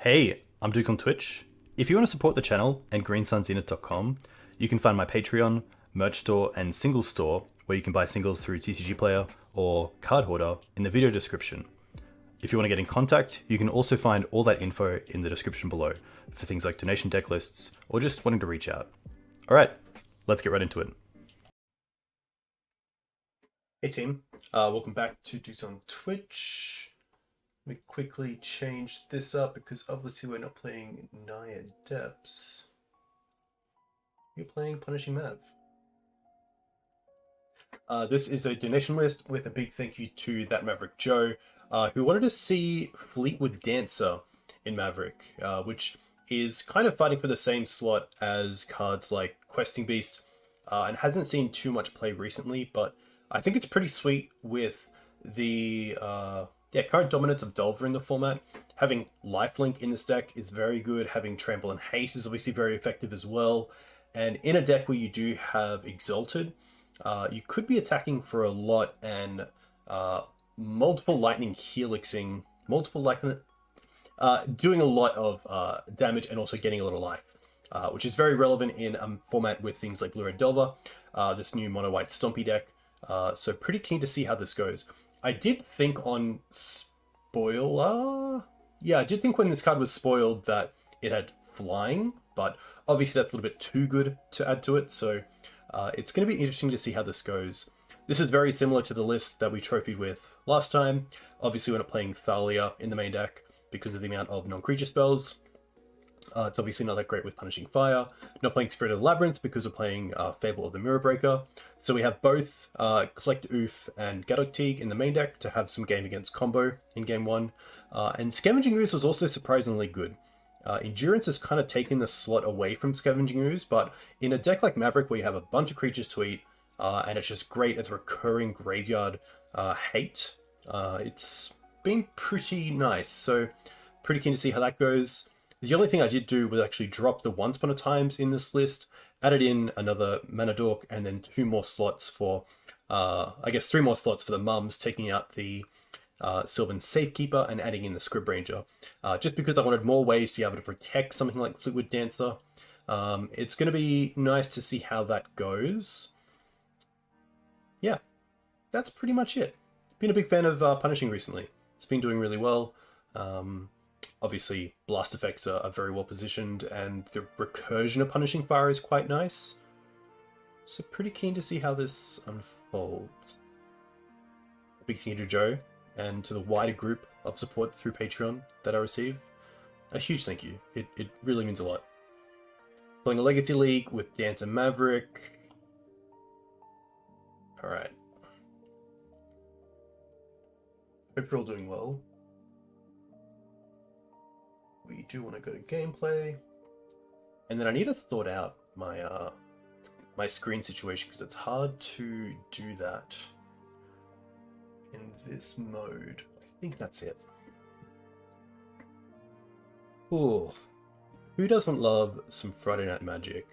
Hey, I'm Duke on Twitch. If you want to support the channel and greensunzenith.com, you can find my Patreon, merch store, and singles store where you can buy singles through TCG Player or Card Hoarder in the video description. If you want to get in contact, you can also find all that info in the description below for things like donation deck lists or just wanting to reach out. Alright, let's get right into it. Hey team, welcome back to Duke on Twitch. Let me quickly change this up because obviously we're not playing Naya Depths. You're playing Punishing Mav. This is a donation list with a big thank you to that Maverick Joe, who wanted to see Fleetwood Dancer in Maverick, which is kind of fighting for the same slot as cards like Questing Beast, and hasn't seen too much play recently, but I think it's pretty sweet with the current dominance of Delver in the format. Having Lifelink in this deck is very good. Having Trample and Haste is obviously very effective as well. And in a deck where you do have Exalted, you could be attacking for a lot and multiple Lightning Helixing, doing a lot of damage and also getting a lot of life, which is very relevant in a format with things like Blue-Red Delver, this new Mono-White Stompy deck. So pretty keen to see how this goes. I did think on spoiler, I did think when this card was spoiled that it had flying, but obviously that's a little bit too good to add to it, so it's going to be interesting to see how this goes. This is very similar to the list that we trophied with last time. Obviously we're not playing Thalia in the main deck because of the amount of non-creature spells. It's obviously not that great with Punishing Fire. Not playing Spirit of the Labyrinth because we're playing Fable of the Mirror Breaker. So we have both Collector Ouphe and Gaddock Teeg in the main deck to have some game against combo in game one. And Scavenging Ooze was also surprisingly good. Endurance has kind of taken the slot away from Scavenging Ooze, but in a deck like Maverick where you have a bunch of creatures to eat, and it's just great as a recurring graveyard hate, it's been pretty nice. So pretty keen to see how that goes. The only thing I did do was actually drop the Once Upon a Times in this list, added in another Mana Dork, and then 2 more slots for, 3 more slots for the mums, taking out the Sylvan Safekeeper and adding in the Scrib Ranger, just because I wanted more ways to be able to protect something like Fleetwood Dancer. It's going to be nice to see how that goes. Yeah, that's pretty much it. Been a big fan of Punishing recently. It's been doing really well. Obviously, blast effects are very well positioned, and the recursion of Punishing Fire is quite nice. So pretty keen to see how this unfolds. A big thank you to Joe, and to the wider group of support through Patreon that I receive. A huge thank you. It really means a lot. Playing a Legacy League with Dance and Maverick. Alright. Hope you're all doing well. We do want to go to gameplay, and then I need to sort out my my screen situation because it's hard to do that in this mode. I think that's it. Ooh, who doesn't love some Friday Night Magic?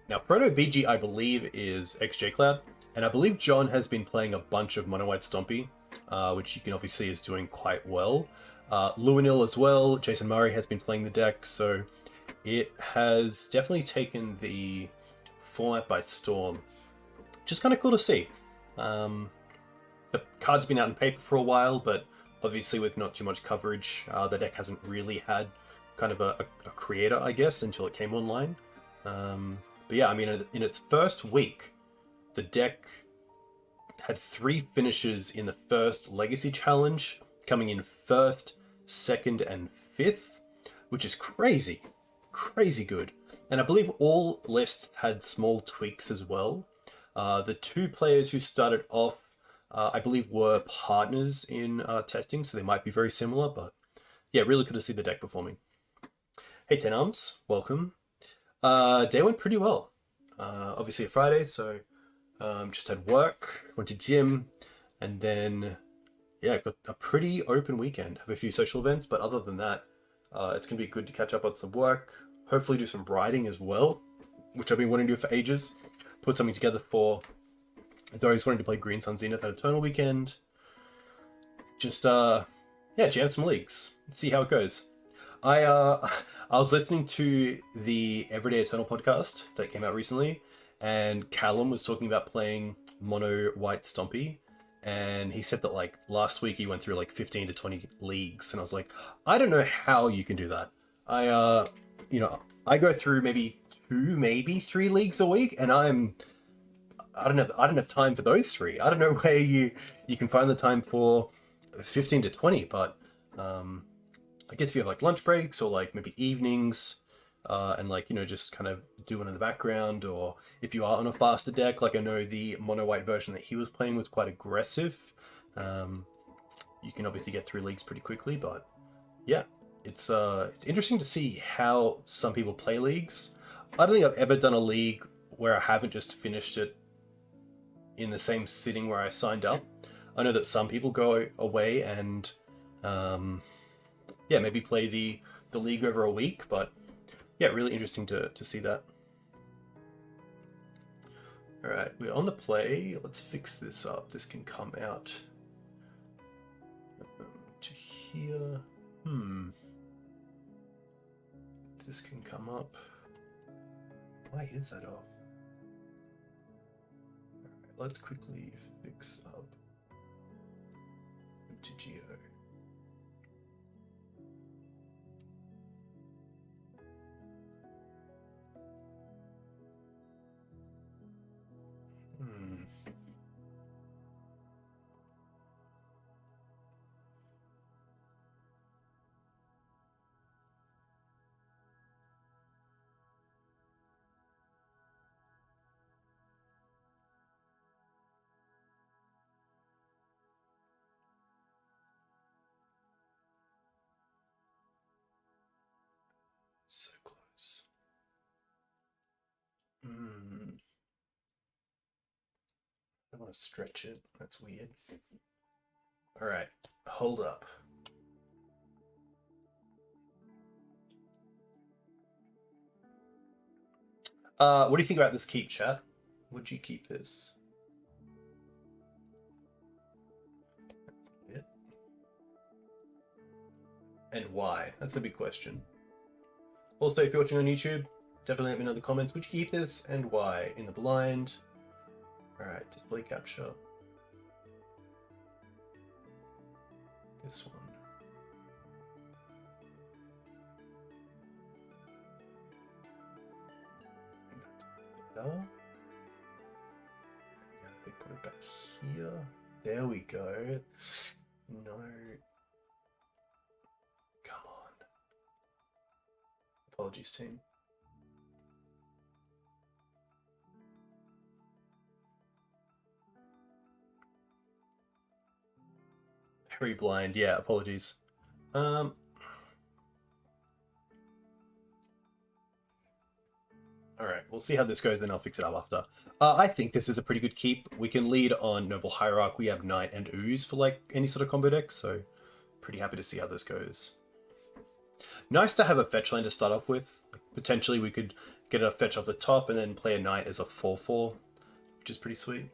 Now, Proto BG, I believe, is XJ Cloud, and I believe John has been playing a bunch of Mono White Stompy, which you can obviously see is doing quite well. Luanil as well. Jason Murray has been playing the deck, so it has definitely taken the format by storm. Just kind of cool to see. The card's been out in paper for a while, but obviously with not too much coverage, the deck hasn't really had kind of a creator, I guess, until it came online. But yeah, I mean, in its first week, the deck had 3 finishes in the first Legacy Challenge, coming in 1st, 2nd, and 5th, which is crazy. Crazy good. And I believe all lists had small tweaks as well. The 2 players who started off, I believe, were partners in testing, so they might be very similar, but yeah, really good to see the deck performing. Hey, 10 Arms, welcome. Day went pretty well. Obviously a Friday, so just had work, went to gym, and then got a pretty open weekend. Have a few social events, but other than that, it's gonna be good to catch up on some work. Hopefully do some writing as well, which I've been wanting to do for ages. Put something together for those wanting to play Green Sun Zenith at Eternal Weekend. Just yeah, jam some leagues. See how it goes. I I was listening to the Everyday Eternal podcast that came out recently, and Callum was talking about playing mono white Stompy, and he said that like last week he went through like 15 to 20 leagues, and I was like, I don't know how you can do that. You know, I go through maybe 2, maybe 3 leagues a week, and I don't have time for those 3. I don't know where you can find the time for 15 to 20, but I guess if you have like lunch breaks or like maybe evenings, and like, you know, just kind of do one in the background, or if you are on a faster deck, like I know the mono white version that he was playing was quite aggressive. You can obviously get through leagues pretty quickly, but yeah, it's interesting to see how some people play leagues. I don't think I've ever done a league where I haven't just finished it in the same sitting where I signed up. I know that some people go away and yeah, maybe play the league over a week, but yeah, really interesting to see that. All right, we're on the play. Let's fix this up. This can come out to here. This can come up. Why is that off? All right, let's quickly fix up MTG. So close. I want to stretch it. That's weird. All right, hold up. What do you think about this keep, chat? Would you keep this? That's it. And why? That's the big question. Also, if you're watching on YouTube, definitely let me know in the comments. Would you keep this and why? In the blind. All right, display capture. This one. That's better. Yeah, we put it back here. There we go. No. Come on. Apologies, team. Very blind. Yeah, apologies. All right, we'll see how this goes, then I'll fix it up after. I think this is a pretty good keep. We can lead on Noble Hierarch. We have Knight and Ooze for like any sort of combo deck, so pretty happy to see how this goes. Nice to have a fetch land to start off with. Potentially we could get a fetch off the top and then play a Knight as a 4/4, which is pretty sweet.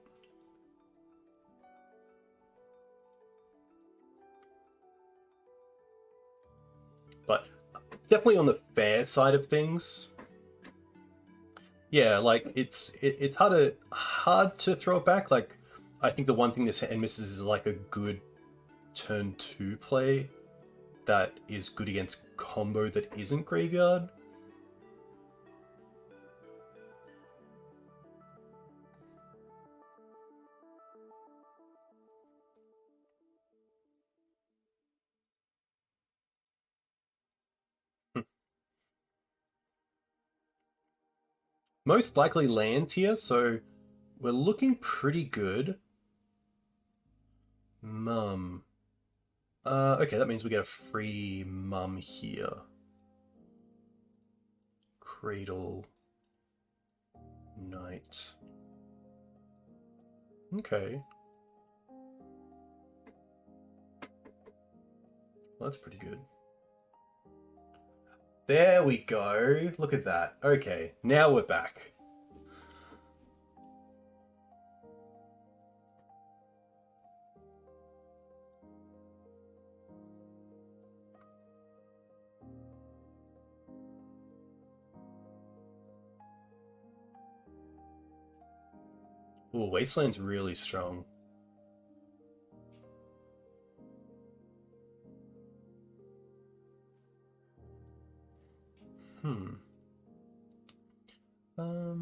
But definitely on the fair side of things. Yeah, like it's hard to throw it back. Like I think the one thing this hand misses is like a good turn 2 play that is good against combo that isn't graveyard. Most likely lands here, so we're looking pretty good. Mum. Okay, that means we get a free mum here. Cradle. Knight. Okay. Well, that's pretty good. There we go. Look at that. Okay, now we're back. Ooh, Wasteland's really strong. Hmm. So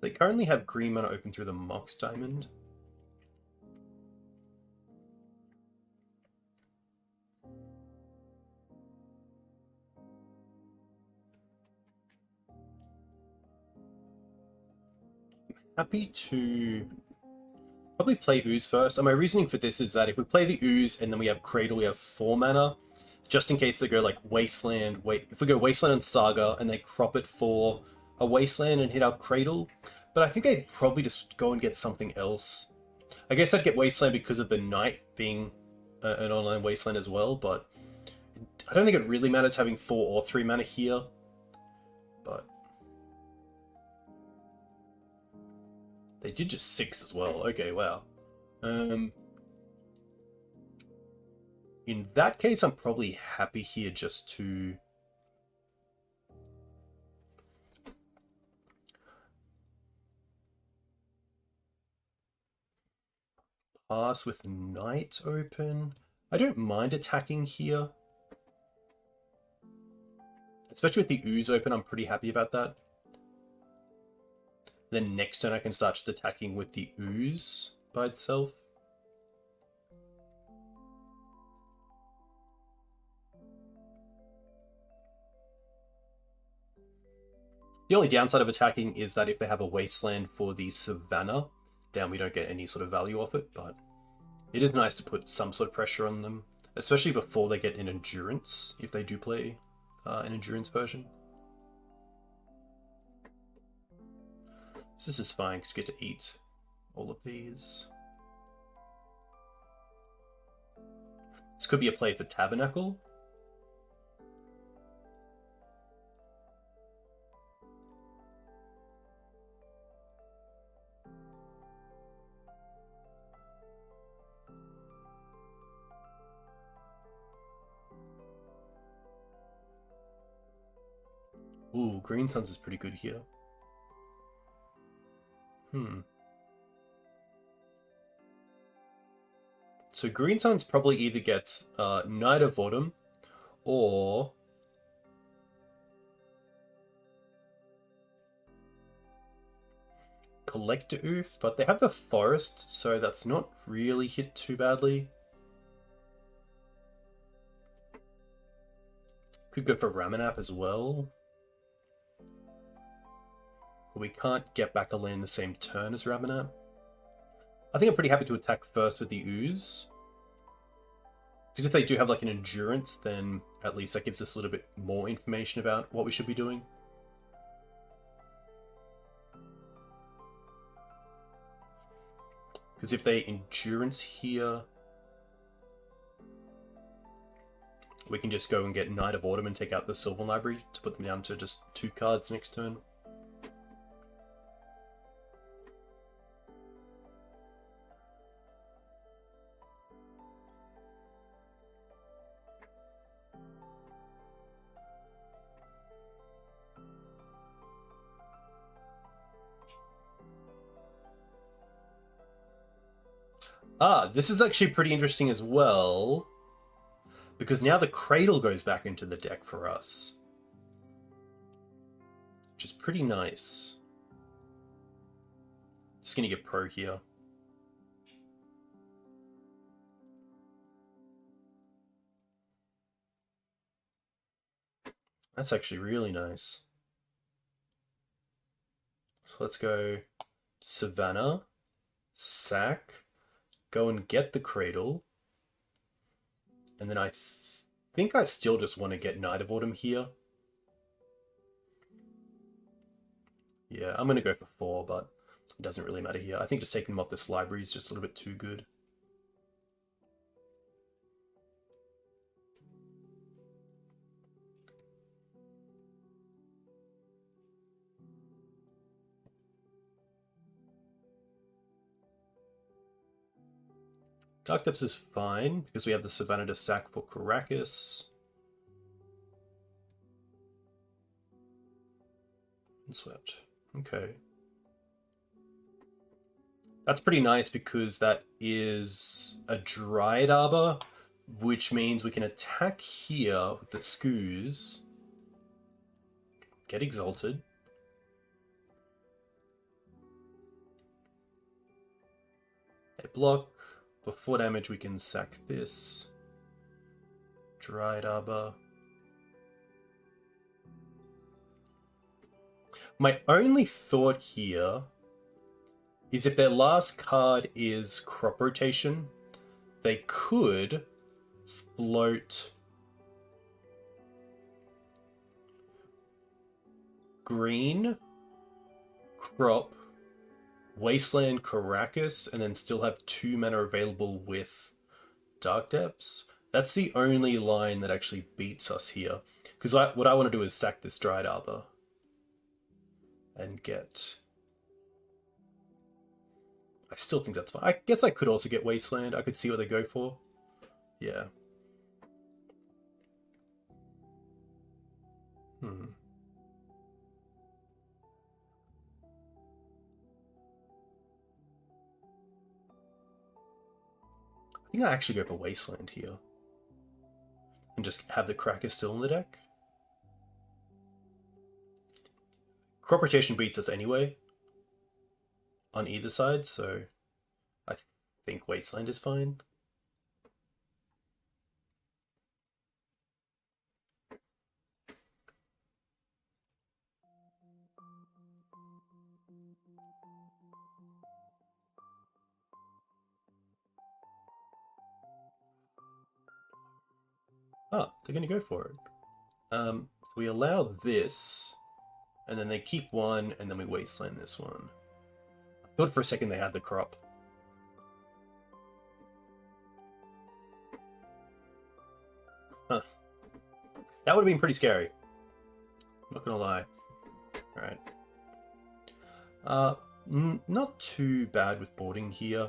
they currently have green mana open through the Mox Diamond. Happy to probably play Ooze first. And my reasoning for this is that if we play the Ooze and then we have Cradle, we have 4 mana. Just in case they go like Wasteland, if we go Wasteland and Saga and they crop it for a Wasteland and hit our Cradle. But I think they'd probably just go and get something else. I guess I'd get Wasteland because of the Knight being an online Wasteland as well, but I don't think it really matters having 4 or 3 mana here. But they did just 6 as well. Okay, wow. In that case, I'm probably happy here just to... pass with Knight open. I don't mind attacking here. Especially with the Ooze open, I'm pretty happy about that. Then next turn I can start just attacking with the Ooze by itself. The only downside of attacking is that if they have a Wasteland for the Savannah, then we don't get any sort of value off it, but it is nice to put some sort of pressure on them, especially before they get an Endurance, if they do play an Endurance version. So this is fine, because we get to eat all of these. This could be a play for Tabernacle. Ooh, Green Suns is pretty good here. So Green Suns probably either gets Knight of Autumn or Collector Ouphe, but they have the Forest, so that's not really hit too badly. Could go for Ramanap as well. But we can't get back a land the same turn as Ramanap. I think I'm pretty happy to attack first with the Ooze. Because if they do have like an Endurance, then at least that gives us a little bit more information about what we should be doing. Because if they Endurance here, we can just go and get Knight of Autumn and take out the Sylvan Library to put them down to just 2 cards next turn. This is actually pretty interesting as well, because now the Cradle goes back into the deck for us, which is pretty nice. Just gonna get Pro here. That's actually really nice. So let's go Savannah, sack, go and get the Cradle, and then I think I still just want to get Knight of Autumn here. Yeah, I'm going to go for 4, but it doesn't really matter here. I think just taking them off this library is just a little bit too good. Dark Depths is fine, because we have the Savannah to sack for Karakas. And swept. Okay. That's pretty nice because that is a Dryad Arbor, which means we can attack here with the Scoos, get Exalted. They block. Before damage, we can sack this. Dryad Arbor. My only thought here is if their last card is Crop Rotation, they could float green, Crop, Wasteland, Caracas, and then still have 2 mana available with Dark Depths. That's the only line that actually beats us here. Because what I want to do is sack this Dryad Arbor and get... I still think that's fine. I guess I could also get Wasteland. I could see what they go for. Yeah. I think I actually go for Wasteland here. And just have the Cracker still in the deck. Crop Rotation beats us anyway. On either side, so I think Wasteland is fine. Ah, they're going to go for it. So we allow this, and then they keep one, and then we Wasteland this one. I thought for a second they had the crop. Huh. That would have been pretty scary. Not gonna lie. Alright. Not too bad with boarding here.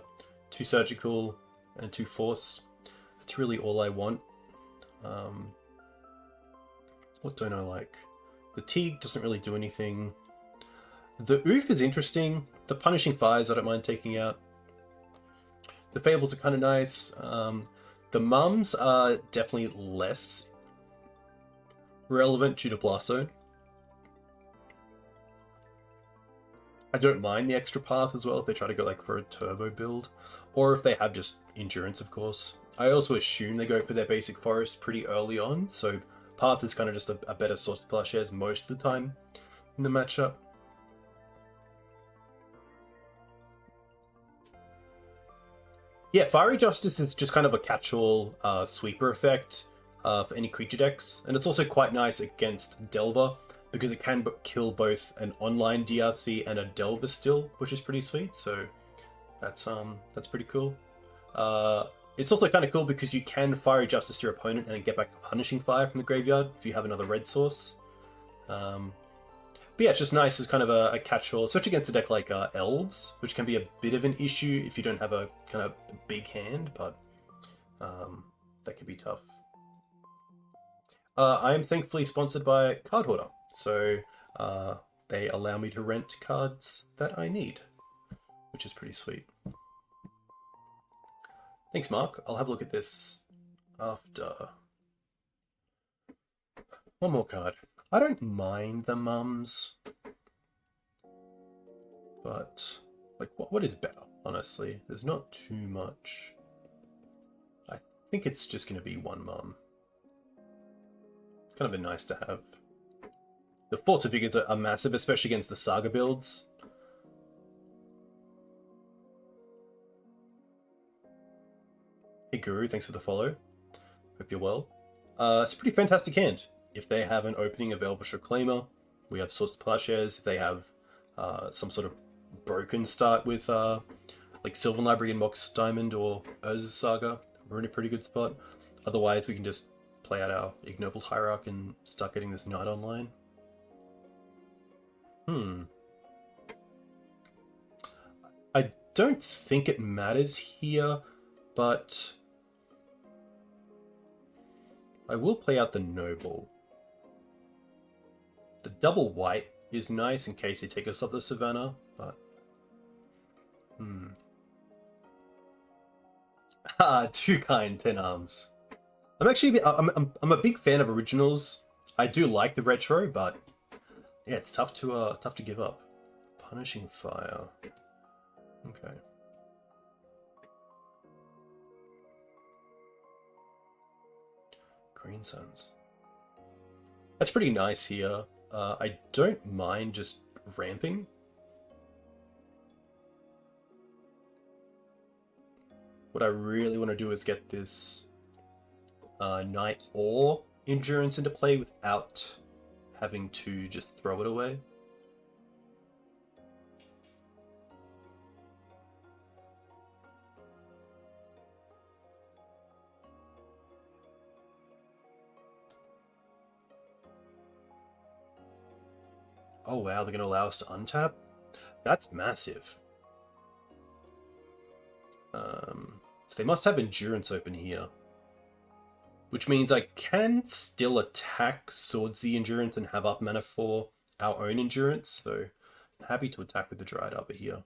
2 surgical and 2 force. That's really all I want. What don't I like? The Teeg doesn't really do anything. The Ouphe is interesting. The Punishing Fires I don't mind taking out. The Fables are kind of nice. The Mums are definitely less relevant due to Blast Zone. I don't mind the extra path as well if they try to go like for a turbo build. Or if they have just endurance, of course. I also assume they go for their basic forest pretty early on, so path is kind of just a better source to plowshares most of the time in the matchup. Yeah, Fiery Justice is just kind of a catch-all sweeper effect for any creature decks, and it's also quite nice against Delver because it can kill both an online DRC and a Delver still, which is pretty sweet. So that's pretty cool. It's also kind of cool because you can Fiery Justice your opponent and then get back a Punishing Fire from the graveyard if you have another red source. But yeah, it's just nice as kind of a catch-all, especially against a deck like Elves, which can be a bit of an issue if you don't have a kind of big hand, but that can be tough. I am thankfully sponsored by Card Hoarder, so they allow me to rent cards that I need, which is pretty sweet. Thanks, Mark. I'll have a look at this after. One more card. I don't mind the Mums, but like, what is better? Honestly, there's not too much. I think it's just going to be 1 Mum. It's kind of been nice to have. The Force of Figures are massive, especially against the Saga builds. Hey Guru, thanks for the follow. Hope you're well. It's a pretty fantastic hand. If they have an opening of Elvish Reclaimer, we have Source Plowshares. If they have some sort of broken start with like Sylvan Library and Mox Diamond or Urza's Saga, we're in a pretty good spot. Otherwise, we can just play out our Ignoble Hierarch and start getting this Knight online. I don't think it matters here, but I will play out the Noble. The double white is nice in case they take us off the savannah, but... Too kind, 10 arms. I'm a big fan of originals. I do like the retro, but yeah, it's tough to give up. Punishing Fire. Okay. Green Suns. That's pretty nice here. I don't mind just ramping. What I really want to do is get this Knight or Endurance into play without having to just throw it away. Oh wow, they're going to allow us to untap? That's massive. So they must have Endurance open here. Which means I can still attack Swords the Endurance and have up mana for our own Endurance, so I'm happy to attack with the Dryad Arbor here.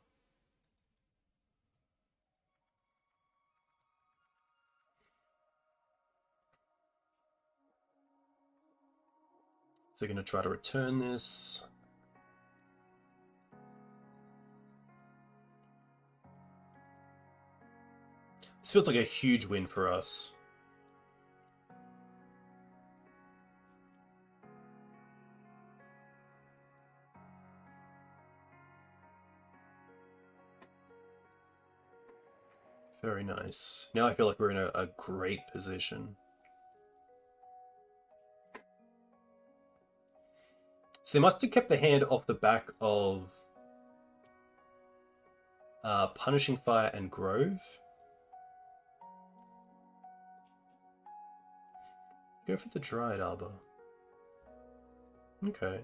So they're going to try to return this. This feels like a huge win for us. Very nice. Now I feel like we're in a great position. So they must have kept the hand off the back of Punishing Fire and Grove. Go for the Dryad Arbor. Okay.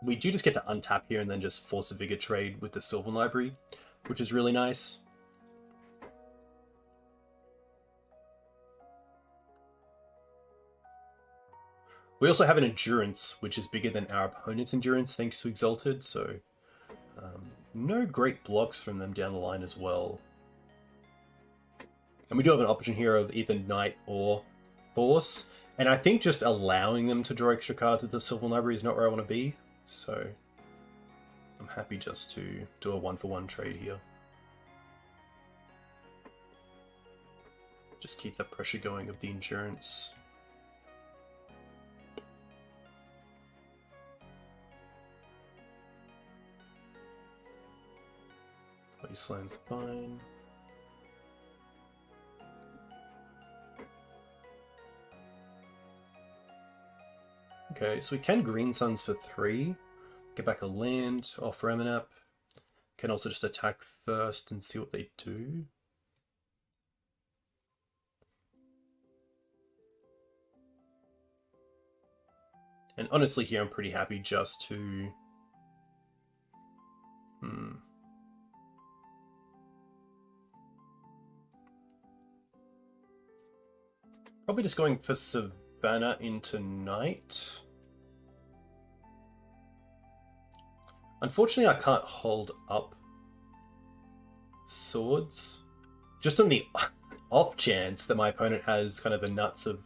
We do just get to untap here and then just force a Vigor trade with the Sylvan Library, which is really nice. We also have an Endurance, which is bigger than our opponent's Endurance, thanks to Exalted, so no great blocks from them down the line as well. And we do have an option here of either Knight or Force, and I think just allowing them to draw extra cards with the Sylvan Library is not where I want to be. So I'm happy just to do a 1-for-1 trade here. Just keep that pressure going of the Endurance. Wasteland's fine. Okay, so we can Green Suns for 3. Get back a land off Reminap. Can also just attack first and see what they do. And honestly here I'm pretty happy just to... Probably just going for Savannah into Knight. Unfortunately, I can't hold up Swords. Just on the off chance that my opponent has kind of the nuts of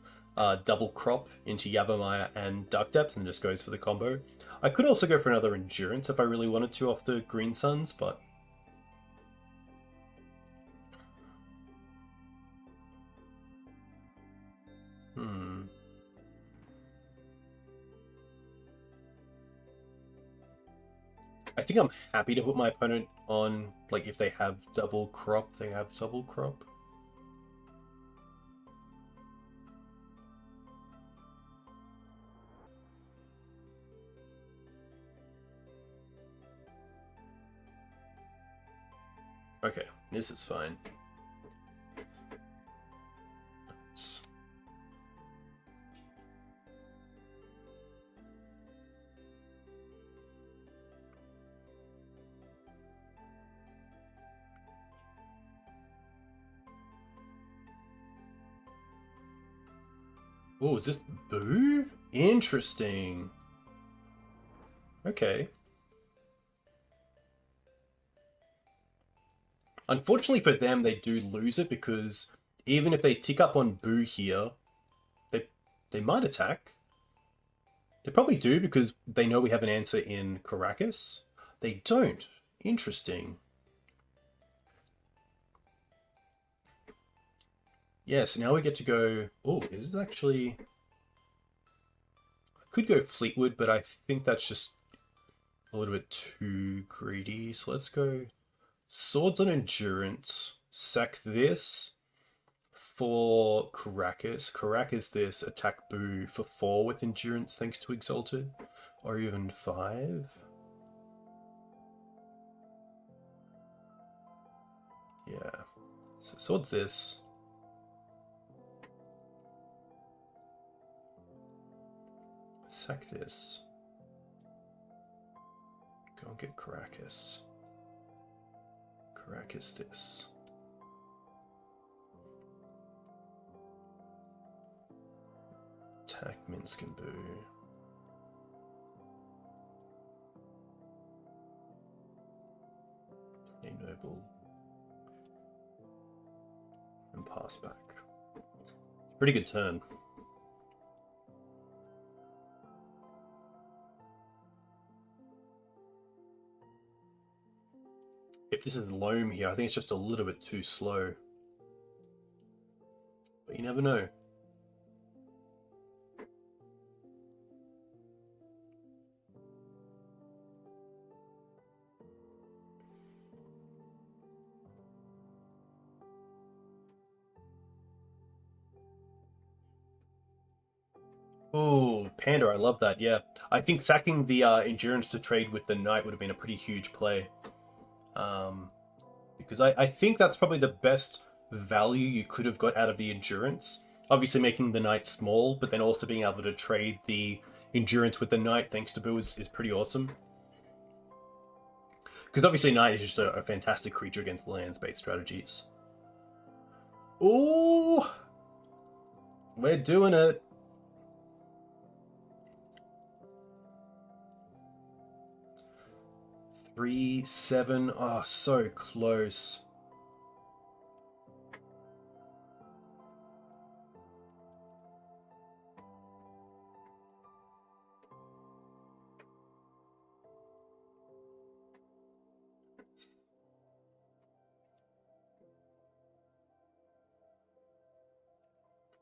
double crop into Yavimaya and Dark Depths and just goes for the combo. I could also go for another Endurance if I really wanted to off the Green Suns, but... I think I'm happy to put my opponent on, like, if they have double crop, they have double crop. Okay, this is fine. Oh, is this Boo? Interesting. Okay. Unfortunately for them, they do lose it because even if they tick up on Boo here, they might attack. They probably do because they know we have an answer in Caracas. They don't. Interesting. Yeah, so now we get to go... Oh, is it actually... I could go Fleetwood, but I think that's just a little bit too greedy. So let's go Swords on Endurance. Sack this for Caracas. Caracas this. Attack Boo for 4 with Endurance thanks to Exalted. Or even 5. Yeah. So Swords this. Sack this. Go and get Caracas. Caracas this. Attack Minsk and Boo. Play Noble. And pass back. Pretty good turn. If this is Loam here, I think it's just a little bit too slow. But you never know. Oh, Panda, I love that, yeah. I think sacking the Endurance to trade with the Knight would have been a pretty huge play. Because I think that's probably the best value you could have got out of the Endurance. Obviously making the Knight small, but then also being able to trade the Endurance with the Knight thanks to Boo is pretty awesome. Because obviously Knight is just a fantastic creature against lands-based strategies. Ooh! We're doing it! Three, 7, oh, so close.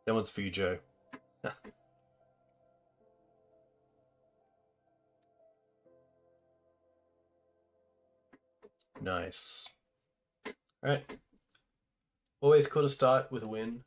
That one's for you, Joe. Nice. Alright. Always cool to start with a win.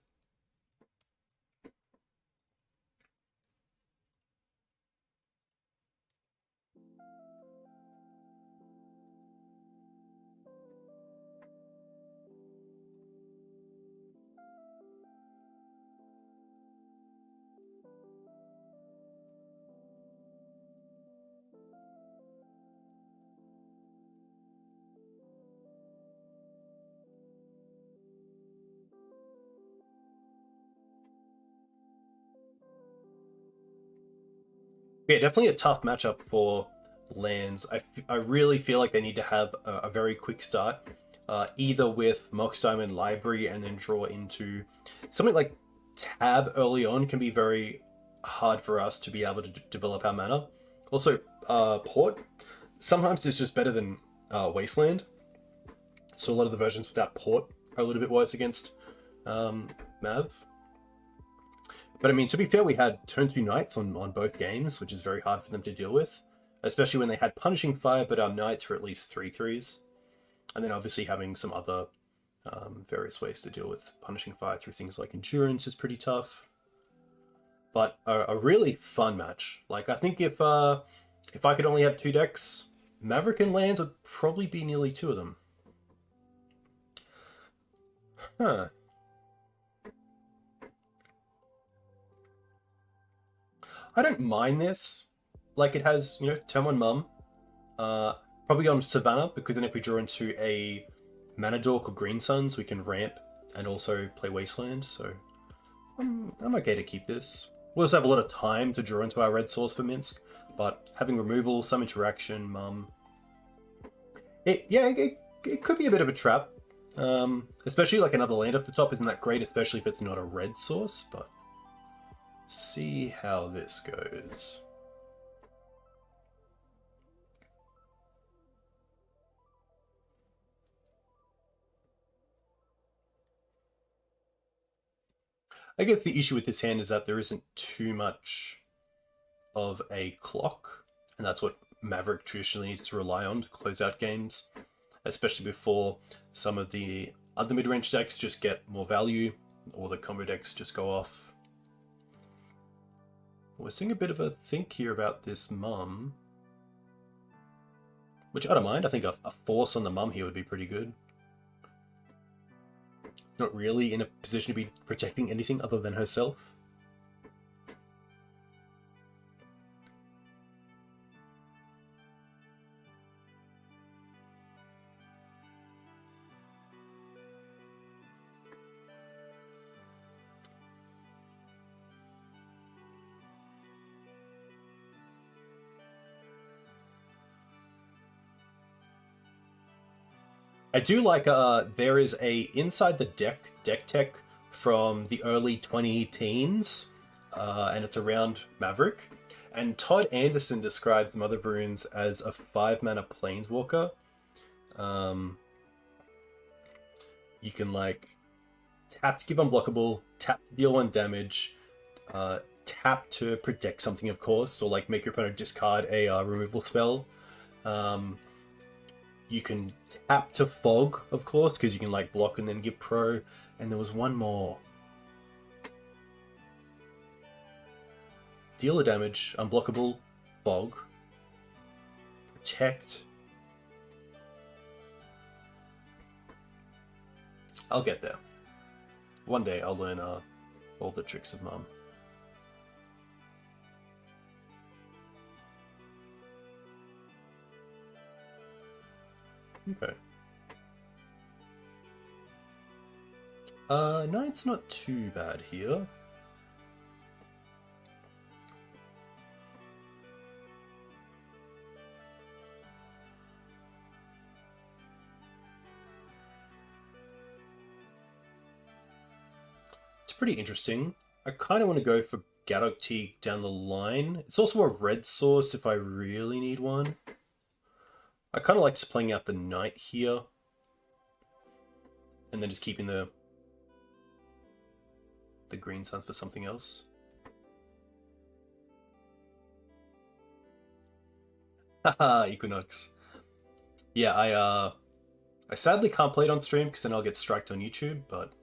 Yeah, definitely a tough matchup for lands. I really feel like they need to have a very quick start, either with Mox Diamond Library and then draw into something like Tab early on can be very hard for us to be able to develop our mana. Also, Port sometimes is just better than Wasteland. So a lot of the versions without Port are a little bit worse against Mav. But I mean, to be fair, we had turn 2 Knights on both games, which is very hard for them to deal with. Especially when they had Punishing Fire, but our Knights were at least 3/3s. And then obviously having some other various ways to deal with Punishing Fire through things like Endurance is pretty tough. But a really fun match. Like, I think if I could only have 2 decks, Maverick and Lands would probably be nearly 2 of them. Huh. I don't mind this. Like, it has, you know, turn 1 Mum. Probably on Savannah, because then if we draw into a Mana Dork or Green Suns, we can ramp and also play Wasteland, so I'm okay to keep this. We also have a lot of time to draw into our red source for Minsk, but having removal, some interaction, it could be a bit of a trap. Especially like another land up the top isn't that great, especially if it's not a red source, but see how this goes. I guess the issue with this hand is that there isn't too much of a clock, and that's what Maverick traditionally needs to rely on to close out games, especially before some of the other mid-range decks just get more value, or the combo decks just go off. We're seeing a bit of a think here about this mum, which I don't mind. I think a force on the mum here would be pretty good. Not really in a position to be protecting anything other than herself. I do like, there is a Inside the Decktech from the early 2010s, and it's around Maverick. And Todd Anderson describes Mother of Runes as a 5-mana planeswalker. You can, like, tap to give unblockable, tap to deal 1 damage, tap to protect something, of course, or, like, make your opponent discard a removal spell. You can tap to fog, of course, because you can like block and then give pro. And there was one more. Deal a damage, unblockable, fog, protect. I'll get there. One day I'll learn all the tricks of Mum. Okay. Knight's not too bad here. It's pretty interesting. I kind of want to go for Gaddock Teeg down the line. It's also a red source if I really need one. I kind of like just playing out the knight here. And then just keeping the green suns for something else. Haha, Equinox. Yeah, I sadly can't play it on stream because then I'll get striked on YouTube, but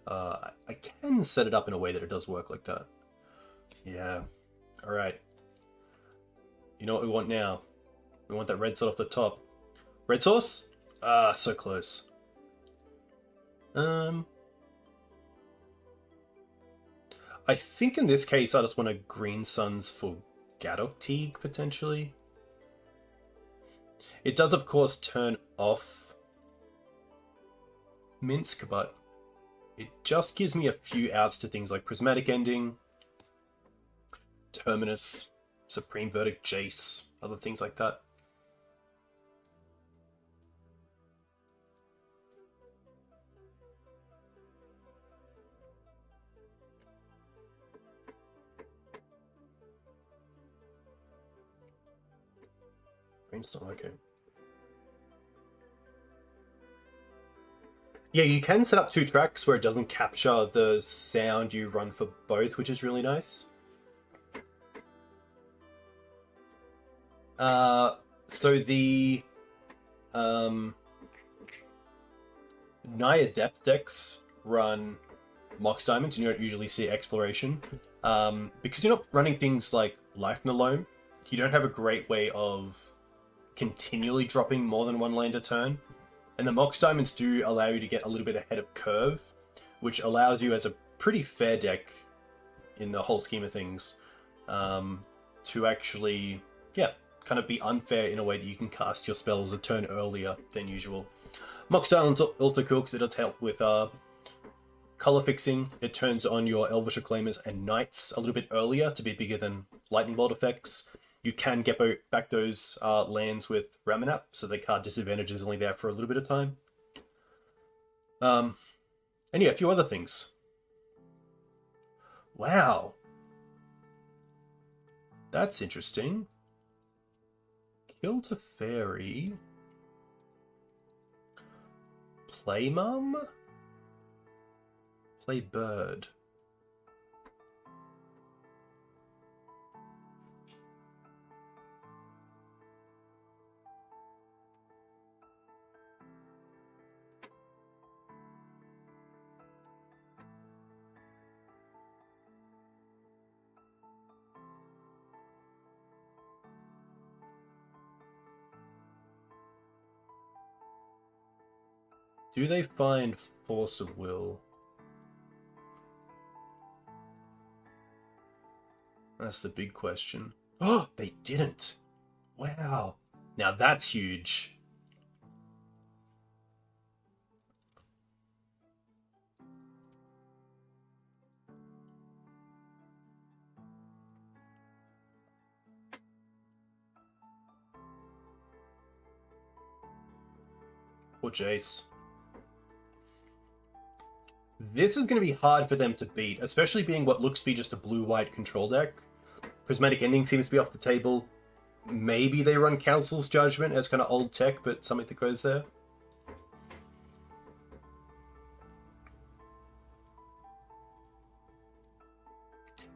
I can set it up in a way that it does work like that. Yeah. Alright. You know what we want now? We want that red sword off the top. Red source? Ah, so close. I think in this case I just want a green suns for Gaddock Teeg, potentially. It does, of course, turn off Minsk, but it just gives me a few outs to things like Prismatic Ending, Terminus, Supreme Verdict, Jace, other things like that. Okay. Yeah, you can set up 2 tracks where it doesn't capture the sound you run for both, which is really nice. So the Naya Depth decks run Mox Diamonds, and you don't usually see Exploration. Because you're not running things like Life in the Loam, you don't have a great way of continually dropping more than 1 land a turn. And the Mox Diamonds do allow you to get a little bit ahead of curve, which allows you as a pretty fair deck in the whole scheme of things to actually, yeah, kind of be unfair in a way that you can cast your spells a turn earlier than usual. Mox Diamonds also cool because it does help with color fixing, it turns on your Elvish Reclaimers and Knights a little bit earlier to be bigger than Lightning Bolt effects. You can get back those lands with Ramanap, so the card disadvantage is only there for a little bit of time. And yeah, a few other things. Wow. That's interesting. Kill to Fairy. Play Mum? Play Bird. Do they find Force of Will? That's the big question. Oh, they didn't. Wow. Now that's huge. Poor Jace. This is going to be hard for them to beat, especially being what looks to be just a blue-white control deck. Prismatic Ending seems to be off the table. Maybe they run Council's Judgment as kind of old tech, but something that goes there.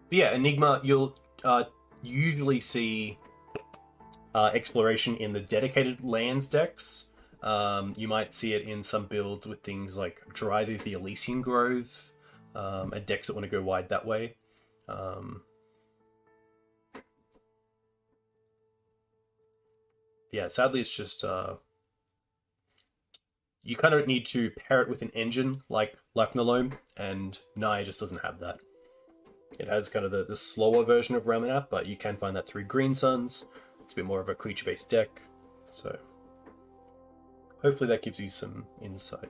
But yeah, Enigma, you'll usually see exploration in the dedicated lands decks. You might see it in some builds with things like Dryad the Elysian Grove, and decks that want to go wide that way. Yeah, sadly it's just you kind of need to pair it with an engine like Lachnalome, and Naya just doesn't have that. It has kind of the slower version of Ramanap, but you can find that through Green Suns. It's a bit more of a creature-based deck, so hopefully that gives you some insight.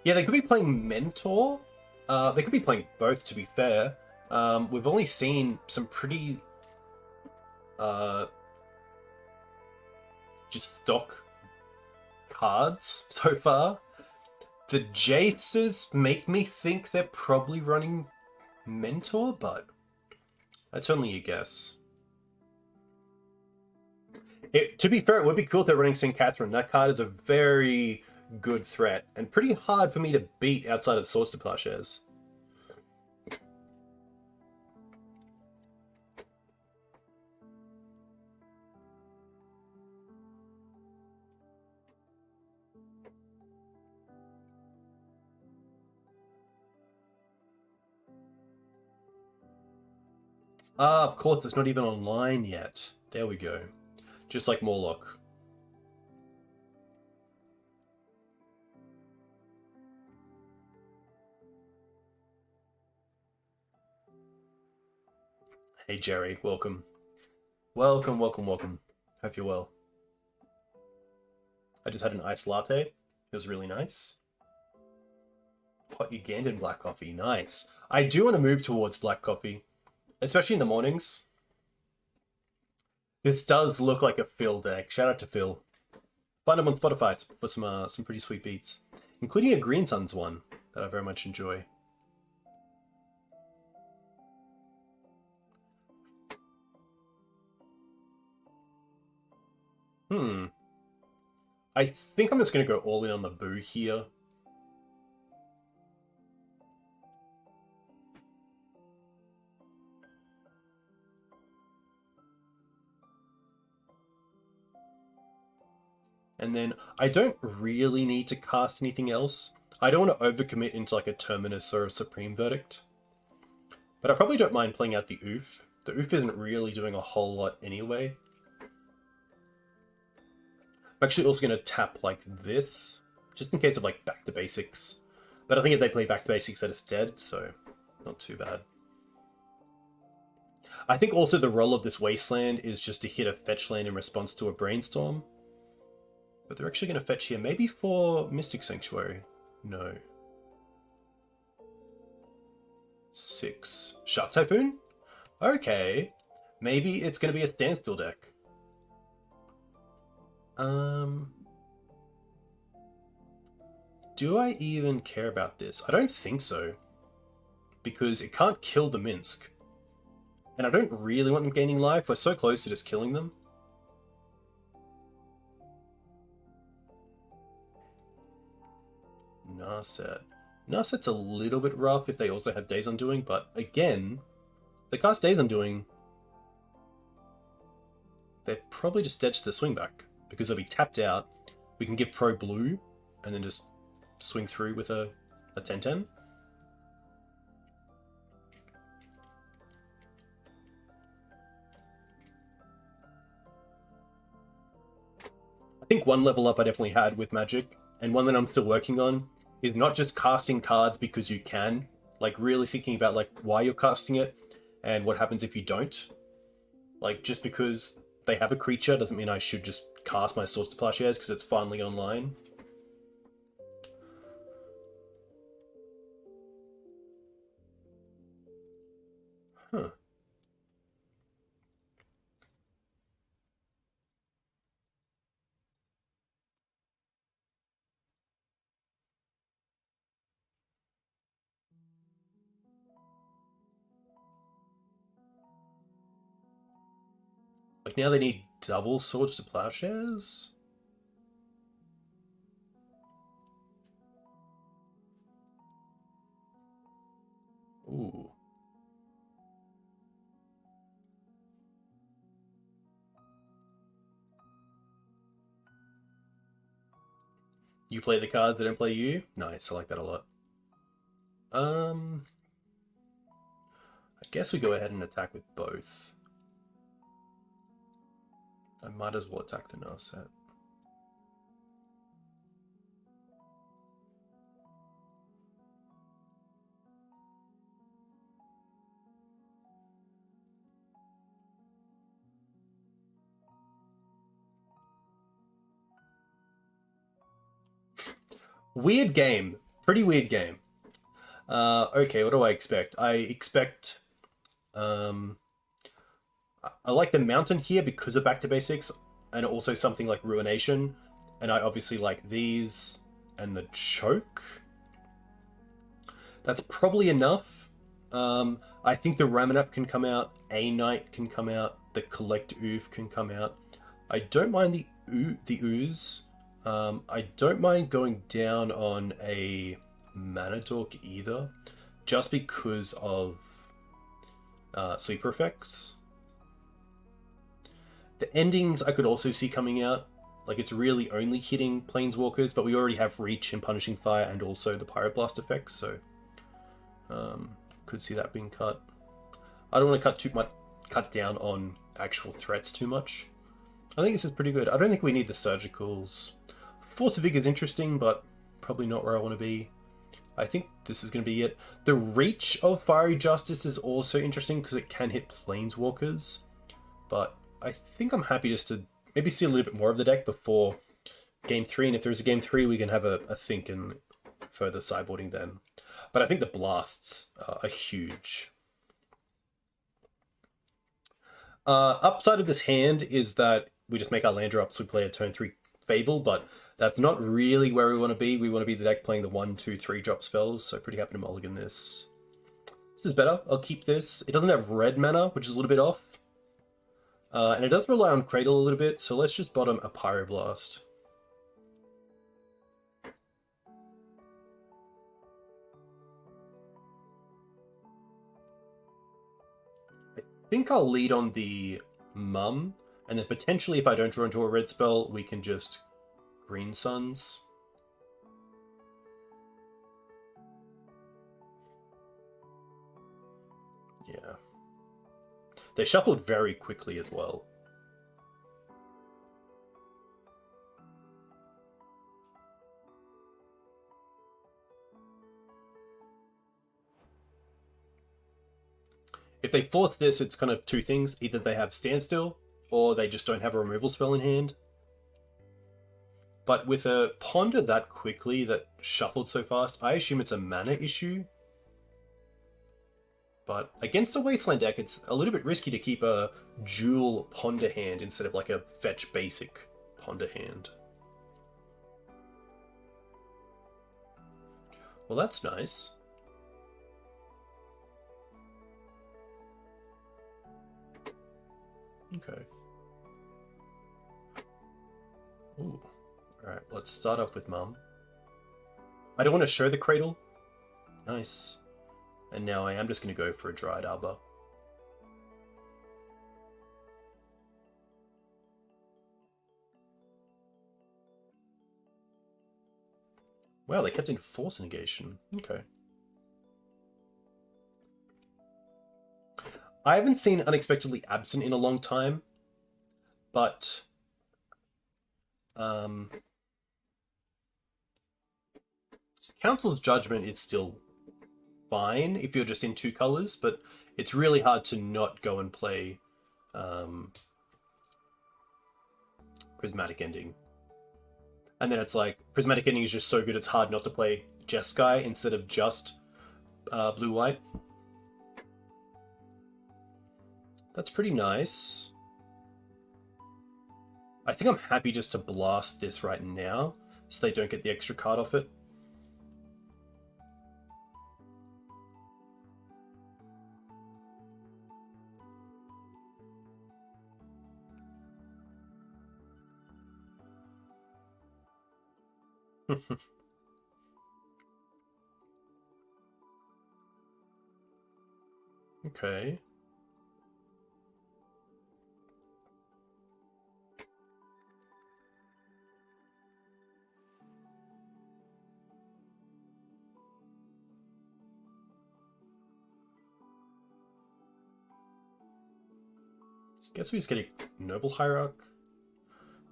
Yeah, they could be playing Mentor. They could be playing both, to be fair. We've only seen some pretty just stock cards so far. The Jaces make me think they're probably running Mentor, but that's only a guess. To be fair, it would be cool if they're running St. Catherine. That card is a very good threat, and pretty hard for me to beat outside of Source to Plowshares. Of course, it's not even online yet. There we go. Just like Morlock. Hey Jerry, welcome. Welcome, welcome, welcome. Hope you're well. I just had an iced latte. It was really nice. Hot Ugandan black coffee, nice. I do want to move towards black coffee, especially in the mornings. This does look like a Phil deck. Shout out to Phil. Find him on Spotify for some pretty sweet beats, including a Green Suns one that I very much enjoy. I think I'm just going to go all in on the Boo here. And then I don't really need to cast anything else. I don't want to overcommit into like a Terminus or a Supreme Verdict. But I probably don't mind playing out the Ouphe. The Ouphe isn't really doing a whole lot anyway. I'm actually also going to tap like this, just in case of like back to basics. But I think if they play back to basics, that it's dead, so not too bad. I think also the role of this Wasteland is just to hit a fetch land in response to a Brainstorm. But they're actually going to fetch here, maybe for Mystic Sanctuary. No. 6. Shark Typhoon? Okay. Maybe it's going to be a standstill deck. Do I even care about this? I don't think so. Because it can't kill the Minsk. And I don't really want them gaining life. We're so close to just killing them. Narset. Narset's a little bit rough if they also have Days Undoing, but again, they cast Days Undoing. They're probably just dead to the swing back because they'll be tapped out. We can give Pro Blue and then just swing through with a 10-10. I think one level up I definitely had with Magic, and one that I'm still working on, is not just casting cards because you can, like really thinking about like why you're casting it and what happens if you don't. Like just because they have a creature doesn't mean I should just cast my Swords to Plowshares because it's finally online. Huh. Like now they need double Swords to Plowshares? Ooh. You play the cards that don't play you? Nice, I like that a lot. I guess we go ahead and attack with both. I might as well attack the Narset. Weird game. Pretty weird game. Okay, what do I expect? I expect... I like the Mountain here because of Back to Basics, and also something like Ruination. And I obviously like these, and the Choke. That's probably enough. I think the Ramanap can come out, A Knight can come out, the Collector Ouphe can come out. I don't mind the Ooze. I don't mind going down on a Mana Dork either, just because of sweeper effects. The endings I could also see coming out. Like it's really only hitting Planeswalkers, but we already have Reach and Punishing Fire and also the Pyroblast effects, so could see that being cut. I don't want to cut down on actual threats too much. I think this is pretty good. I don't think we need the Surgicals. Force of Vigor is interesting, but probably not where I want to be. I think this is going to be it. The Reach of Fiery Justice is also interesting because it can hit Planeswalkers, but I think I'm happy just to maybe see a little bit more of the deck before Game 3, and if there's a Game 3, we can have a think and further sideboarding then. But I think the blasts are huge. Upside of this hand is that we just make our land drops, we play a turn 3 Fable, but that's not really where we want to be. We want to be the deck playing the 1, 2, 3 drop spells, so pretty happy to mulligan this. This is better. I'll keep this. It doesn't have red mana, which is a little bit off. And it does rely on Cradle a little bit, so let's just bottom a Pyroblast. I think I'll lead on the Mum, and then potentially if I don't draw into a red spell, we can just Green Suns. Yeah. They shuffled very quickly as well. If they force this, it's kind of two things. Either they have standstill, or they just don't have a removal spell in hand. But with a ponder that quickly, that shuffled so fast, I assume it's a mana issue. But against a Wasteland deck, it's a little bit risky to keep a dual ponder hand instead of like a fetch basic ponder hand. Well, that's nice. Okay. Ooh. Alright, let's start off with Mum. I don't want to show the cradle. Nice. And now I am just going to go for a Dryad Arbor. Wow, they kept in force negation. Okay. I haven't seen Unexpectedly Absent in a long time, but Council's Judgment is still fine if you're just in two colors, but it's really hard to not go and play Prismatic Ending. And then it's like, Prismatic Ending is just so good it's hard not to play Jeskai instead of just blue-white. That's pretty nice. I think I'm happy just to blast this right now, so they don't get the extra card off it. Okay. Guess we just get a Noble Hierarch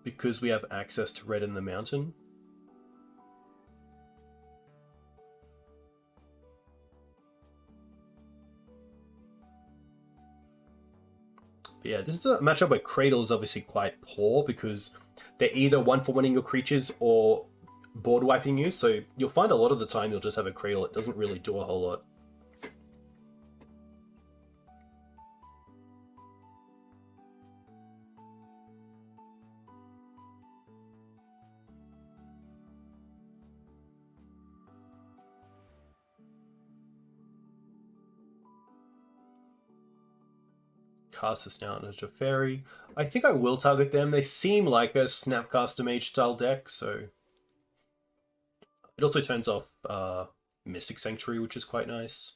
because we have access to red in the mountain. But yeah, this is a matchup where Cradle is obviously quite poor because they're either one-for-1ing your creatures or board wiping you, so you'll find a lot of the time you'll just have a Cradle. It doesn't really do a whole lot. Cast this now into Fairy. I think I will target them. They seem like a Snapcaster Mage style deck, so it also turns off Mystic Sanctuary, which is quite nice.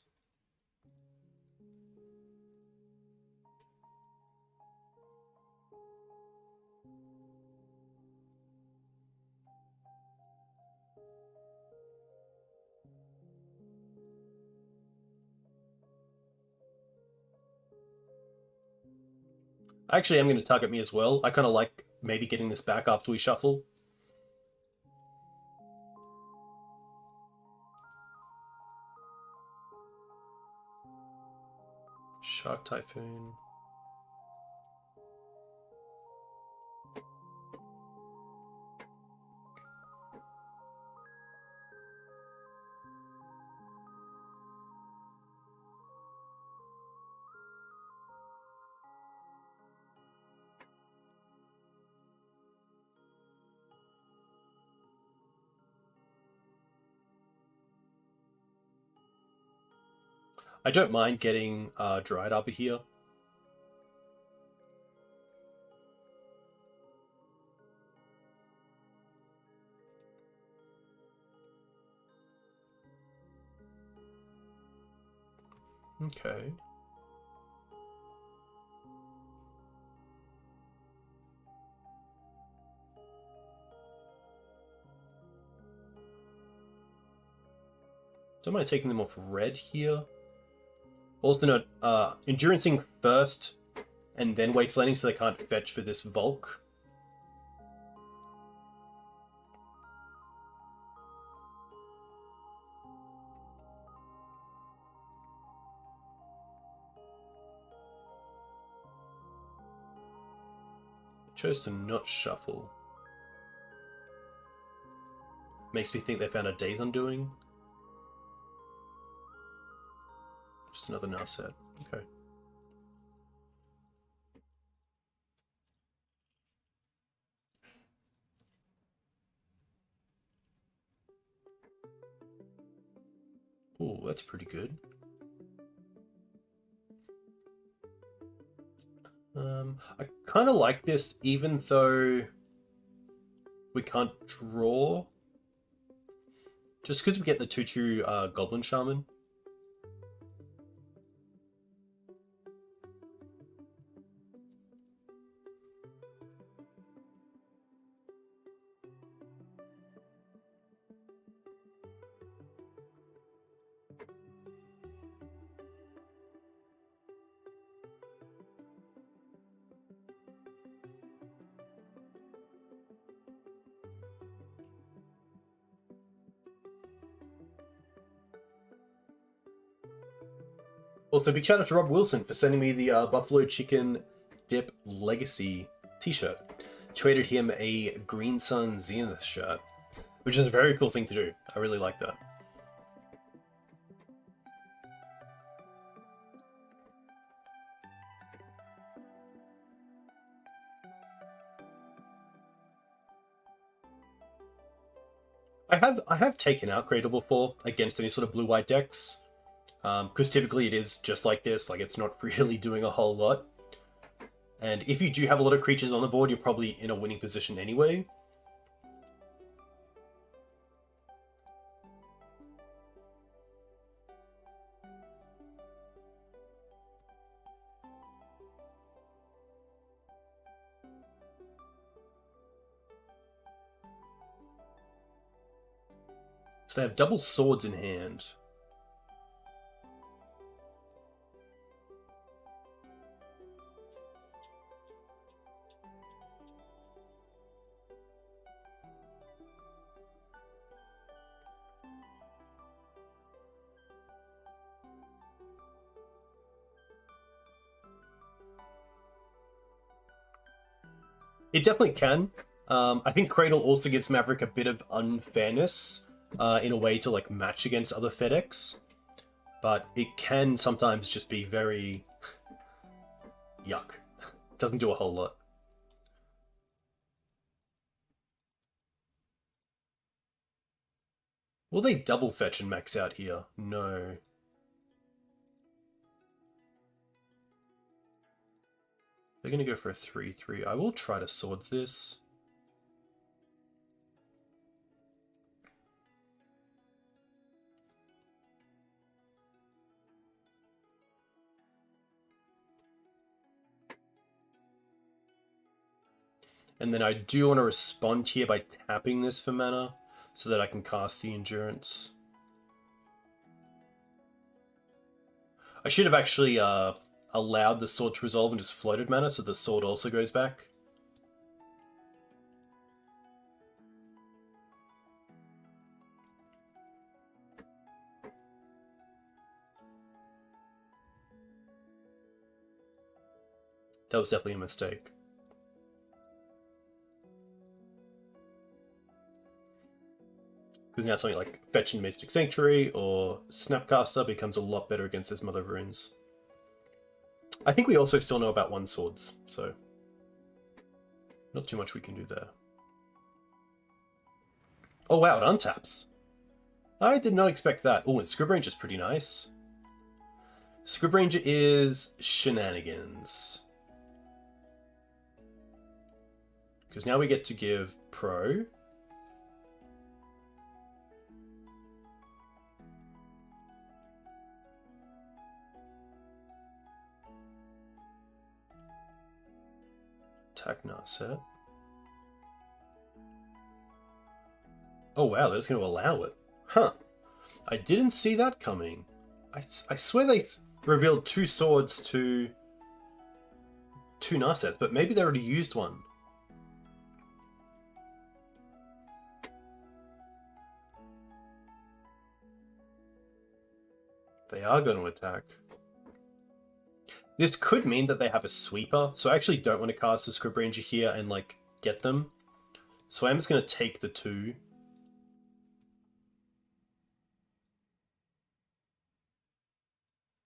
Actually, I'm going to target me as well. I kind of like maybe getting this back after we shuffle. Shark Typhoon. I don't mind getting Dryad Arbor here. Okay. Don't mind taking them off red here. Also note, Enduranceing first, and then Wastelanding, so they can't fetch for this bulk. Chose to not shuffle. Makes me think they found a Day's Undoing. Just another Narset. Okay. Oh, that's pretty good. I kind of like this, even though we can't draw. Just because we get the 2/2 Goblin Shaman. Also, big shout out to Rob Wilson for sending me the Buffalo Chicken Dip Legacy t-shirt. Traded him a Green Sun Zenith shirt, which is a very cool thing to do. I really like that. I have taken out Cradle before against any sort of blue-white decks. Because typically it is just like this, like it's not really doing a whole lot. And if you do have a lot of creatures on the board, you're probably in a winning position anyway. So they have double swords in hand. It definitely can. I think Cradle also gives Maverick a bit of unfairness in a way to like match against other FedEx, but it can sometimes just be very yuck. Doesn't do a whole lot. Will they double fetch and max out here? No. They're going to go for a 3/3. I will try to swords this. And then I do want to respond here by tapping this for mana so that I can cast the Endurance. I should have actually allowed the sword to resolve and just floated mana so the sword also goes back. That was definitely a mistake. Because now something like Fetch and Mystic Sanctuary or Snapcaster becomes a lot better against this Mother of Runes. I think we also still know about one swords, so not too much we can do there. Oh wow, it untaps. I did not expect that. Oh, and Scrib Range is pretty nice. Scrib Range is shenanigans. Because now we get to give Pro. Attack Narset. Oh wow, they're going to allow it. Huh. I didn't see that coming. I swear revealed 2 swords to 2 Narsets, but maybe they already used one. They are going to attack. This could mean that they have a sweeper, so I actually don't want to cast a Script Ranger here and, like, get them. So I'm just going to take the 2.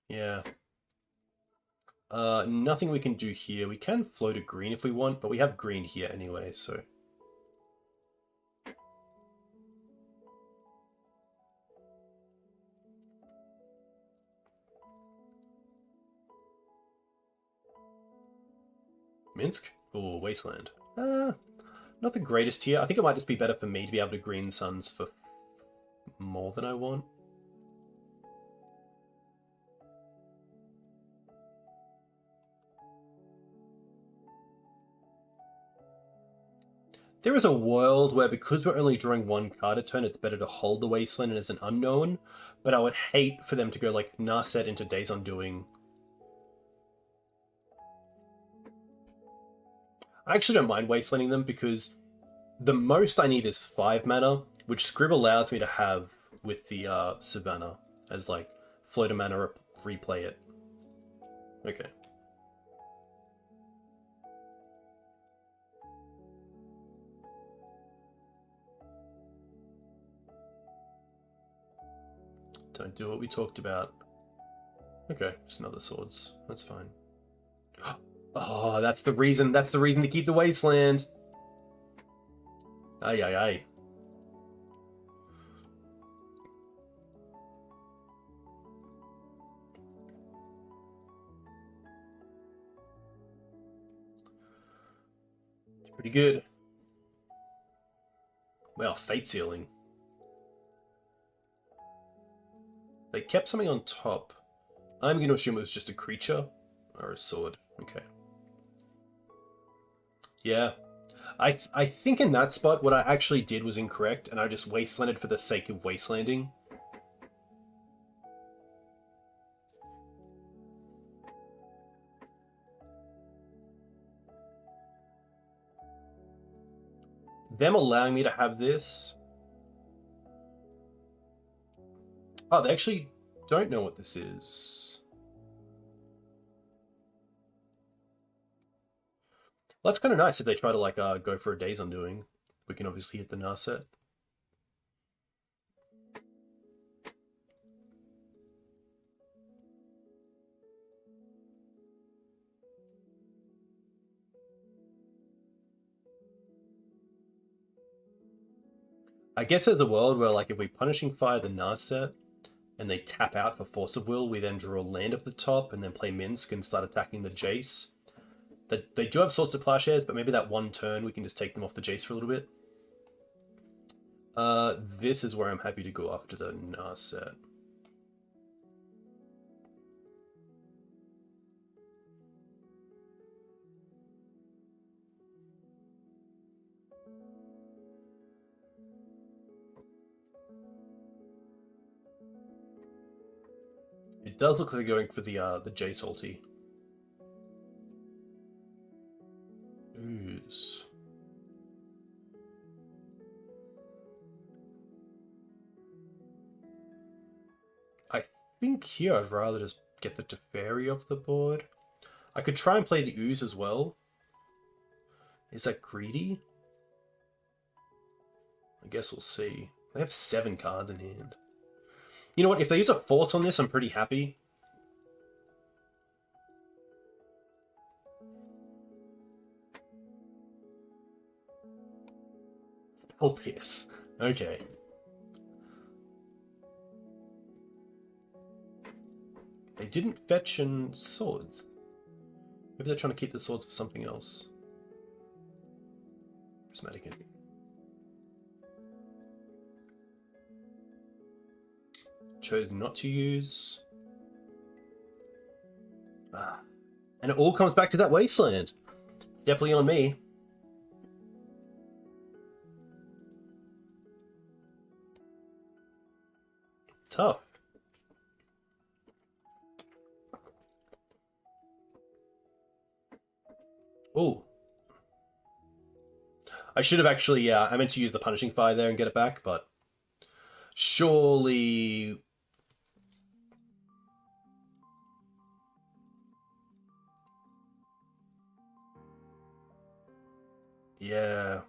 Yeah. Nothing we can do here. We can float a green if we want, but we have green here anyway, so... Minsk? Or Wasteland? Not the greatest here. I think it might just be better for me to be able to green suns for more than I want. There is a world where, because we're only drawing 1 card a turn, it's better to hold the Wasteland as an unknown, but I would hate for them to go like Narset into Days Undoing. I actually don't mind Wastelanding them because the most I need is 5 mana, which Scrib allows me to have with the Savannah as like float a mana, replay it. Okay. Don't do what we talked about. Okay, just another swords. That's fine. Oh, that's the reason. That's the reason to keep the Wasteland. Aye, aye, aye. It's pretty good. Wow, Fate Sealing. They kept something on top. I'm going to assume it was just a creature or a sword. Okay. Yeah. I think in that spot, what I actually did was incorrect, and I just wastelanded for the sake of wastelanding. Them allowing me to have this... Oh, they actually don't know what this is. Well, that's kind of nice if they try to like go for a Days Undoing. We can obviously hit the Narset. I guess there's a world where like if we Punishing Fire the Narset and they tap out for Force of Will, we then draw land off the top and then play Minsk and start attacking the Jace. They do have Swords to Plowshares, but maybe that one turn we can just take them off the Jace for a little bit. This is where I'm happy to go after the Narset. It does look like they're going for the Jace ulti. Ooze. I think here I'd rather just get the Teferi off the board. I could try and play the Ooze as well. Is that greedy? I guess we'll see. They have 7 cards in hand. You know what? If they use a Force on this, I'm pretty happy. Spell Pierce. Okay. They didn't fetch in swords. Maybe they're trying to keep the swords for something else. Prismatic Envy. Chose not to use. And it all comes back to that Wasteland. It's definitely on me. Tough. Oh, I should have actually, yeah, I meant to use the Punishing Fire there and get it back, but surely... Yeah.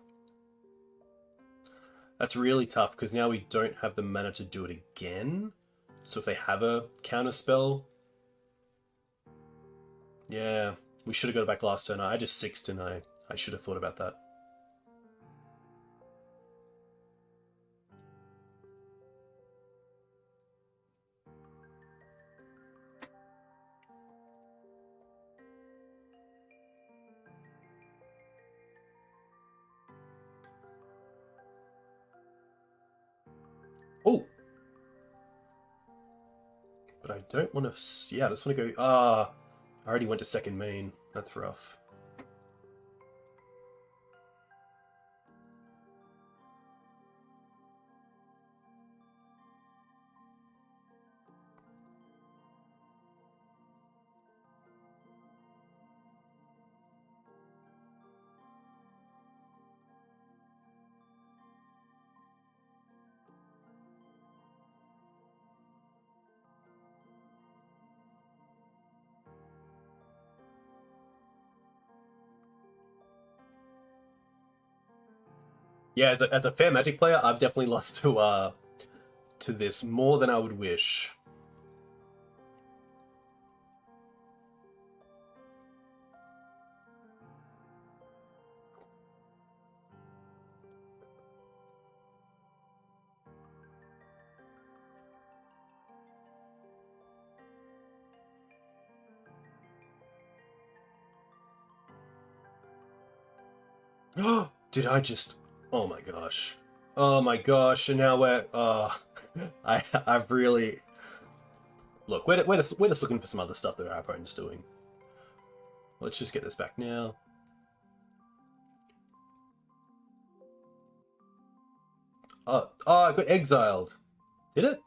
That's really tough, because now we don't have the mana to do it again. So if they have a counter spell... Yeah, we should have got it back last turn. I just sixed and I should have thought about that. Oh! But I don't want to... Yeah, I just want to go... I already went to second main. That's rough. Yeah, as a fair Magic player, I've definitely lost to this more than I would wish. Did I just... Oh my gosh. Oh my gosh, and now we're... I've really... Look, we're just looking for some other stuff that our opponent's doing. Let's just get this back now. Oh, I got exiled. Did it?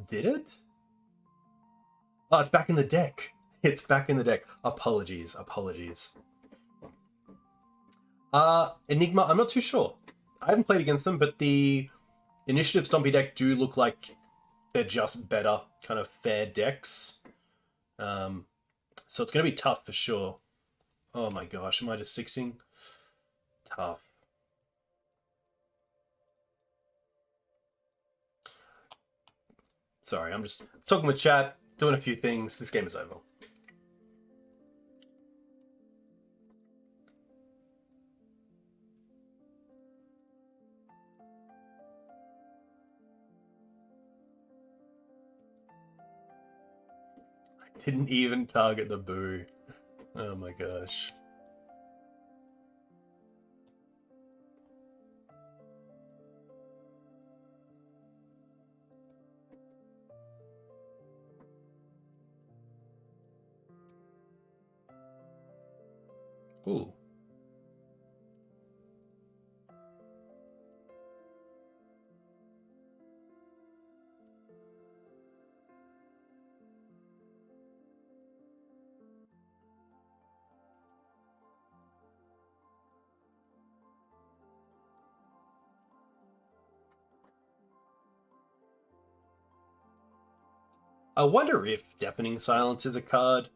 Did it? Oh, it's back in the deck. It's back in the deck. Apologies, apologies. Enigma, I'm not too sure. I haven't played against them, but the Initiative Stompy deck do look like they're just better, kind of fair decks. So it's going to be tough for sure. Oh my gosh, am I just sixing? Tough. Sorry, I'm just talking with chat, doing a few things. This game is over. I didn't even target the boo. Oh my gosh. Ooh. I wonder if Deafening Silence is a card.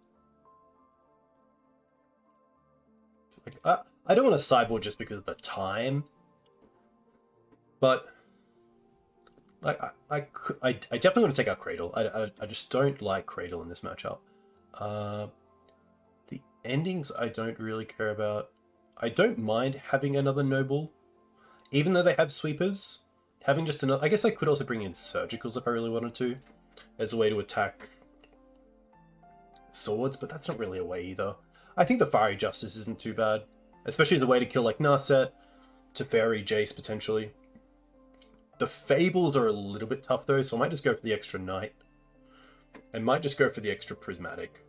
Like, I don't want to sideboard just because of the time, but I definitely want to take out Cradle. I just don't like Cradle in this matchup. The endings I don't really care about. I don't mind having another Noble, even though they have sweepers. Having just another... I guess I could also bring in Surgicals if I really wanted to, as a way to attack swords, but that's not really a way either. I think the Fiery Justice isn't too bad, especially the way to kill like Narset, Teferi, Jace potentially. The Fables are a little bit tough though, so I might just go for the extra Knight. I might just go for the extra Prismatic.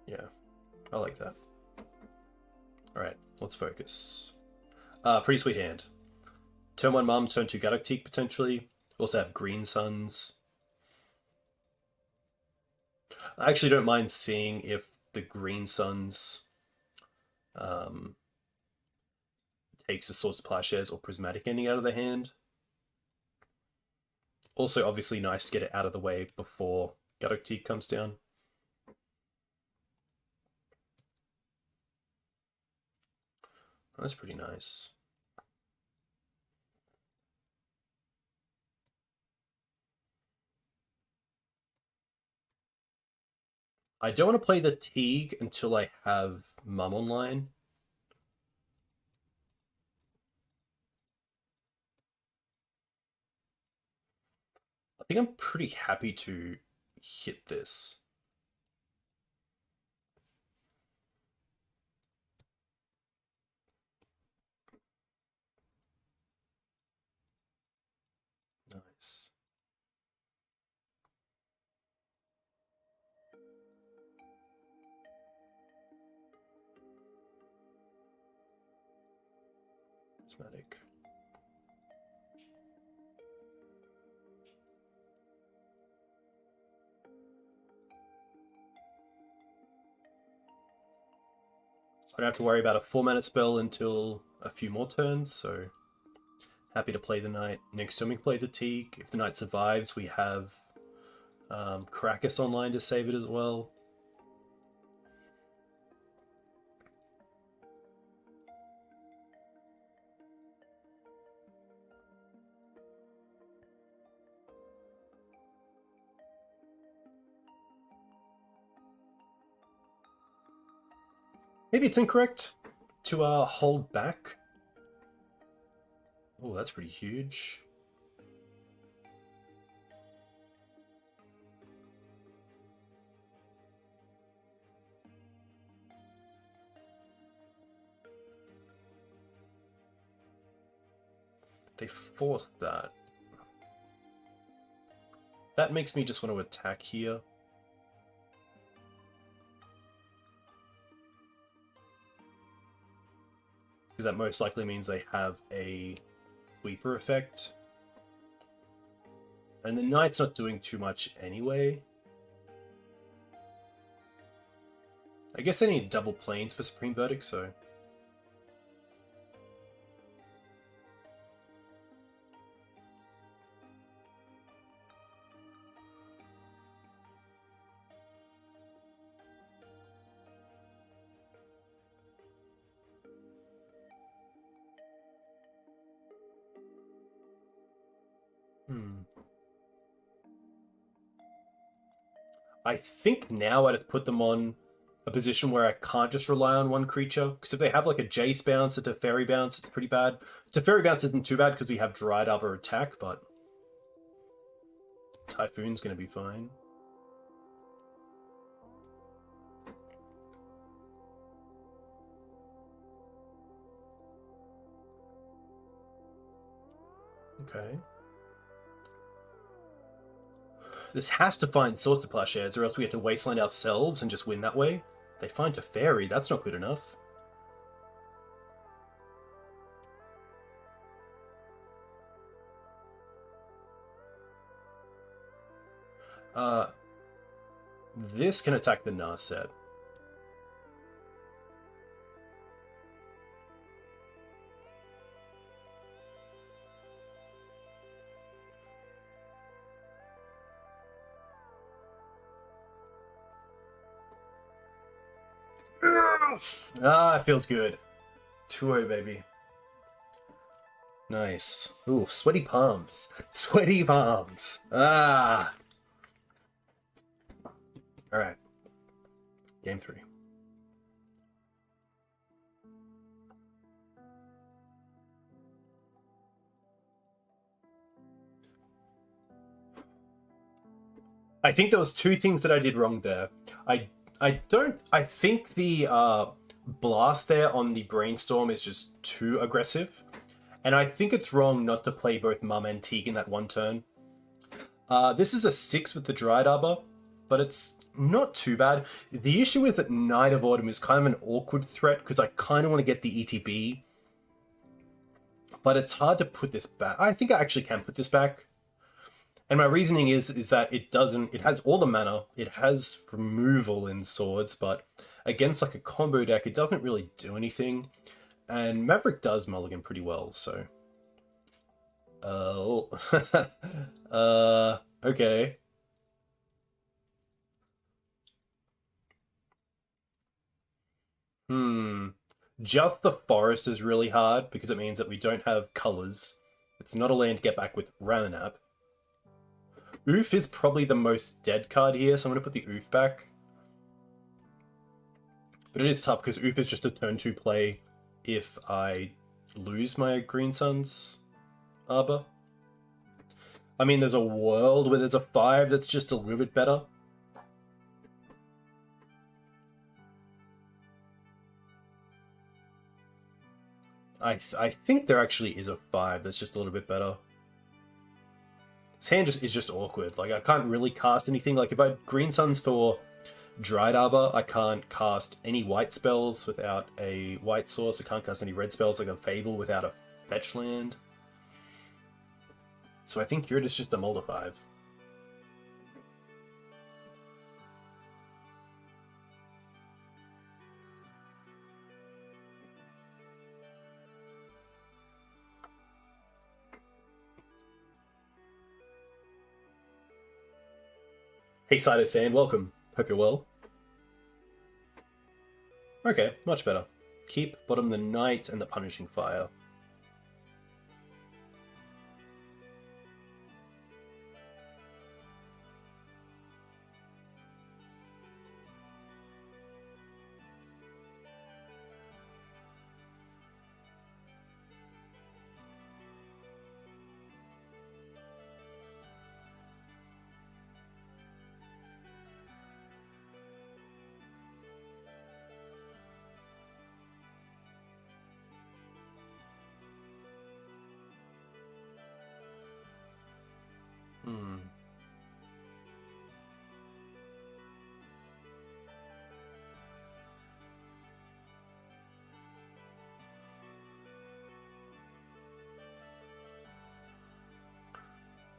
Yeah, I like that. Alright, let's focus. Pretty sweet hand. Turn 1 Mum, turn 2 Gaddock Teeg potentially. Also have Green Suns. I actually don't mind seeing if the Green Suns takes the Swords to Plowshares or Prismatic Ending out of the hand. Also, obviously nice to get it out of the way before Gaddock Teeg comes down. That's pretty nice. I don't want to play the Teeg until I have Mum online. I think I'm pretty happy to hit this. Nice. Prismatic. I don't have to worry about a 4-mana spell until a few more turns, so happy to play the Knight. Next turn we play the Teeg. If the Knight survives, we have Caracas online to save it as well. Maybe it's incorrect to hold back. Oh, that's pretty huge. They forced that. That makes me just want to attack here. Because that most likely means they have a sweeper effect. And the Knight's not doing too much anyway. I guess they need double planes for Supreme Verdict, so... I think now I just put them on a position where I can't just rely on one creature. Because if they have like a Jace bounce, a Teferi bounce, it's pretty bad. Teferi bounce isn't too bad because we have Dryad Arbor attack, but Typhoon's going to be fine. Okay. This has to find Swords to Plowshares, or else we have to Wasteland ourselves and just win that way. They find Teferi, that's not good enough. This can attack the Narset. Yes! Ah, it feels good. 2-0, baby. Nice. Ooh, sweaty palms. Sweaty palms. Ah! Alright. Game 3. I think there was 2 things that I did wrong there. I think the blast there on the Brainstorm is just too aggressive. And I think it's wrong not to play both Mum and Teeg in that one turn. This is a 6 with the Dryad Arbor, but it's not too bad. The issue is that Knight of Autumn is kind of an awkward threat because I kind of want to get the ETB but it's hard to put this back. I think I actually can put this back. And my reasoning is that it has all the mana, it has removal in swords, but against like a combo deck, it doesn't really do anything. And Maverick does mulligan pretty well, so. Okay. Just the forest is really hard because it means that we don't have colors. It's not a land to get back with Ramanap. Ouphe is probably the most dead card here, so I'm going to put the Ouphe back. But it is tough because Ouphe is just a turn 2 play if I lose my Green Sun's Arbor. I mean, there's a world where there's a 5 that's just a little bit better. I think there actually is a 5 that's just a little bit better. This hand is just awkward. Like, I can't really cast anything. Like, if I had Green Suns for Dryad Arbor, I can't cast any white spells without a white source. I can't cast any red spells like a Fable without a fetch land. So I think here it is just a Molder 5. Hey, Saito-san, welcome. Hope you're well. Okay, much better. Keep bottom the Knight and the Punishing Fire.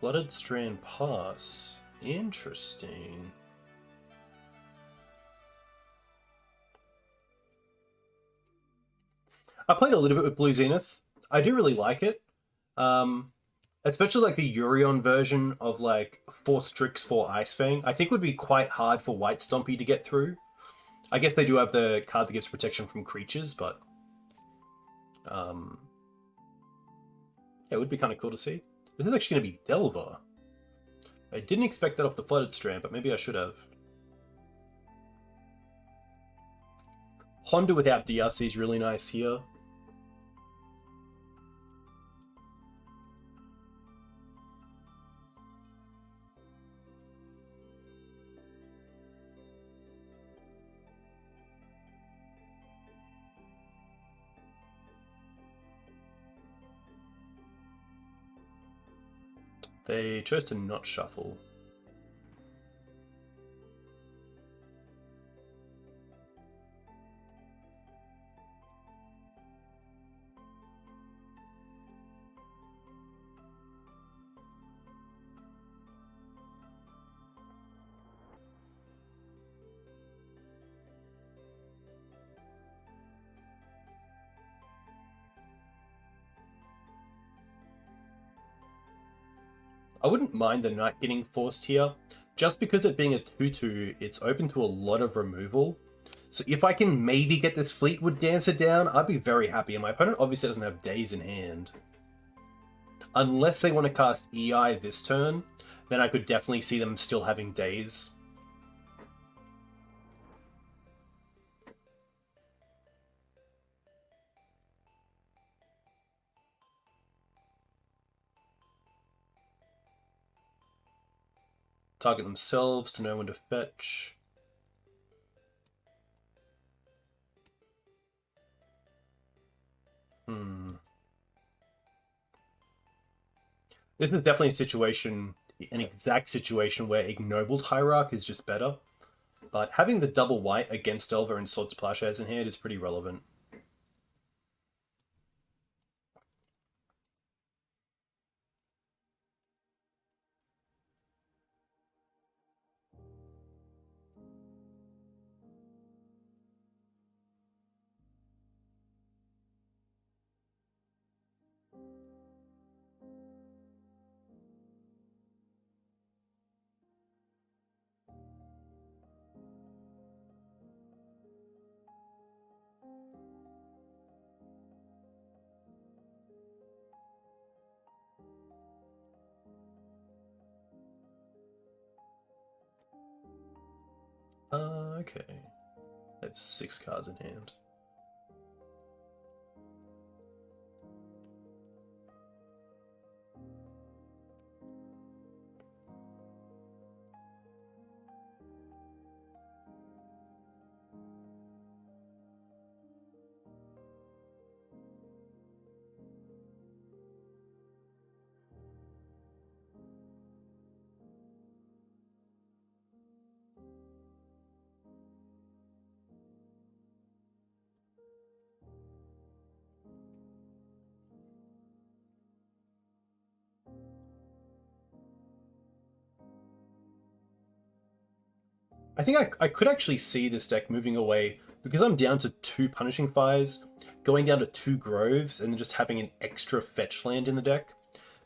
Blooded Strand Pass. Interesting. I played a little bit with Blue Zenith. I do really like it. Especially like the Urion version of like 4 Strix, 4 Ice Fang. I think would be quite hard for White Stompy to get through. I guess they do have the card that gives protection from creatures, but yeah, it would be kind of cool to see. This is actually going to be Delver. I didn't expect that off the Flooded Strand, but maybe I should have. Honda without DRC is really nice here. They chose to not shuffle. I wouldn't mind the Knight getting forced here. Just because it being a 2-2, it's open to a lot of removal. So if I can maybe get this Fleetwood Dancer down, I'd be very happy. And my opponent obviously doesn't have Days in hand. Unless they want to cast EI this turn, then I could definitely see them still having Days. Target themselves to know when to fetch. This is definitely a situation, an exact situation where Ignobled Hierarch is just better. But having the double white against Delver and Swords Plowshares in hand is pretty relevant. Okay. I have 6 cards in hand. I think I could actually see this deck moving away because I'm down to 2 Punishing Fires, going down to 2 Groves, and then just having an extra fetch land in the deck.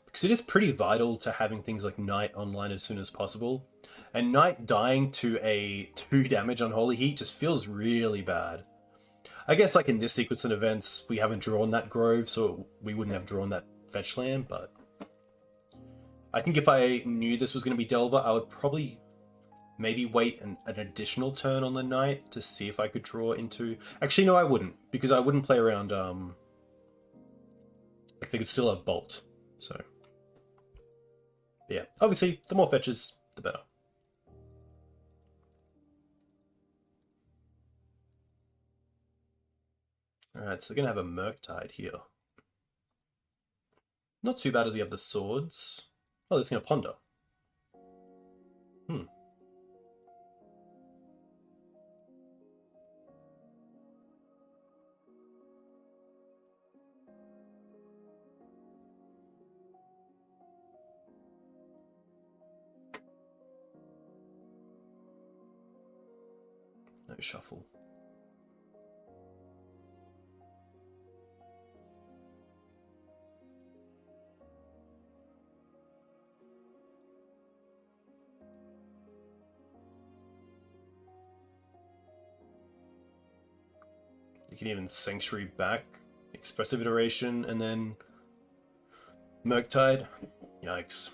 Because it is pretty vital to having things like Knight online as soon as possible. And Knight dying to a 2 damage Unholy Heat just feels really bad. I guess like in this sequence of events, we haven't drawn that Grove, so we wouldn't have drawn that fetch land, but I think if I knew this was going to be Delver, I would probably maybe wait an additional turn on the Knight to see if I could draw into... Actually, no, I wouldn't, because I wouldn't play around... Like, they could still have Bolt, so... But yeah, obviously, the more fetches, the better. Alright, so they're going to have a Murktide here. Not too bad as we have the swords. Oh, they're going to Ponder. No shuffle. You can even Sanctuary back, Expressive Iteration, and then Murktide. Yikes.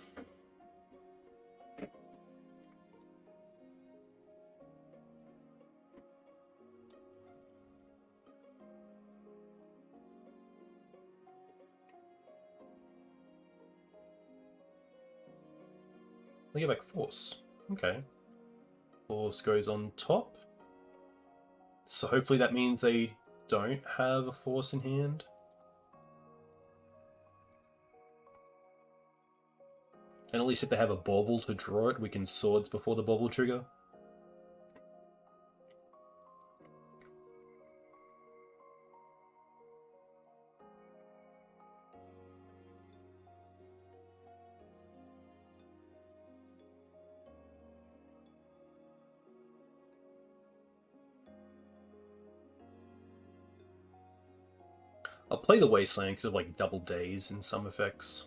They get back Force. Okay. Force goes on top. So hopefully that means they don't have a Force in hand. And at least if they have a Bauble to draw it, we can Swords before the Bauble trigger. I'll play the Wasteland because of like double days in some effects.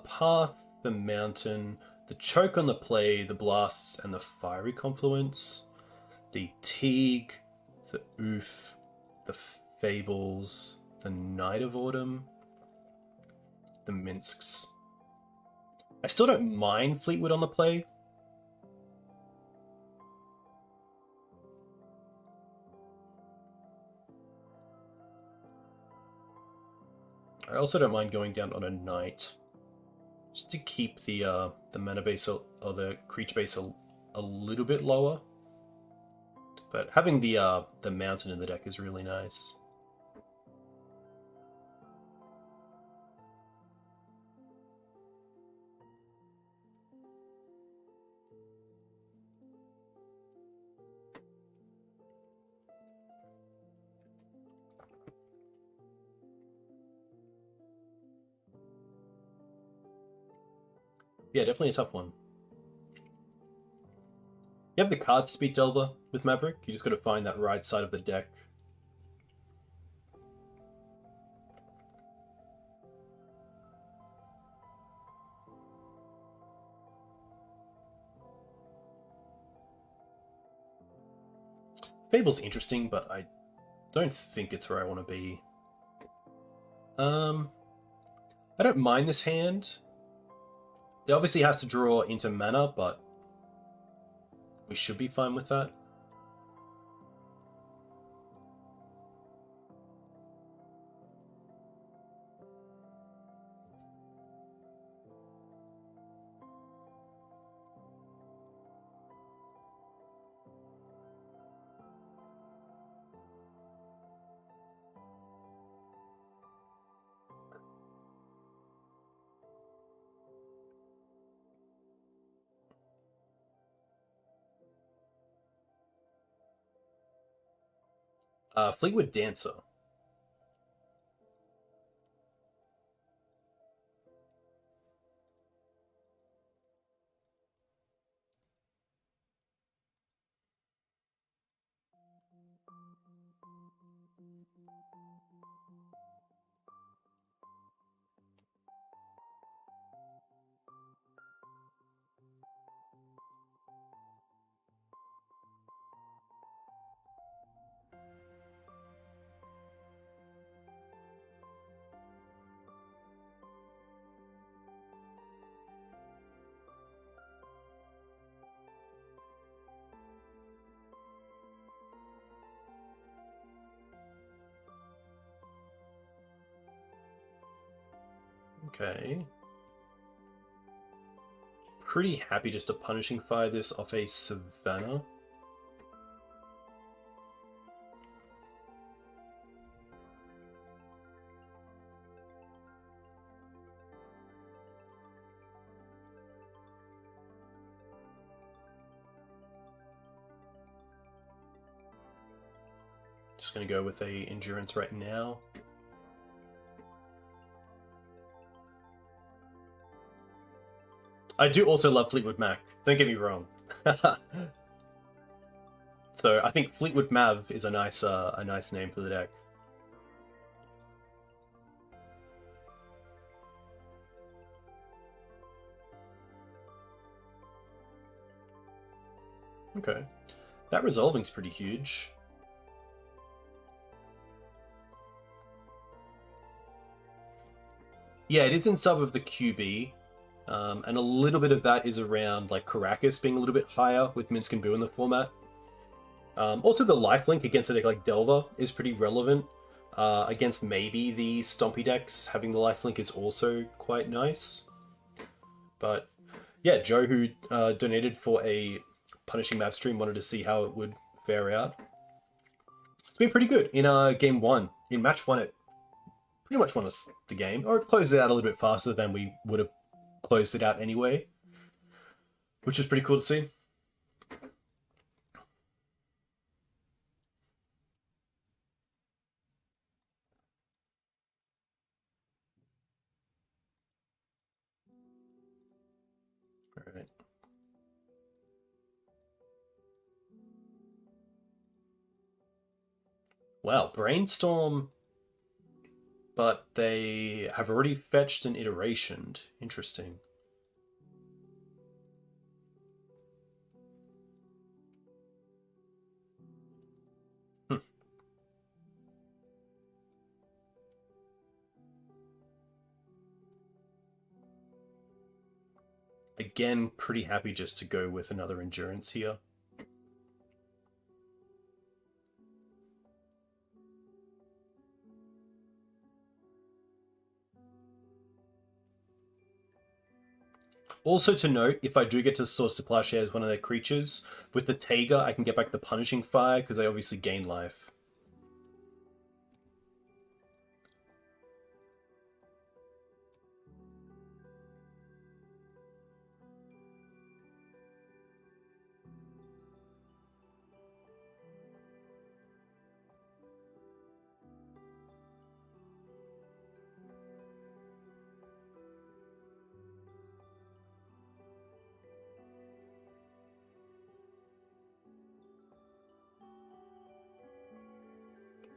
Path, the Mountain, the Choke on the Play, the Blasts, and the Fiery Confluence, the Teeg, the Ouphe, the Fables, the Night of Autumn, the Minsks. I still don't mind Fleetwood on the play. I also don't mind going down on a Knight, just to keep the mana base or the creature base a little bit lower. But having the Mountain in the deck is really nice. Yeah, definitely a tough one. You have the card speed Delver with Maverick. You just got to find that right side of the deck. Fable's interesting, but I don't think it's where I want to be. I don't mind this hand. It obviously has to draw into mana, but we should be fine with that. Fleetwood Dancer. Okay. Pretty happy just to Punishing Fire this off a Savannah. Just going to go with a Endurance right now. I do also love Fleetwood Mac. Don't get me wrong. So I think Fleetwood Mav is a nice name for the deck. Okay, that resolving's pretty huge. Yeah, it is in sub of the QB. And a little bit of that is around like Caracas being a little bit higher with Minsc and Boo in the format. Also, the lifelink against a deck like Delver is pretty relevant. Against maybe the Stompy decks, having the lifelink is also quite nice. But yeah, Joe, who donated for a Punishing Mav stream, wanted to see how it would fare out. It's been pretty good in game one. In match one, it pretty much won us the game, or it closed it out a little bit faster than we would have closed it out anyway, which is pretty cool to see. All right. Wow, Brainstorm, but they have already fetched an iteration. Interesting. Again, pretty happy just to go with another Endurance here. Also to note, if I do get to Source to Plowshare one of their creatures, with the Taiga I can get back the Punishing Fire because they obviously gain life.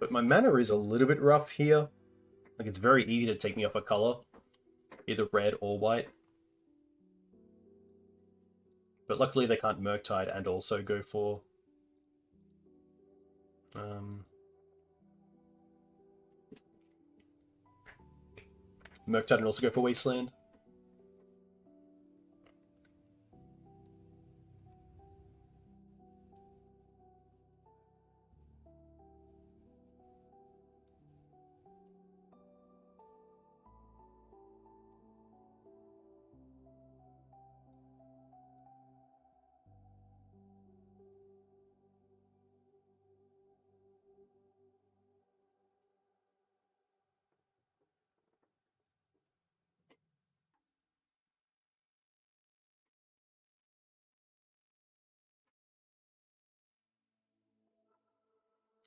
But my mana is a little bit rough here. Like, it's very easy to take me off a color. Either red or white. But luckily they can't Murktide and also go for... Murktide and also go for Wasteland.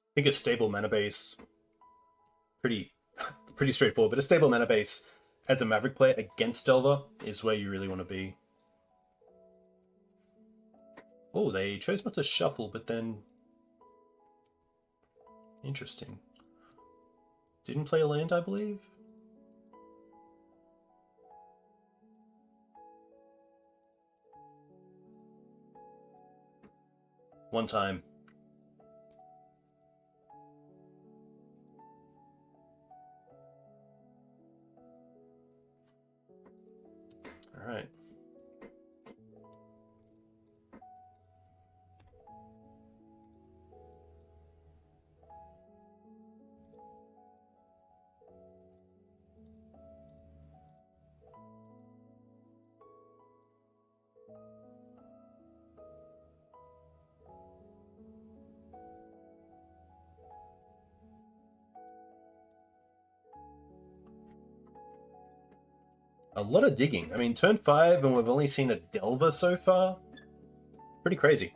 I think a stable mana base, pretty straightforward, but a stable mana base as a Maverick player against Delver is where you really want to be. Oh, they chose not to shuffle, but then... Interesting. Didn't play a land, I believe? One time. Alright. A lot of digging. I mean, turn 5 and we've only seen a Delver so far. Pretty crazy.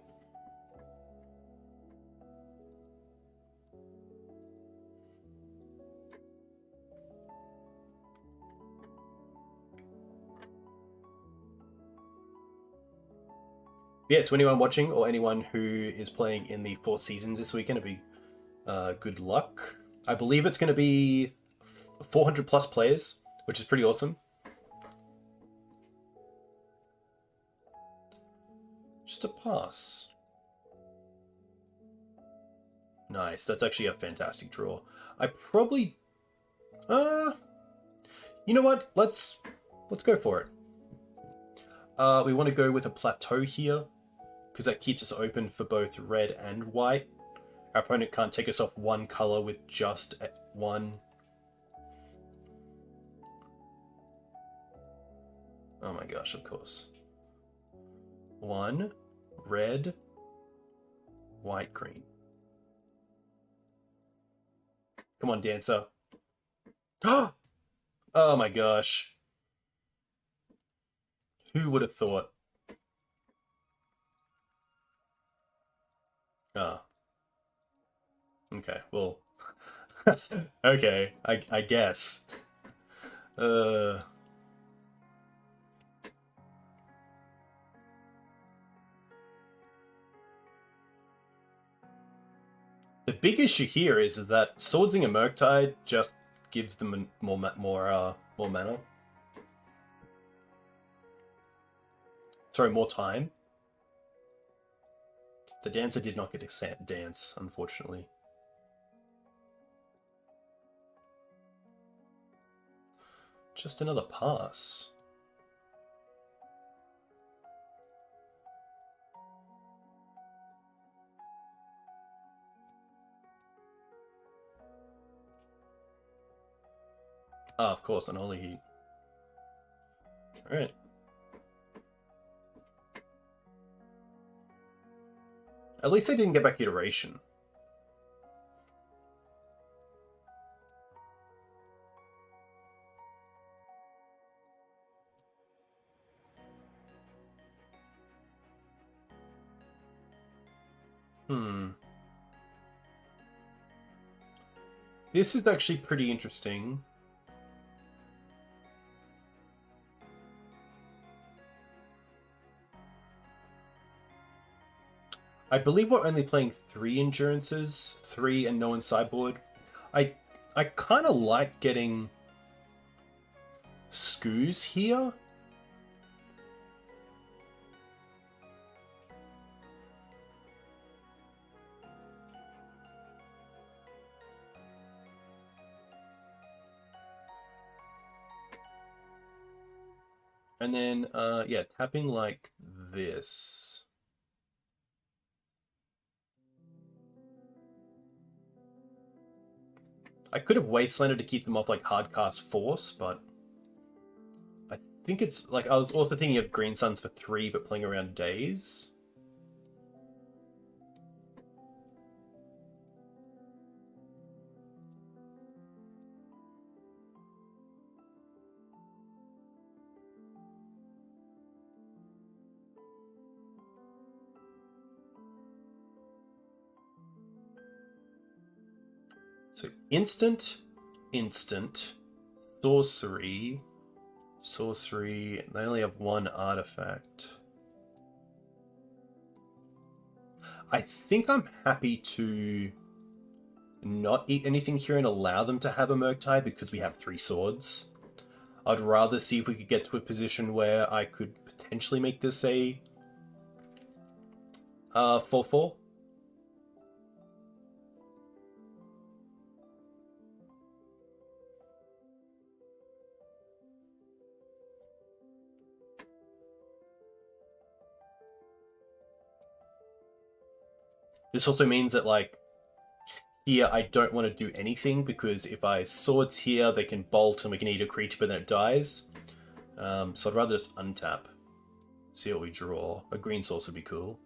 Yeah, to anyone watching or anyone who is playing in the 4 seasons this weekend, it'd be good luck. I believe it's going to be 400 plus players, which is pretty awesome. Just a pass. Nice. That's actually a fantastic draw. I probably... you know what? Let's go for it. We want to go with a plateau here, because that keeps us open for both red and white. Our opponent can't take us off one color with just one. Oh my gosh, of course. 1, red, white, green. Come on, Dancer. Oh my gosh. Who would have thought? Ah. Okay, well. Okay, I guess. The big issue here is that Swordsing Murktide just gives them more mana. Sorry, more time. The Dancer did not get a dance, unfortunately. Just another pass. Ah, of course, Unholy Heat. Alright. At least they didn't get back iteration. This is actually pretty interesting. I believe we're only playing 3 endurances, 3 and no one sideboard. I kind of like getting Skoos here. And then, yeah, tapping like this. I could have Wastelanded to keep them off like Hardcast Force, but I think it's like I was also thinking of Green Suns for 3, but playing around Days. So instant, sorcery, They only have 1 artifact. I think I'm happy to not eat anything here and allow them to have a Murktide because we have 3 swords. I'd rather see if we could get to a position where I could potentially make this a 4/4. This also means that, like, here I don't want to do anything because if I swords here, they can bolt and we can eat a creature, but then it dies. So I'd rather just untap. See what we draw. A green source would be cool.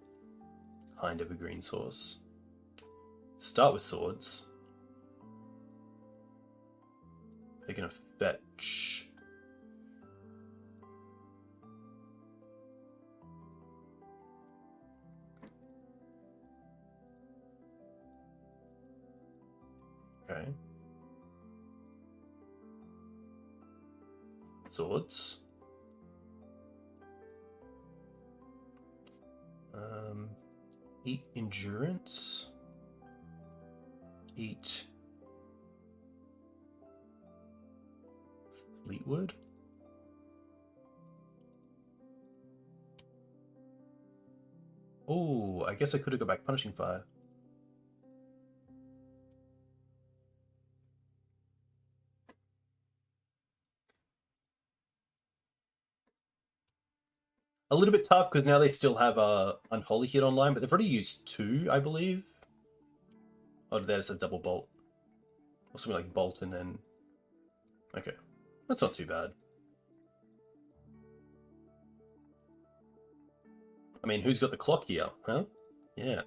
Kind of a green source. Start with swords. They're gonna fetch. Okay. Swords. Eat endurance. Eat Fleetwood. Oh, I guess I could have got back Punishing Fire. A little bit tough because now they still have Unholy Hit online, but they've already used 2, I believe. Oh, there's a double bolt. Or something like bolt and then... Okay. That's not too bad. I mean, who's got the clock here, huh? Yeah.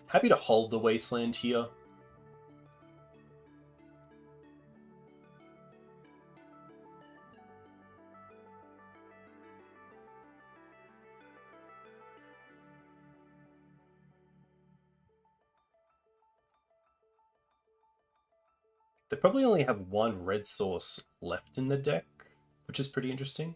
Happy to hold the Wasteland here. They probably only have 1 red source left in the deck, which is pretty interesting.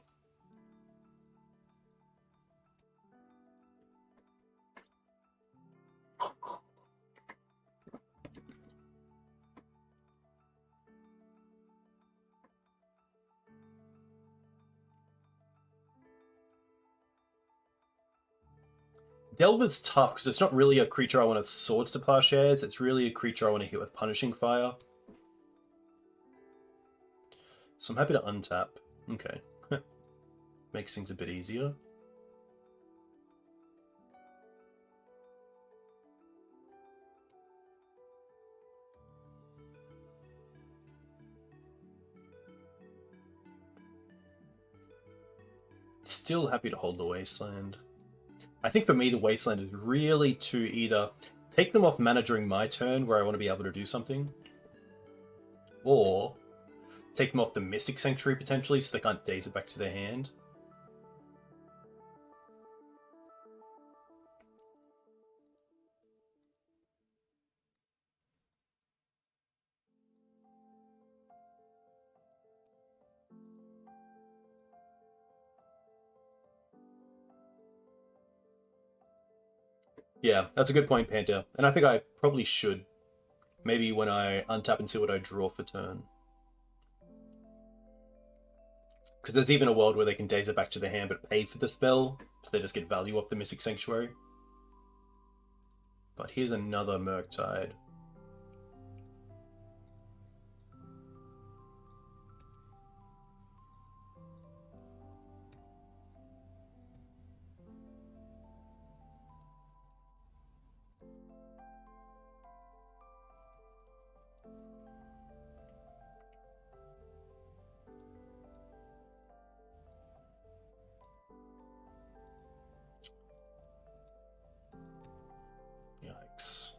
Delver's tough because it's not really a creature I want to Swords to Plowshares. It's really a creature I want to hit with Punishing Fire. So I'm happy to untap. Okay. Makes things a bit easier. Still happy to hold the Wasteland. I think for me, the Wasteland is really to either take them off mana during my turn where I want to be able to do something, or take them off the Mystic Sanctuary potentially so they can't daze it back to their hand. Yeah, that's a good point, Panther. And I think I probably should. Maybe when I untap and see what I draw for turn. Because there's even a world where they can daze it back to their hand but pay for the spell, so they just get value off the Mystic Sanctuary. But here's another Murktide. Yikes.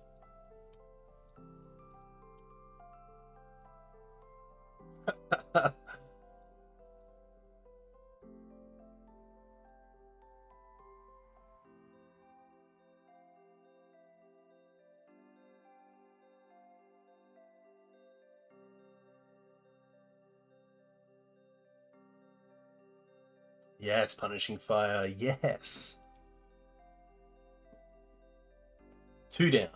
Yes, Punishing Fire, yes. 2 down.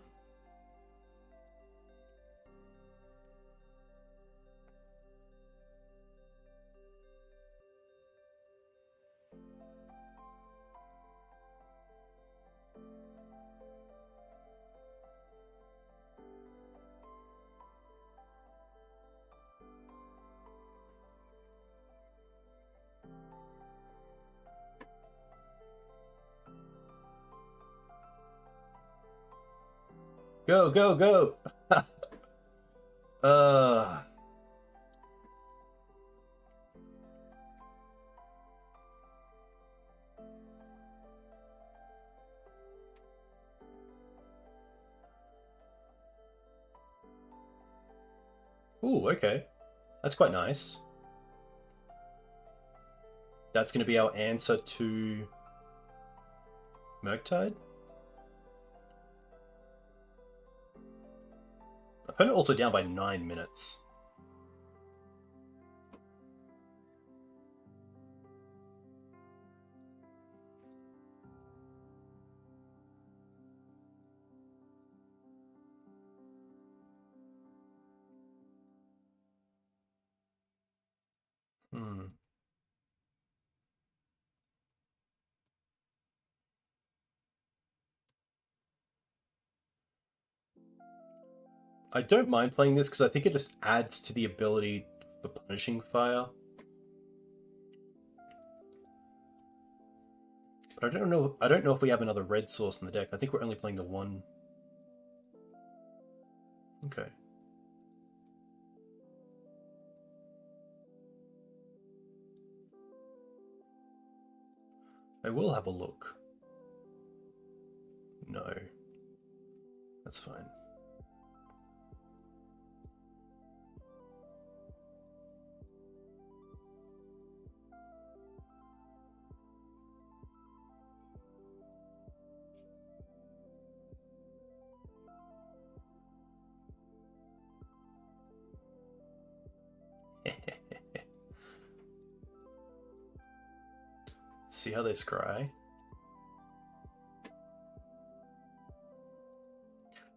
Go, go, go! uh... Ooh, okay. That's quite nice. That's going to be our answer to Murktide. Opponent also down by 9 minutes. Hmm. I don't mind playing this because I think it just adds to the ability for Punishing Fire. But I don't know if we have another red source in the deck. I think we're only playing the one. Okay. I will have a look. No. That's fine. See how they scry?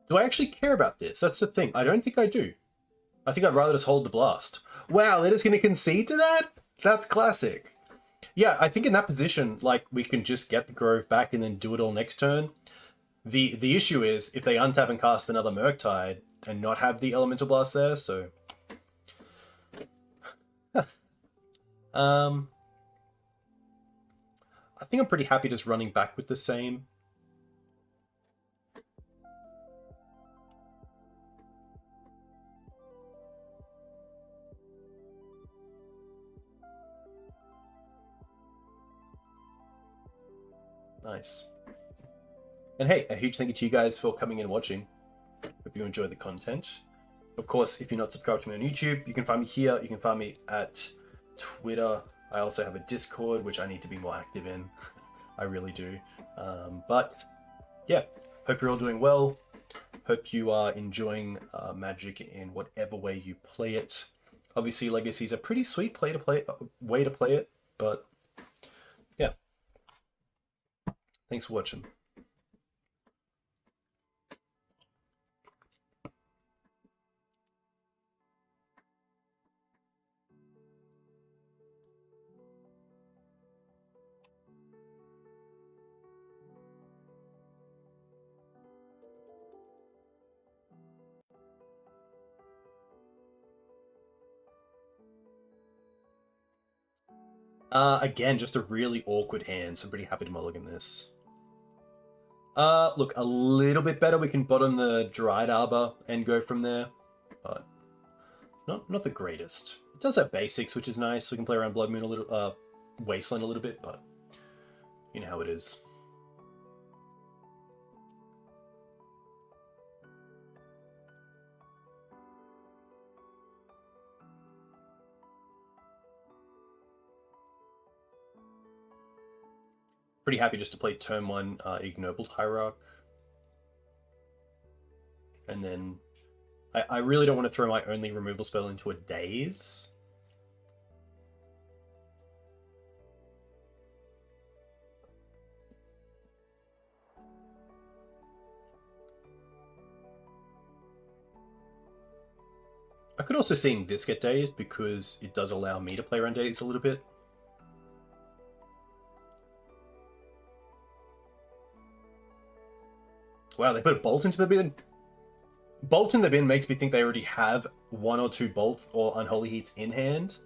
Do I actually care about this? That's the thing. I don't think I do. I think I'd rather just hold the blast. Wow, they're just going to concede to that? That's classic. Yeah, I think in that position, like, we can just get the Grove back and then do it all next turn. The issue is if they untap and cast another Murktide and not have the Elemental Blast there, so... I think I'm pretty happy just running back with the same. Nice. And hey, a huge thank you to you guys for coming and watching. Hope you enjoyed the content. Of course, if you're not subscribed to me on YouTube, you can find me here. You can find me at Twitter. I also have a Discord, which I need to be more active in. I really do. But yeah, hope you're all doing well. Hope you are enjoying Magic in whatever way you play it. Obviously, Legacy is a pretty sweet way to play it, but yeah. Thanks for watching. Again, just a really awkward hand, so I'm pretty happy to mulligan this. Look, a little bit better. We can bottom the Dryad Arbor and go from there, but not the greatest. It does have basics, which is nice. We can play around Blood Moon a little, Wasteland a little bit, but you know how it is. Pretty happy just to play turn 1 Ignobled Hierarch. And then I really don't want to throw my only removal spell into a Daze. I could also see this get Dazed because it does allow me to play around Daze a little bit. Wow, they put a Bolt into the bin. Bolt in the bin makes me think they already have 1 or 2 Bolt or Unholy Heats in hand.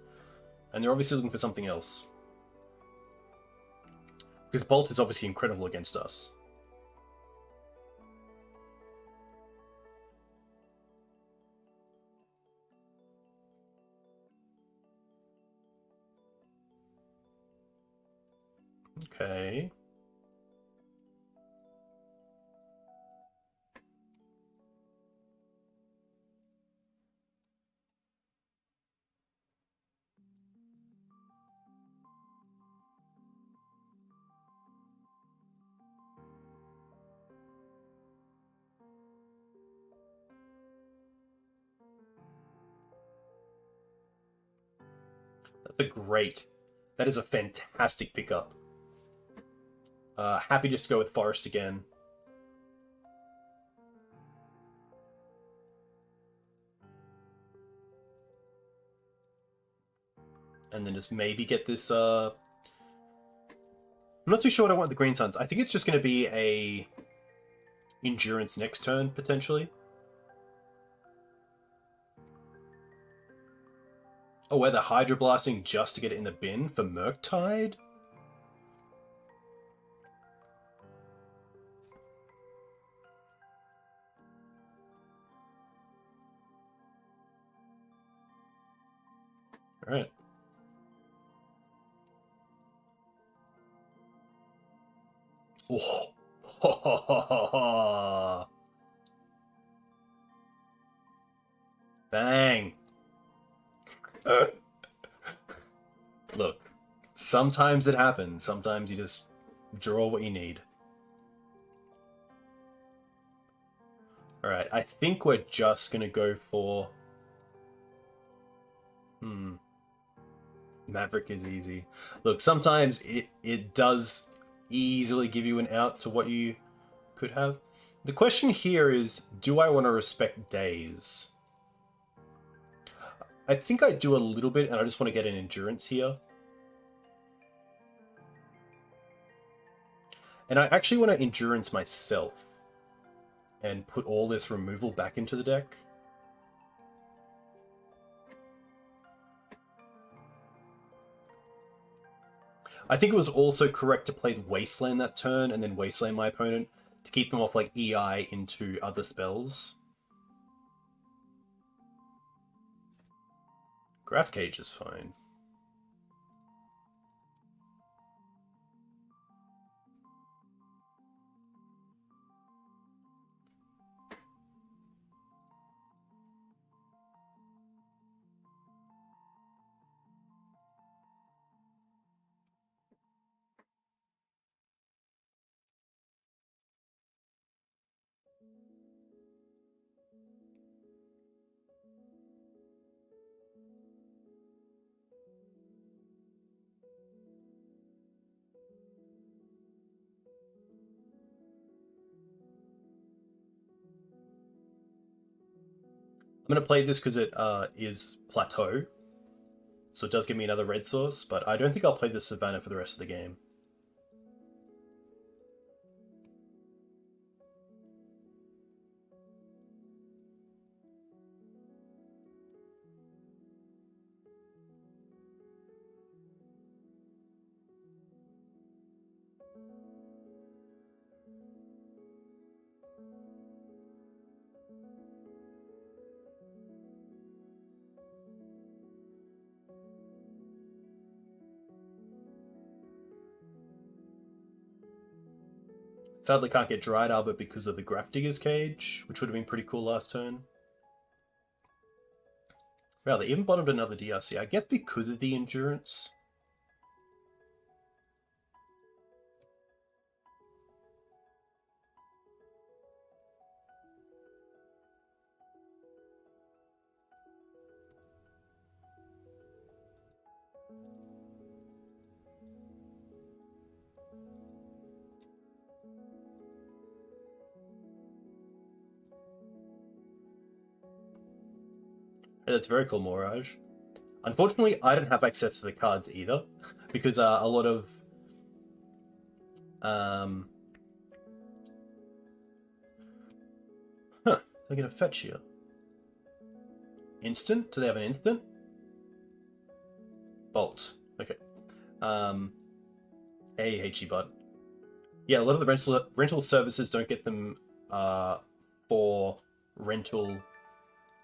And they're obviously looking for something else. Because Bolt is obviously incredible against us. Okay. That's a great. That is a fantastic pickup. Happy just to go with Forest again. And then just maybe get this... I'm not too sure what I want with the Green Suns. I think it's just going to be a Endurance next turn, potentially. Oh, where the Hydroblasting just to get it in the bin for Murktide? Alright. Oh. Bang. Look, sometimes it happens. Sometimes you just draw what you need. Alright, I think we're just going to go for... Maverick is easy. Look, sometimes it does easily give you an out to what you could have. The question here is, do I want to respect Daze? I think I do a little bit, and I just want to get an Endurance here. And I actually want to Endurance myself and put all this removal back into the deck. I think it was also correct to play Wasteland that turn and then Wasteland my opponent to keep them off like EI into other spells. Graph Cage is fine. I'm going to play this because it is Plateau. So it does give me another red source, but I don't think I'll play this Savannah for the rest of the game. Sadly can't get Dryad Arbor because of the Grafdigger's Cage, which would have been pretty cool last turn. Wow, they even bottomed another DRC. I guess because of the endurance. Hey, that's very cool, Mirage. Unfortunately, I don't have access to the cards either, because a lot of they're gonna fetch here. Instant? Do they have an instant? Bolt. Okay. Hey, HE bud. Yeah, a lot of the rental services don't get them for rental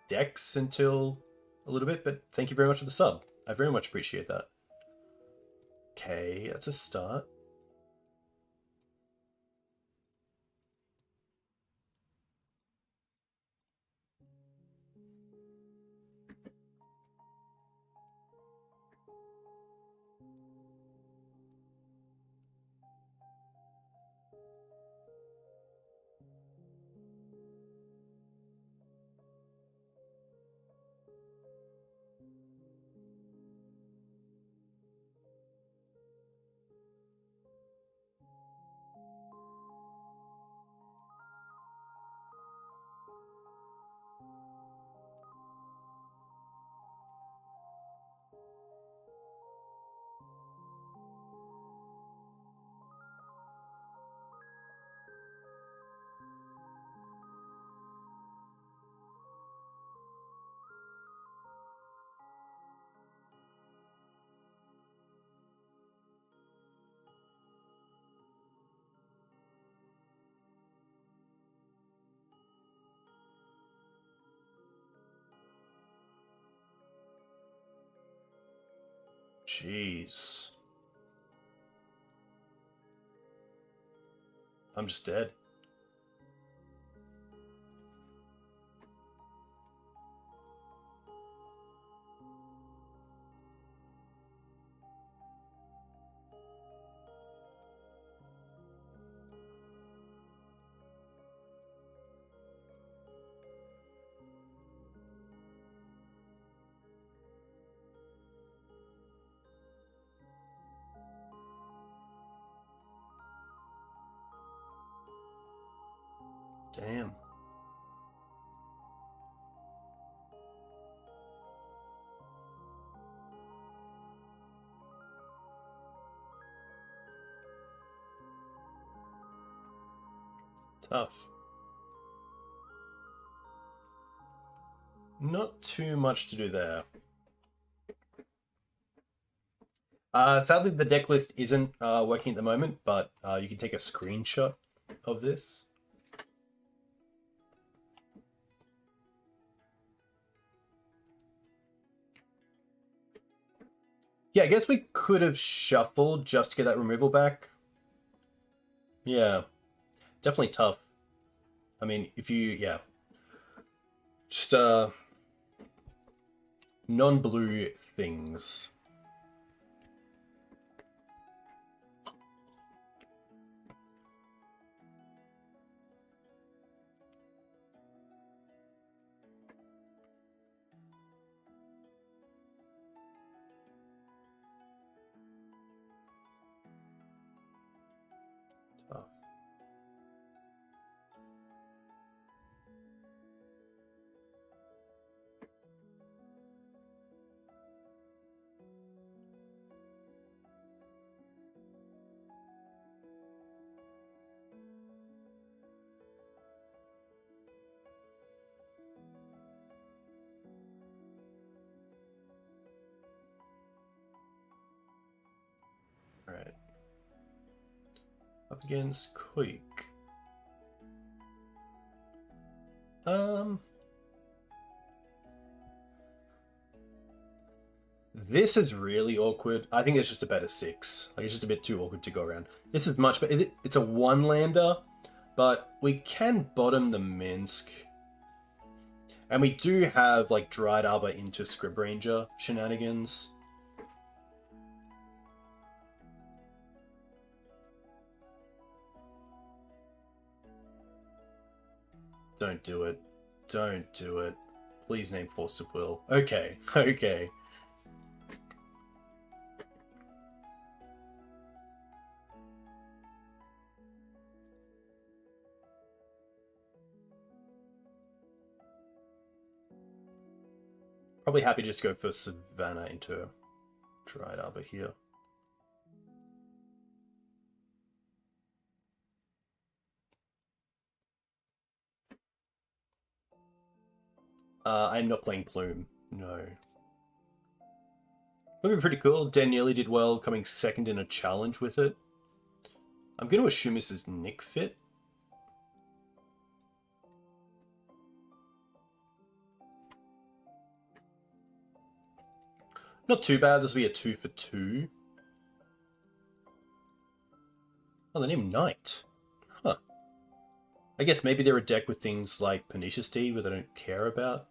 decks until a little bit, but thank you very much for the sub. I very much appreciate that. Okay, that's a start. Jeez. I'm just dead. Damn. Tough. Not too much to do there. Sadly, the deck list isn't working at the moment, but you can take a screenshot of this. Yeah, I guess we could have shuffled just to get that removal back. Yeah, definitely tough. I mean, if you, yeah. Just, non-blue things. Tough. Up against Quake. This is really awkward. I think it's just a better 6. Like, it's just a bit too awkward to go around. This is much better. It's a 1-lander, but we can bottom the Minsk. And we do have, like, Dryad Arbor into Scrib Ranger shenanigans. Don't do it. Don't do it. Please name Force of Will. Okay, okay. Probably happy to just go for Savannah into Dryad Arbor here. I'm not playing Plume, no. Would be pretty cool. Dan nearly did well, coming second in a challenge with it. I'm going to assume this is Nick Fit. Not too bad. This will be a 2 for 2. Oh, they named Knight. Huh. I guess maybe they're a deck with things like Pernicious Tea, but I don't care about.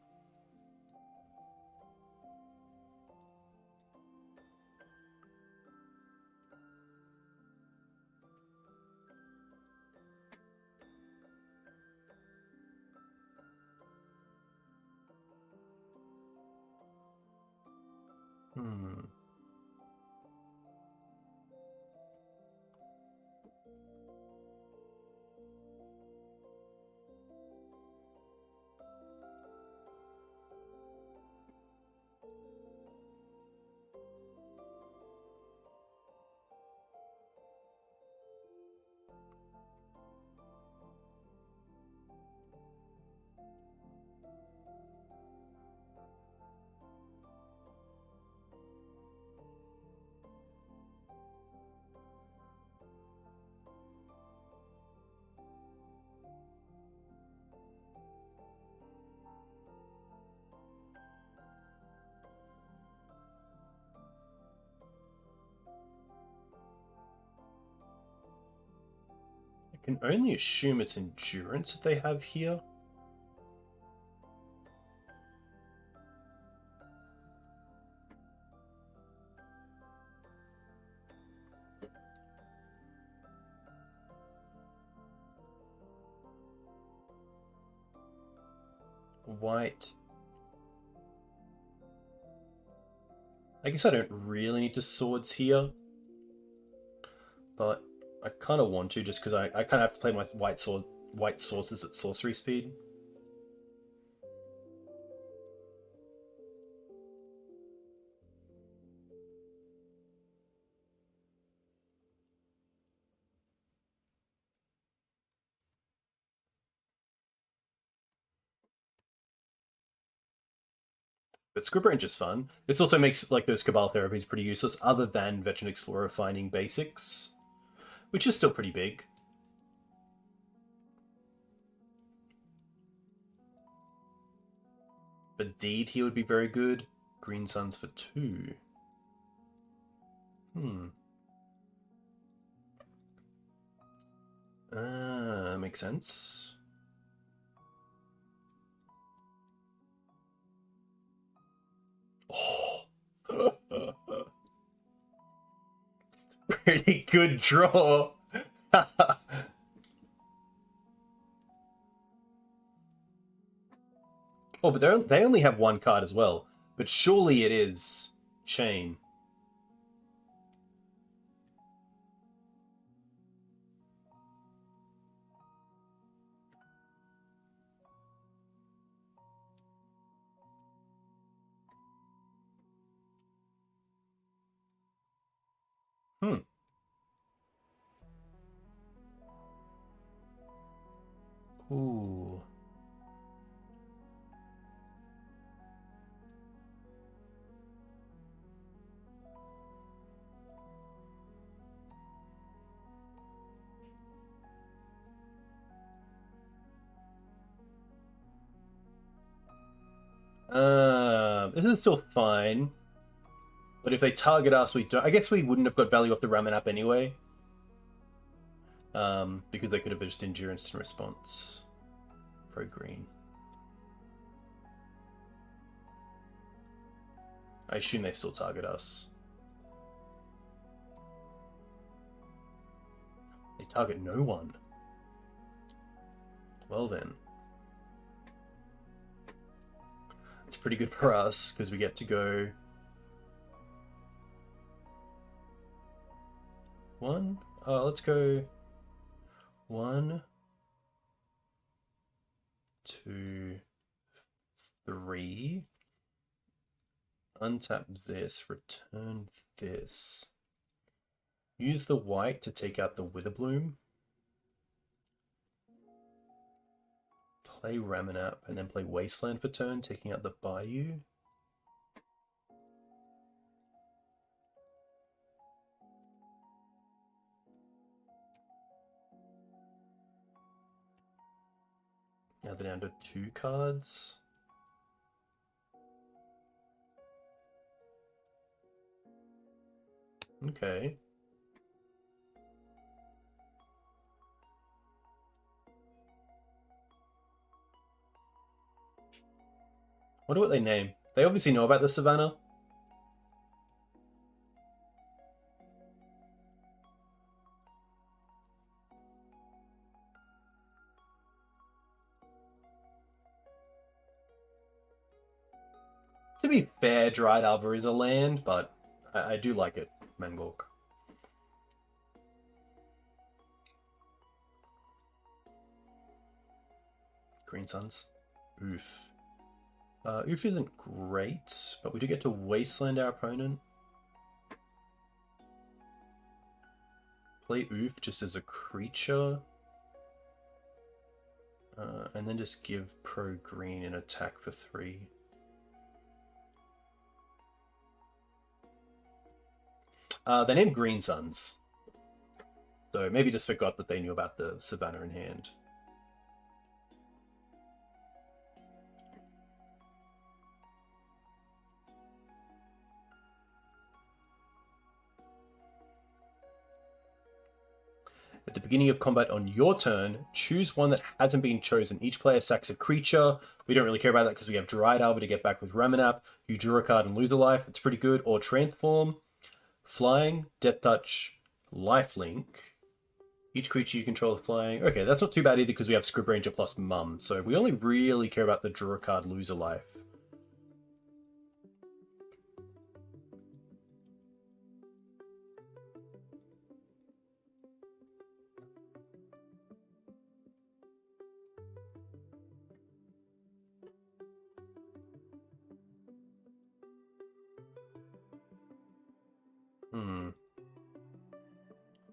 I can only assume it's Endurance that they have here. White. I guess I don't really need to swords here, but I kind of want to just because I kind of have to play my white sources at sorcery speed. But Scrib Range is fun. This also makes like those Cabal therapies pretty useless, other than Veteran Explorer finding basics, which is still pretty big. But Deed here would be very good. Green Suns for 2. Makes sense. Oh. Pretty good draw. Oh, but they only have one card as well. But surely it is Chain. Ooh. This is still fine. But if they target us, we don't... I guess we wouldn't have got value off the Ramen app anyway. Because they could have just endurance and response. Pro green. I assume they still target us. They target no one. Well then. It's pretty good for us, because we get to go... One? Oh, let's go... 1, 2, 3. Untap this, return this. Use the white to take out the Witherbloom. Play Ramanap and then play Wasteland for turn, taking out the Bayou. Now they're down to 2 cards. Okay. Wonder what they name. They obviously know about the Savannah. To be fair, Dryad Arbor is a land, but I do like it, Mangork. Green Suns. Ouphe. Ouphe isn't great, but we do get to Wasteland our opponent. Play Ouphe just as a creature. And then just give pro green an attack for 3. They named Green Suns. So maybe just forgot that they knew about the Savannah in hand. At the beginning of combat on your turn, choose one that hasn't been chosen. Each player sacks a creature. We don't really care about that because we have Dryad Arbor to get back with Ramanap. You draw a card and lose a life. It's pretty good. Or Transform. Flying, Death Touch, Lifelink. Each creature you control is flying. Okay, that's not too bad either because we have Scrib Ranger plus Mum. So we only really care about the draw a card, lose a life.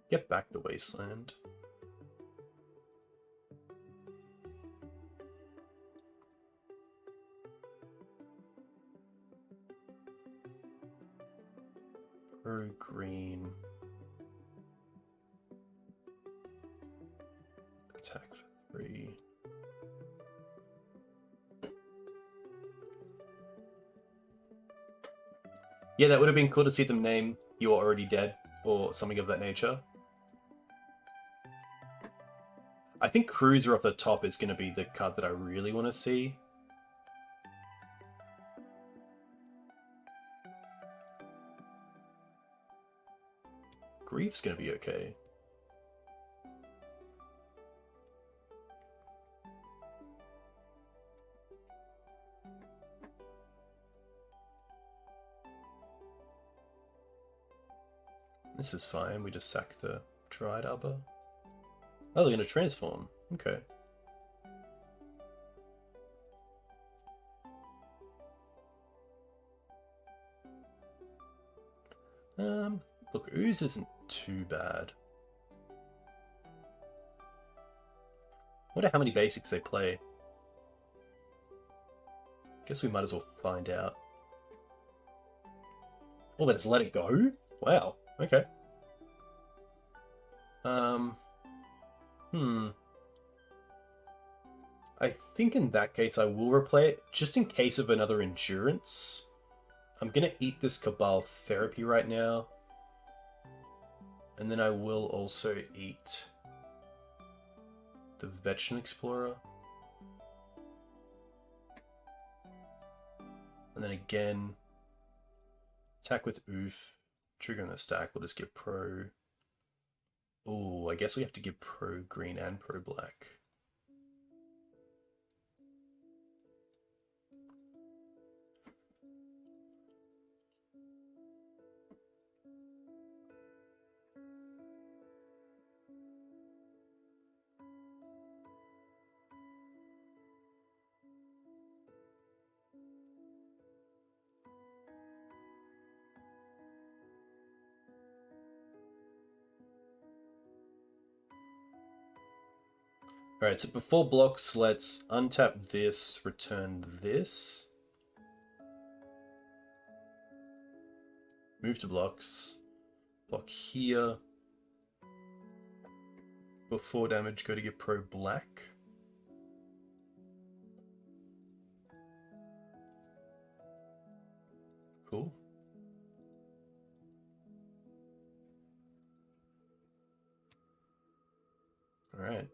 Get back the Wasteland. Pro green. Attack for 3. Yeah, that would have been cool to see them name You're Already Dead or something of that nature. I think Cruiser off the top is going to be the card that I really want to see. Grief's going to be okay. This is fine, we just sack the Dryad Arbor. Oh, they're going to transform. Okay. Look, Ooze isn't too bad. Wonder how many basics they play. Guess we might as well find out. Oh, let's let it go? Wow, okay. I think in that case I will replay it, just in case of another endurance. I'm gonna eat this Cabal Therapy right now. And then I will also eat the Veteran Explorer. And then again, attack with Ouphe, trigger on the stack, we'll just give pro. Oh, I guess we have to give pro green and pro black. Alright, so before blocks, let's untap this, return this. Move to blocks. Block here. Before damage, go to get pro black. Cool. Alright.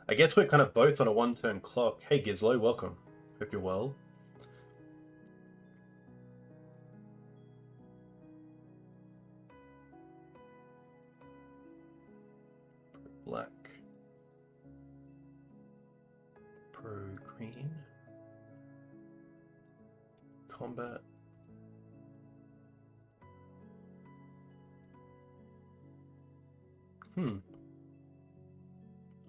I guess we're kind of both on a one-turn clock. Hey Gizlo, welcome. Hope you're well. Black. Pro green. Combat.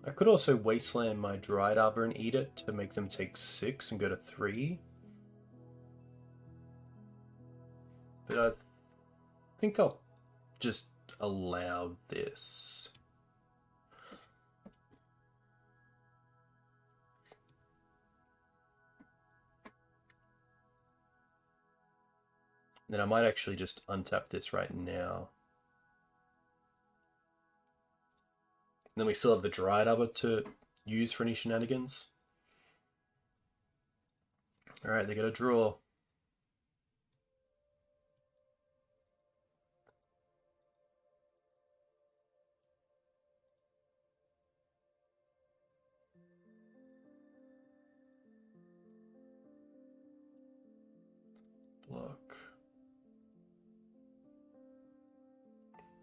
I could also wasteland my Dryad Arbor and eat it to make them take 6 and go to 3. But I think I'll just allow this. Then I might actually just untap this right now. And then we still have the Dryad Arbor to use for any shenanigans. Alright, they got a draw. Block.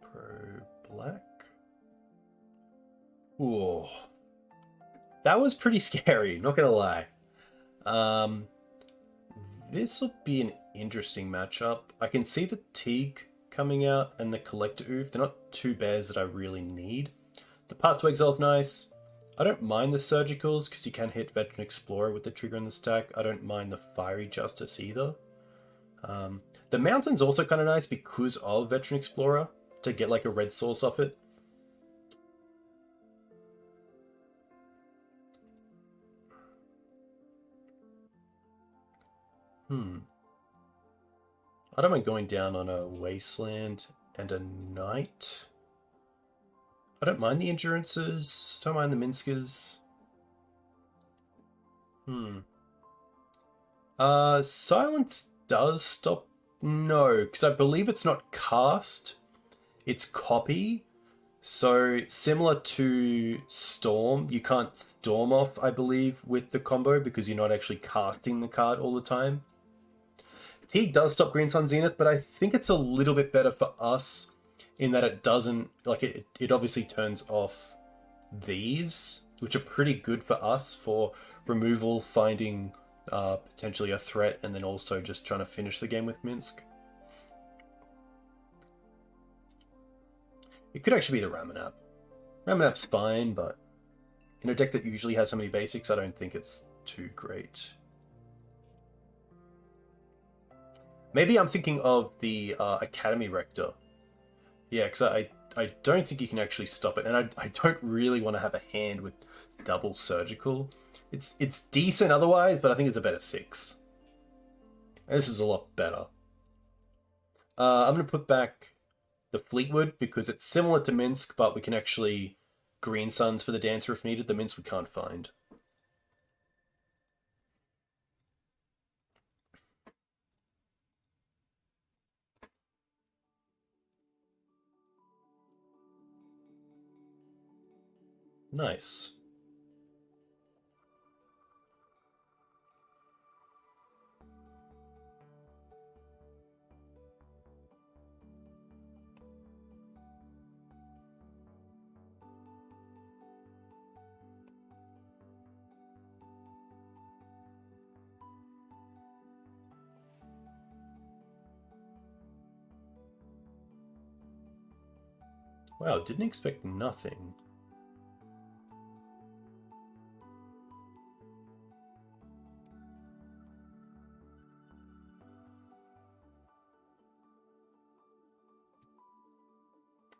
Pro black. Ooh. That was pretty scary, not gonna lie. This will be an interesting matchup. I can see the Teeg coming out and the Collector Ouphe. They're not two bears that I really need. The Part 2 Exile's nice. I don't mind the Surgicals because you can hit Veteran Explorer with the trigger in the stack. I don't mind the Fiery Justice either. The Mountain's also kind of nice because of Veteran Explorer to get like a red source off it. I don't mind going down on a Wasteland and a Knight. I don't mind the Endurances. Don't mind the Minskers. Silence does stop. No, because I believe it's not cast. It's copy. So similar to Storm, you can't Storm off, I believe, with the combo because you're not actually casting the card all the time. Teeg does stop Green Sun Zenith, but I think it's a little bit better for us in that it doesn't, like it obviously turns off these, which are pretty good for us for removal, finding potentially a threat, and then also just trying to finish the game with Minsk. It could actually be the Ramanap. Ramanap's fine, but in a deck that usually has so many basics, I don't think it's too great. Maybe I'm thinking of the Academy Rector. Yeah, because I don't think you can actually stop it, and I don't really want to have a hand with double surgical. It's decent otherwise, but I think it's a better 6. And this is a lot better. I'm going to put back the Fleetwood because it's similar to Minsk, but we can actually green suns for the Dancer if needed. The Minsk we can't find. Nice. Wow, didn't expect nothing.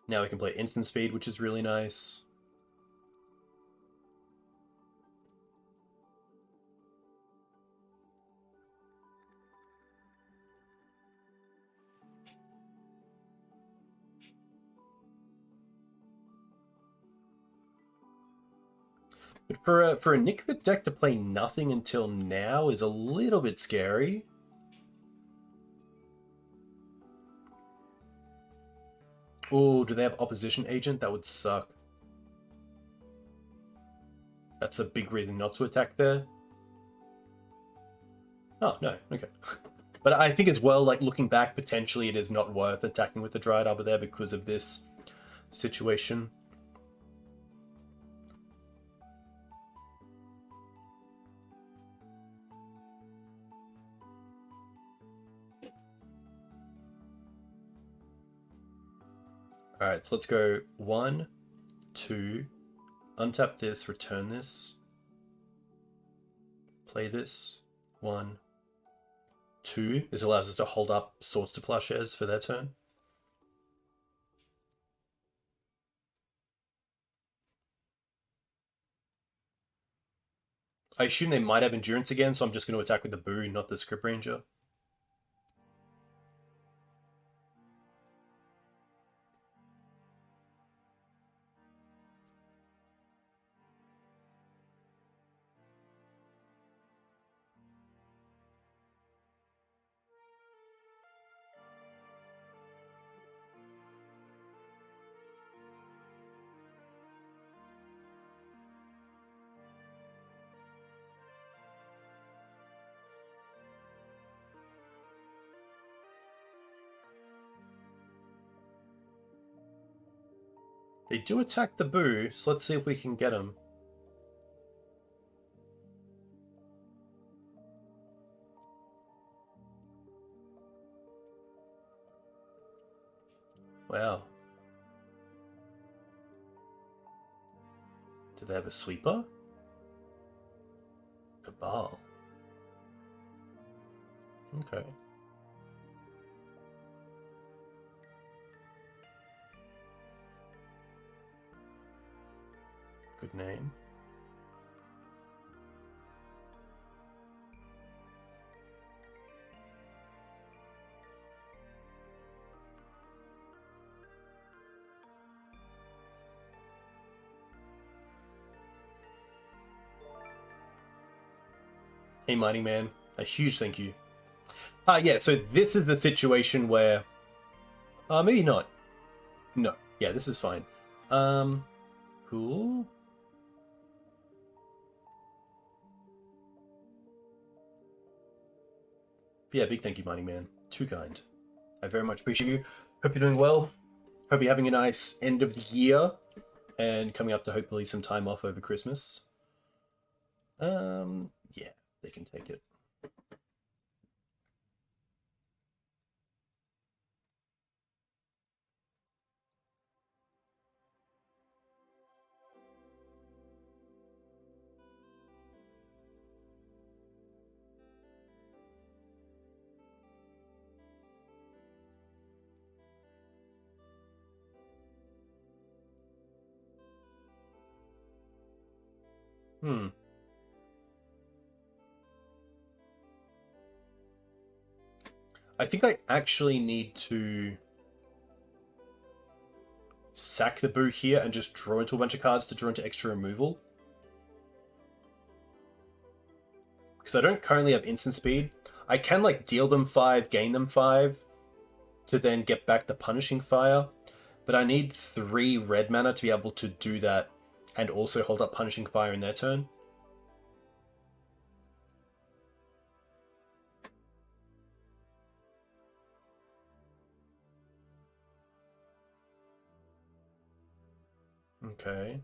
Now we can play instant speed, which is really nice. But for a Nikvit deck to play nothing until now is a little bit scary. Oh, do they have opposition agent? That would suck. That's a big reason not to attack there. Oh, no, okay. But I think as well, like looking back, potentially it is not worth attacking with the Dryad Arbor there because of this situation. Alright, so let's go 1, 2, untap this, return this, play this, 1, 2. This allows us to hold up Swords to Plowshares for their turn. I assume they might have Endurance again, so I'm just going to attack with the Boo, not the Script Ranger. They do attack the Boo, so let's see if we can get them. Wow. Do they have a sweeper? Cabal. Okay. Good name. Hey, Mighty Man. A huge thank you. Yeah, so this is the situation where... maybe not. No. Yeah, this is fine. Cool. Yeah, big thank you, Mighty Man. Too kind. I very much appreciate you. Hope you're doing well. Hope you're having a nice end of the year. And coming up to hopefully some time off over Christmas. Yeah, they can take it. Hmm. I think I actually need to sack the Boo here and just draw into a bunch of cards to draw into extra removal. Because I don't currently have instant speed. I can like deal them 5, gain them 5, to then get back the Punishing Fire. But I need 3 red mana to be able to do that and also hold up Punishing Fire in their turn. Okay.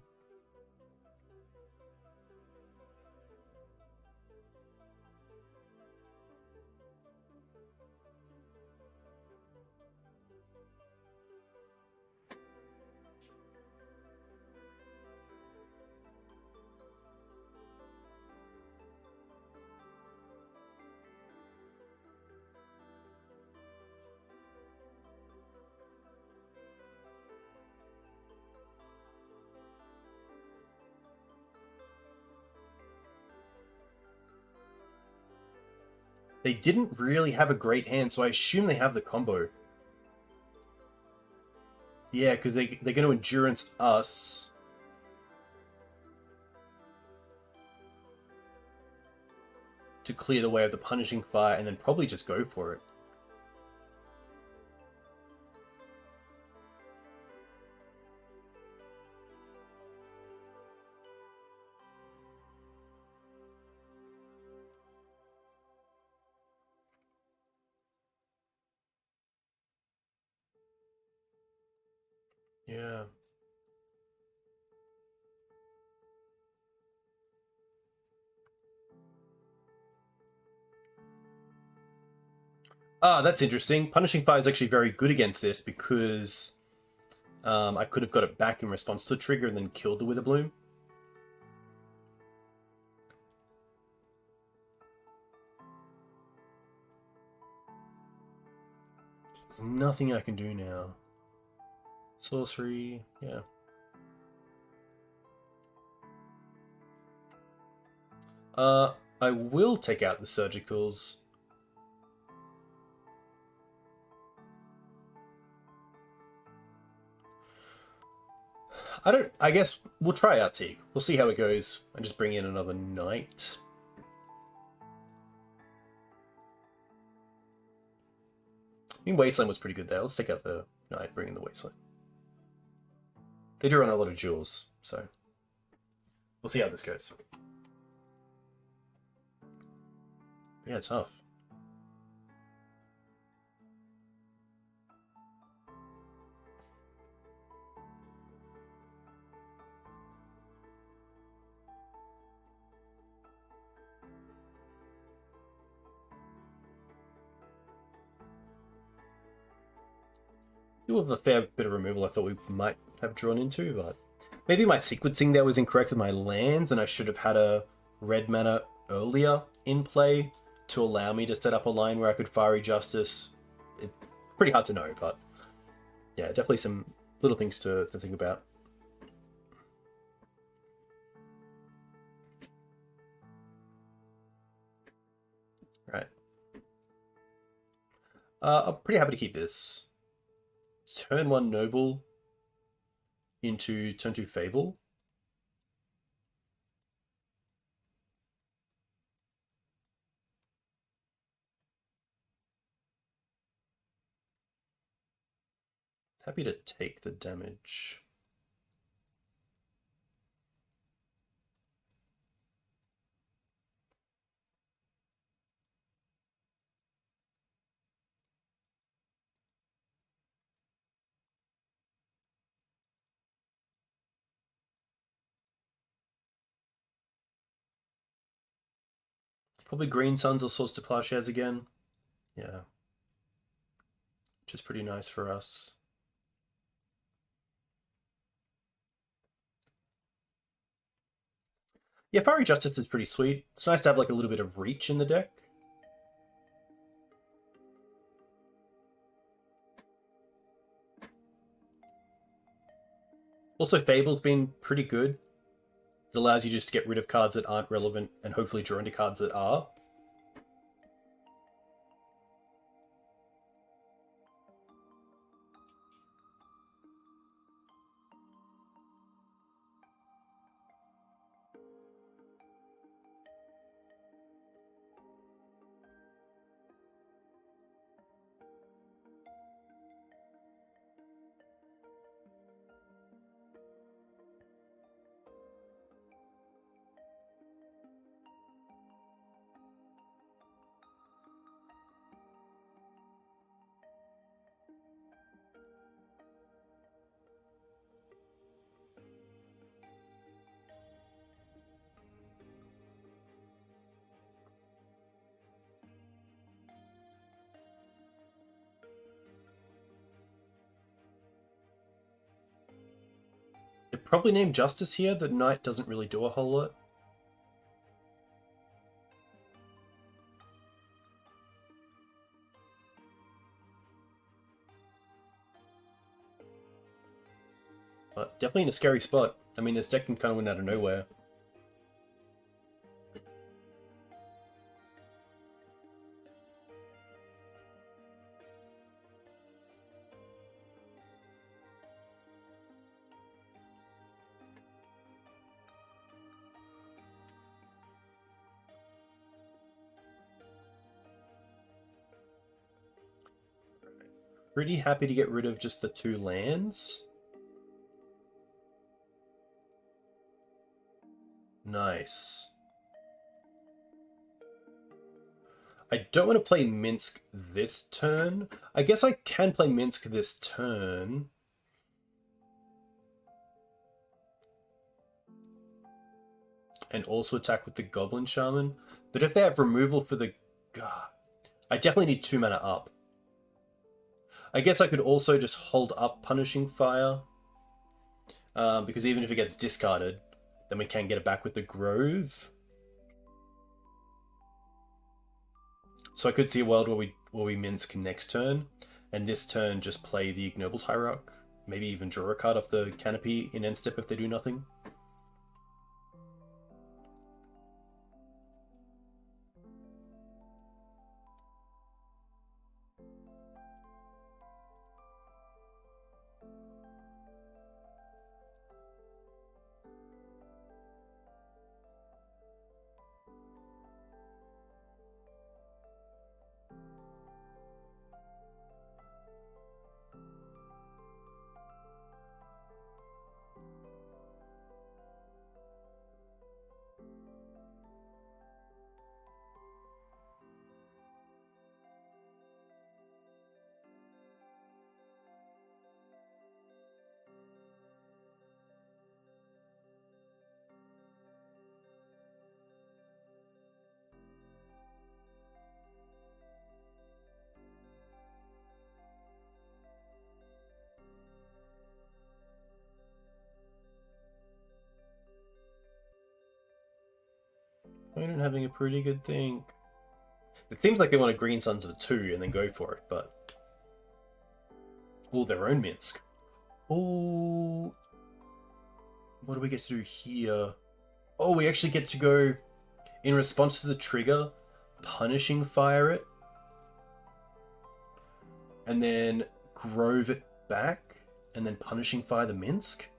They didn't really have a great hand, so I assume they have the combo. Yeah, because they're going to Endurance us. To clear the way of the Punishing Fire and then probably just go for it. Yeah. Ah, that's interesting. Punishing Fire is actually very good against this because I could have got it back in response to the trigger and then killed the Witherbloom. There's nothing I can do now. Sorcery, yeah. I will take out the Surgicals. I guess we'll try out Teeg. We'll see how it goes and just bring in another Knight. I mean, Wasteland was pretty good there. Let's take out the Knight, bring in the Wasteland. They do run a lot of jewels, so we'll see how this goes. Yeah, tough. You have a fair bit of removal I thought we might have drawn into, but maybe my sequencing there was incorrect with my lands, and I should have had a red mana earlier in play to allow me to set up a line where I could Fiery Justice. It's pretty hard to know, but yeah, definitely some little things to think about. Right. I'm pretty happy to keep this. Turn 1 Noble into turn 2 Fable. Happy to take the damage. Probably Green Suns or Swords to Plowshares again. Yeah. Which is pretty nice for us. Yeah, Fiery Justice is pretty sweet. It's nice to have like a little bit of reach in the deck. Also, Fable's been pretty good. It allows you just to get rid of cards that aren't relevant and hopefully draw into cards that are. They probably named Justice here. The Knight doesn't really do a whole lot. But definitely in a scary spot. I mean, this deck can kind of win out of nowhere. Pretty happy to get rid of just the 2 lands. Nice. I don't want to play Minsk this turn. I guess I can play Minsk this turn. And also attack with the Goblin Shaman. But if they have removal for the... God, I definitely need 2 mana up. I guess I could also just hold up Punishing Fire. Because even if it gets discarded, then we can get it back with the Grove. So I could see a world where we Minsk next turn, and this turn just play the Ignoble Hierarch. Maybe even draw a card off the canopy in end step if they do nothing. I'm having a pretty good think. It seems like they want a Green Suns of 2 and then go for it, but... Oh, their own Minsk. Oh... What do we get to do here? Oh, we actually get to go, in response to the trigger, Punishing Fire it. And then Grove it back, and then Punishing Fire the Minsk.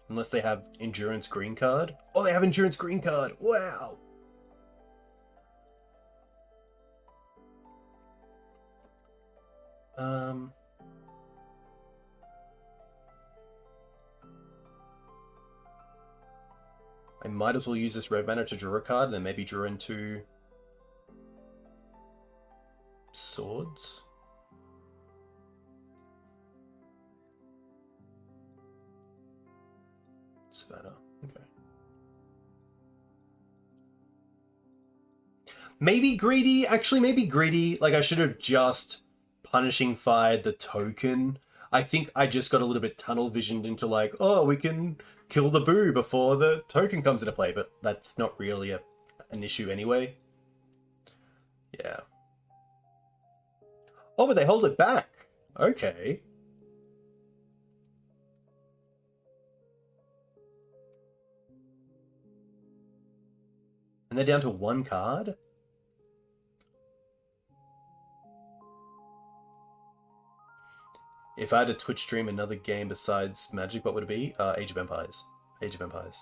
Unless they have Endurance Green card. Oh, they have Endurance Green card. Wow. I might as well use this red mana to draw a card and then maybe draw into Swords. Savannah. Okay. Maybe greedy. Actually, maybe greedy. Like, I should have just Punishing Fired the token. I think I just got a little bit tunnel visioned into like, oh, we can kill the boo before the token comes into play, but that's not really an issue anyway. Yeah. Oh, but they hold it back. Okay. And they're down to 1 card. If I had to Twitch stream another game besides Magic, what would it be? Age of Empires. Age of Empires.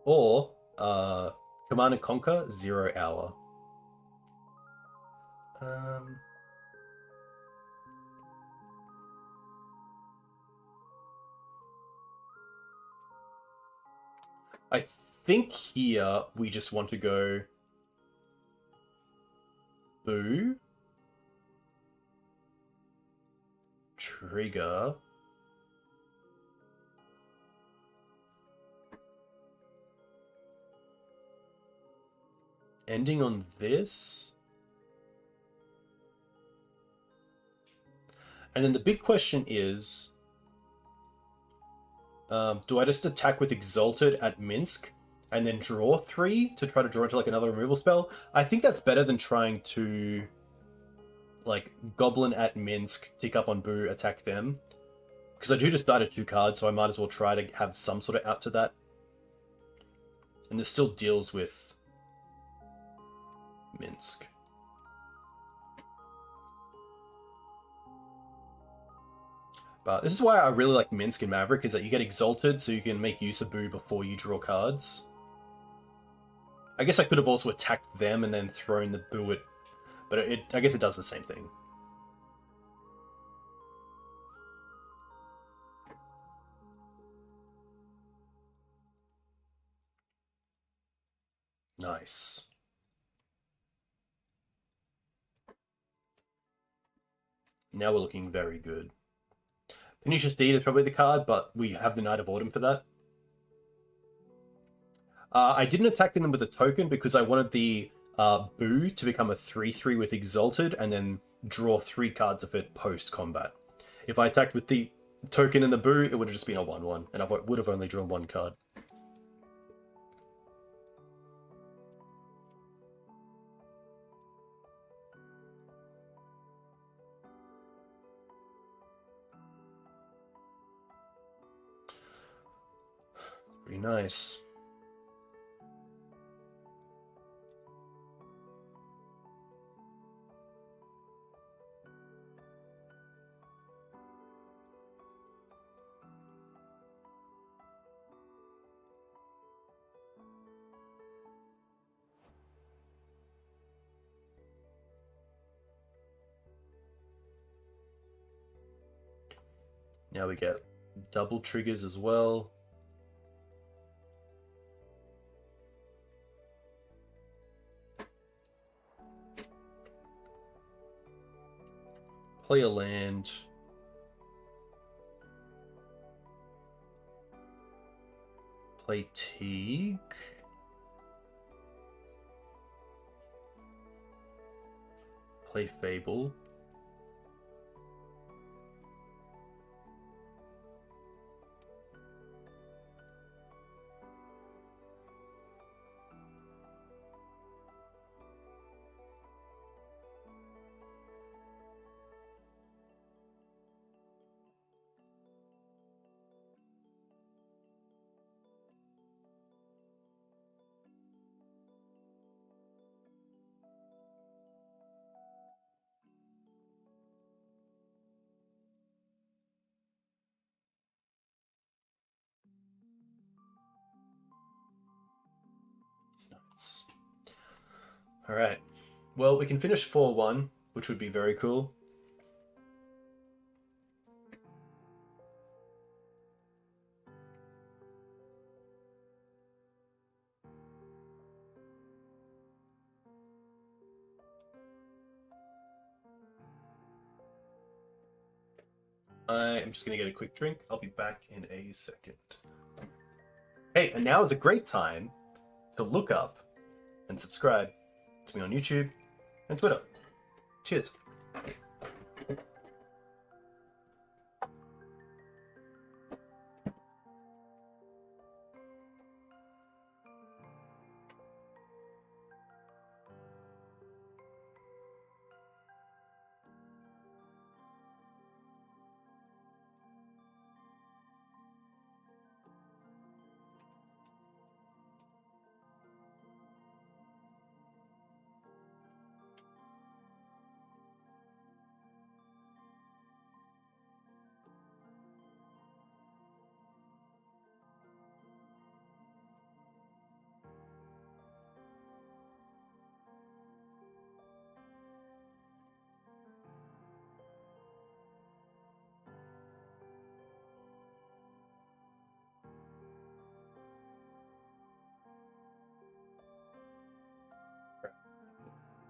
Or Command and Conquer 0 Hour. I think here we just want to go Boo, Trigger, ending on this. And then the big question is, do I just attack with Exalted at Minsk and then draw 3 to try to draw into like another removal spell? I think that's better than trying to like Goblin at Minsk, tick up on Boo, attack them. Because I do just die to 2 cards, so I might as well try to have some sort of out to that. And this still deals with Minsk. But this is why I really like Minsk and Maverick, is that you get Exalted, so you can make use of Boo before you draw cards. I guess I could have also attacked them and then thrown the Boo at... But I guess it does the same thing. Nice. Now we're looking very good. Pernicious Deed is probably the card, but we have the Knight of Autumn for that. I didn't attack them with a token because I wanted the Boo to become a 3/3 with Exalted and then draw 3 cards of it post-combat. If I attacked with the token and the Boo, it would have just been a 1/1, and I would have only drawn 1 card. Pretty nice. Now we get double triggers as well. Play a land. Play Teeg. Play Fable. Nice. All right. Well, we can finish 4-1, which would be very cool. I am just going to get a quick drink. I'll be back in a second. Hey, and now is a great time to look up and subscribe to me on YouTube and Twitter. Cheers.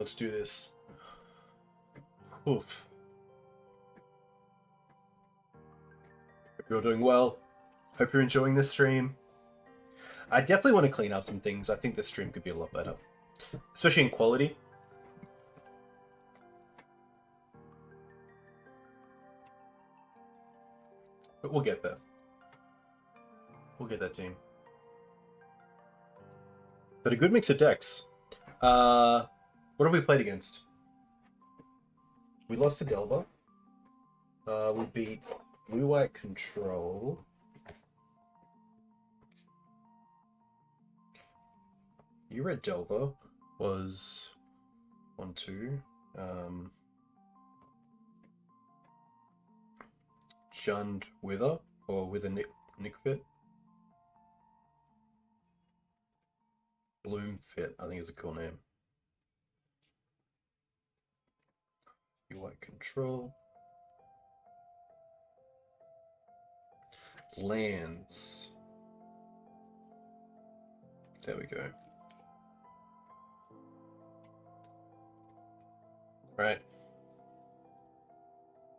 Let's do this. Oof. Hope you're doing well. Hope you're enjoying this stream. I definitely want to clean up some things. I think this stream could be a lot better, especially in quality. But we'll get there. We'll get that, team. But a good mix of decks. What have we played against? We lost to Delver. We beat Blue-White Control. You read Delver was 1-2. Shunned Wither or Wither Nickfit. BloomFit, I think is a cool name. Blue-White Control. Lands. There we go. Right.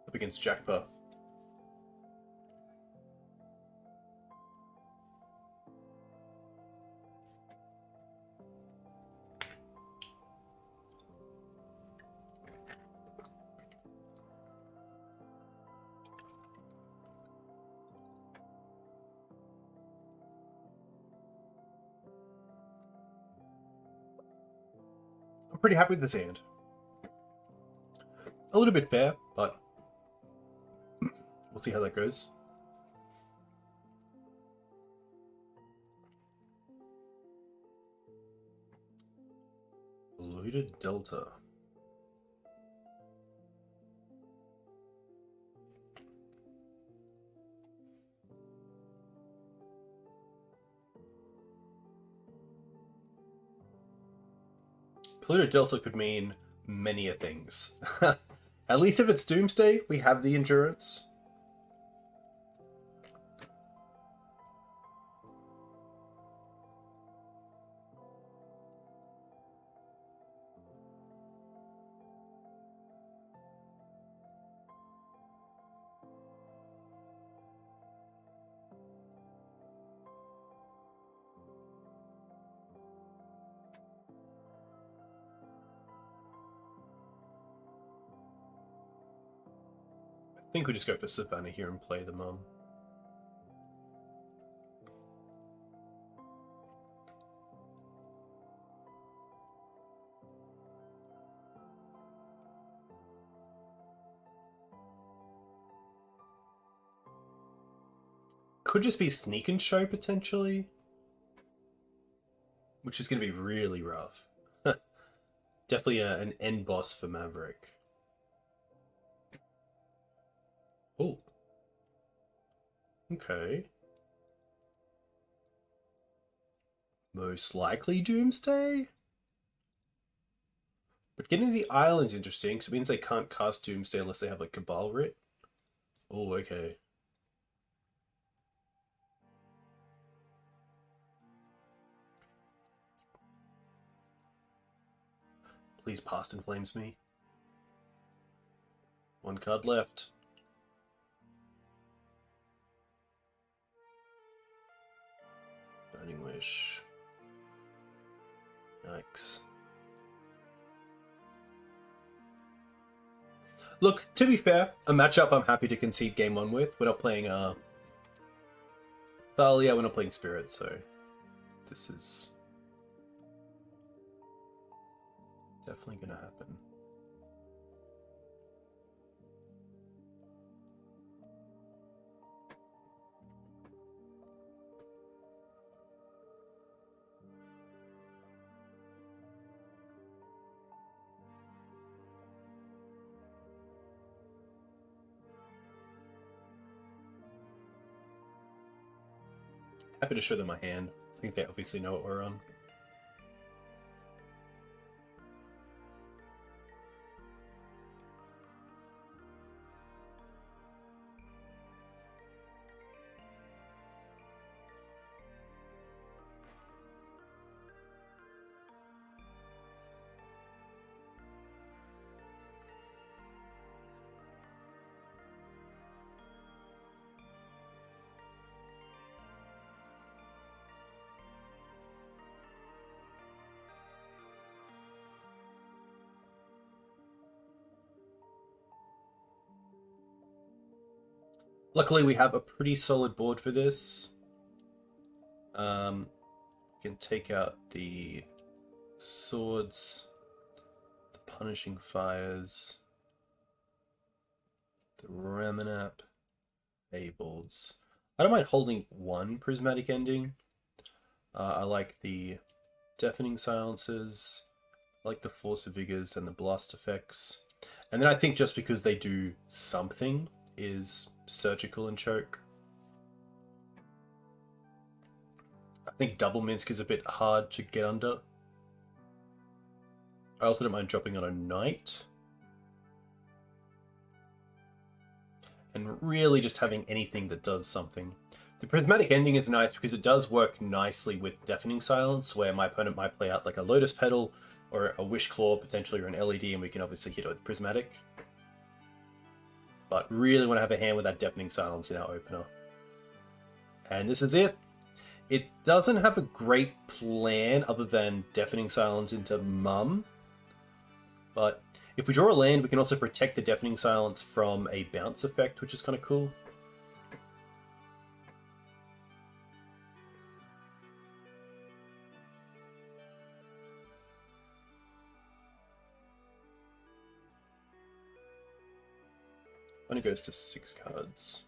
Up against Jackpa. I'm pretty happy with this hand. A little bit fair, but we'll see how that goes. Polluted Delta. Polluted Delta could mean many a things. At least if it's Doomsday, we have the endurance. I think we just go for Savannah here and play the mum. Could just be Sneak and Show potentially, which is going to be really rough. Definitely an end boss for Maverick. Oh. Okay. Most likely Doomsday? But getting the island's interesting, because it means they can't cast Doomsday unless they have like Cabal Writ. Oh, okay. Please Past in Flames me. One card left. Burning Wish. Yikes. Look, to be fair, a matchup I'm happy to concede game one with. We're not playing Thalia, we're not playing Spirit, so this is definitely gonna happen. Happy to show them my hand. I think they obviously know what we're on. Luckily, we have a pretty solid board for this. We can take out the swords, the punishing fires, the Ramanap, Fables. I don't mind holding one prismatic ending. I like the deafening silences, I like the force of vigors and the blast effects. And then I think just because they do something is surgical and choke. I think double Minsk is a bit hard to get under. I also don't mind dropping on a knight. And really just having anything that does something. The prismatic ending is nice because it does work nicely with deafening silence, where my opponent might play out like a lotus petal or a wish claw potentially, or an LED, and we can obviously hit it with prismatic. But really want to have a hand with that deafening silence in our opener. And this is it. It doesn't have a great plan other than deafening silence into Mum. But if we draw a land, we can also protect the deafening silence from a bounce effect, which is kind of cool. Only goes to 6 cards.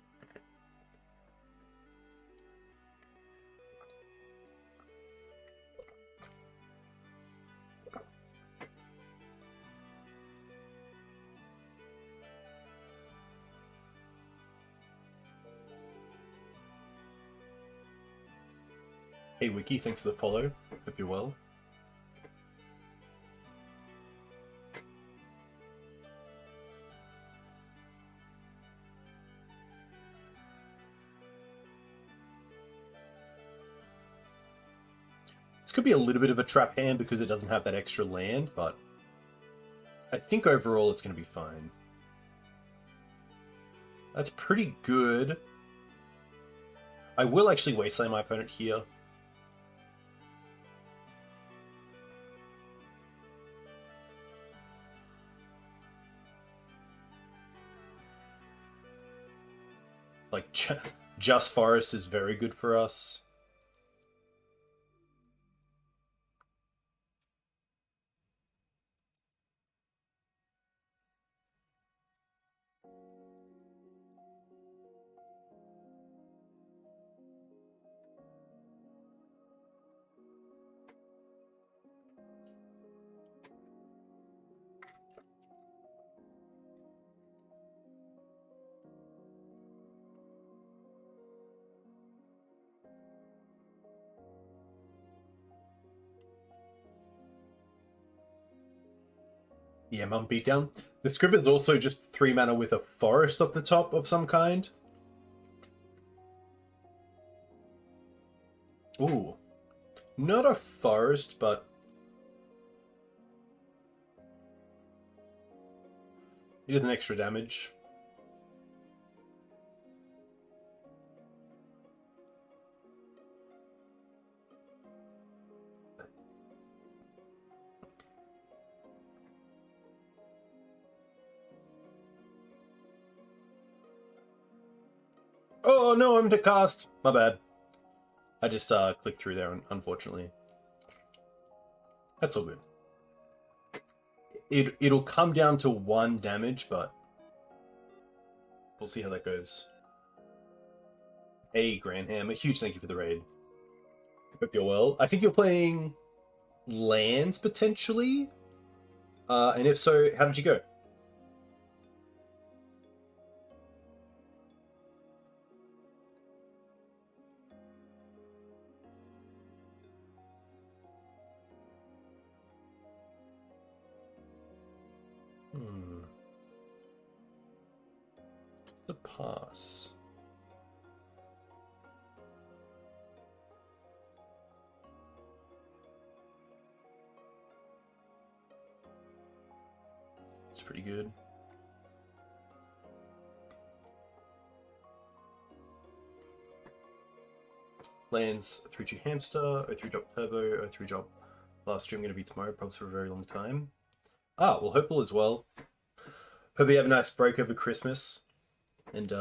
Hey Wiki, thanks for the follow. Hope you're well. This could be a little bit of a trap hand because it doesn't have that extra land, but I think overall it's going to be fine. That's pretty good. I will actually wasteland my opponent here. Like, just Forest is very good for us. Yeah, Mum Beatdown. The script is also just 3 mana with a forest off the top of some kind. Ooh. Not a forest, but it is an extra damage. Oh no, I'm to cast. My bad. I just clicked through there, unfortunately. That's all good. It'll come down to 1 damage, but we'll see how that goes. Hey, Granham, a huge thank you for the raid. Hope you're well. I think you're playing lands, potentially? And if so, how did you go? The pass. It's pretty good. Lands 3-2 Hamster, 03-drop Turbo, 03-drop last stream going to be tomorrow, probably for a very long time. Ah, well, hope all is well. Hope you have a nice break over Christmas. And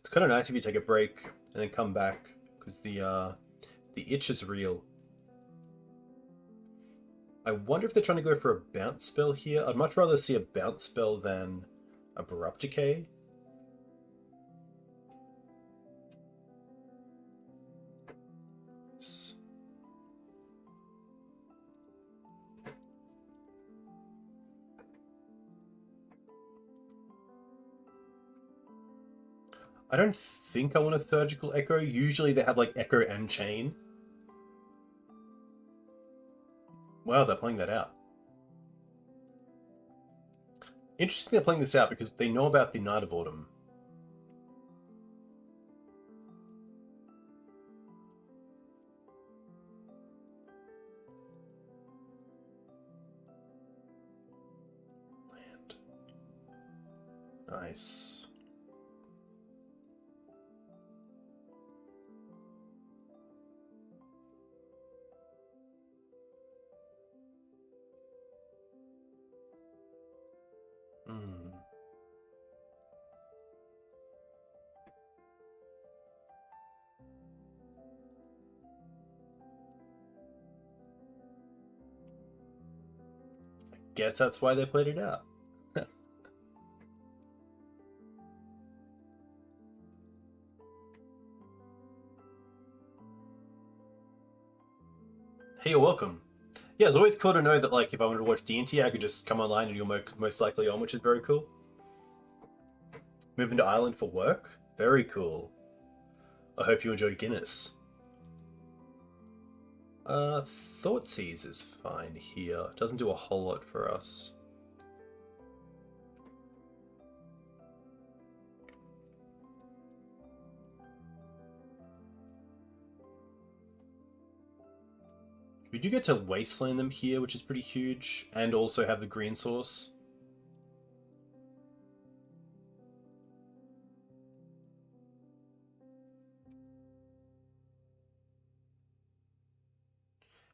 It's kind of nice if you take a break and then come back, because the itch is real. I wonder if they're trying to go for a bounce spell here. I'd much rather see a bounce spell than Abrupt Decay. I don't think I want a Surgical Echo. Usually they have like Echo and Chain. Wow, they're playing that out. Interesting they're playing this out because they know about the Night of Autumn. Land. Nice. Guess that's why they played it out. Hey, you're welcome. Yeah, it's always cool to know that, like, if I wanted to watch D&T, I could just come online and you're most likely on, which is very cool. Moving to Ireland for work? Very cool. I hope you enjoyed Guinness. Thoughtseize is fine here. Doesn't do a whole lot for us. We do get to Wasteland them here, which is pretty huge, and also have the green source.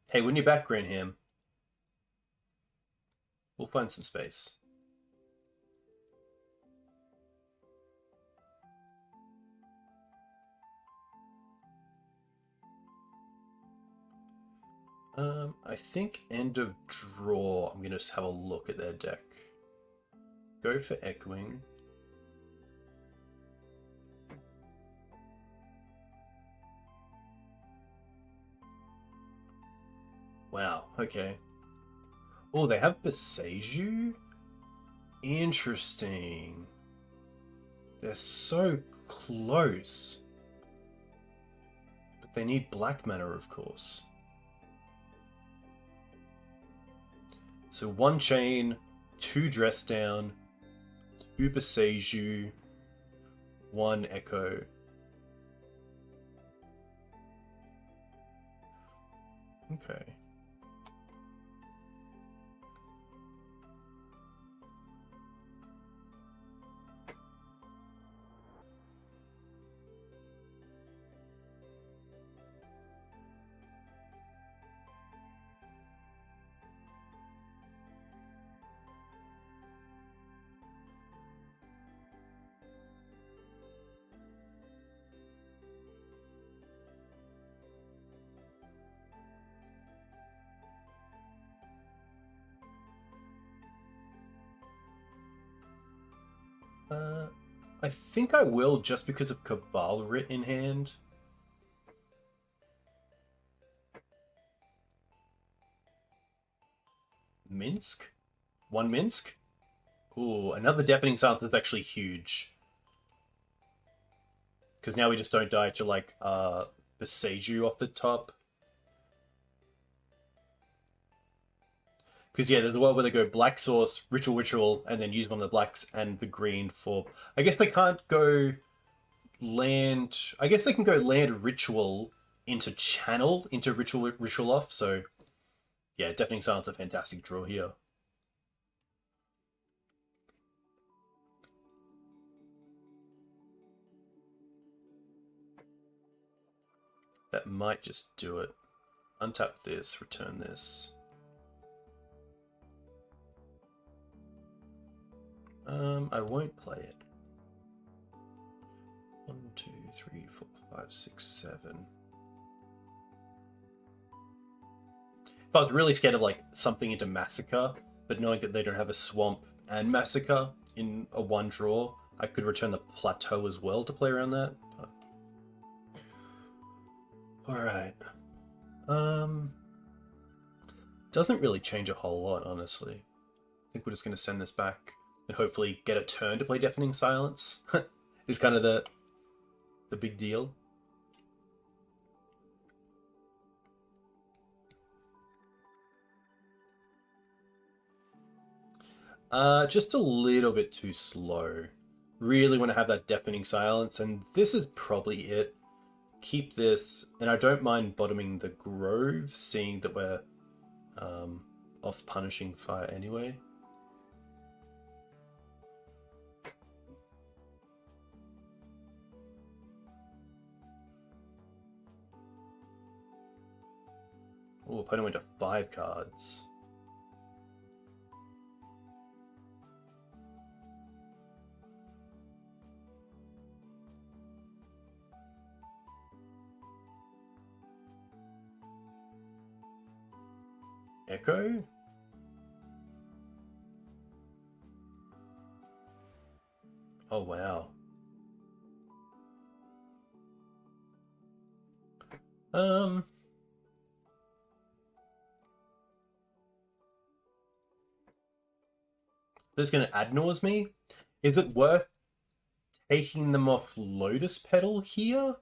Hey, when you're back, Greenham, we'll find some space. I think end of draw, I'm going to just have a look at their deck. Go for Echoing. Wow, okay. Oh, they have Beseiju? Interesting. They're so close. But they need black mana, of course. So 1 Chain, 2 Dress Down, 2 Beseiju, 1 Echo. Okay. I think I will just because of Cabal Writ in hand. Minsk? 1 Minsk? Ooh, another Deafening Silence is actually huge. Because now we just don't die to, like, Beseiju off the top. Because, yeah, there's a world where they go Black Source, Ritual, and then use one of the blacks and the green for... I guess they can't go land... I guess they can go land Ritual into Channel, into Ritual off, so... Yeah, Deafening Silence a fantastic draw here. That might just do it. Untap this, return this. I won't play it. 1, 2, 3, 4, 5, 6, 7. If I was really scared of like something into Massacre, but knowing that they don't have a Swamp and Massacre in a one draw, I could return the Plateau as well to play around that. But... Alright. Doesn't really change a whole lot, honestly. I think we're just going to send this back and hopefully get a turn to play Deafening Silence. Is kind of the big deal. Just a little bit too slow. Really want to have that Deafening Silence, and this is probably it. Keep this, and I don't mind bottoming the Grove, seeing that we're off Punishing Fire anyway. Oh, opponent went to 5 cards. Echo? Oh, wow. This is going to Adnors me. Is it worth taking them off Lotus Petal here?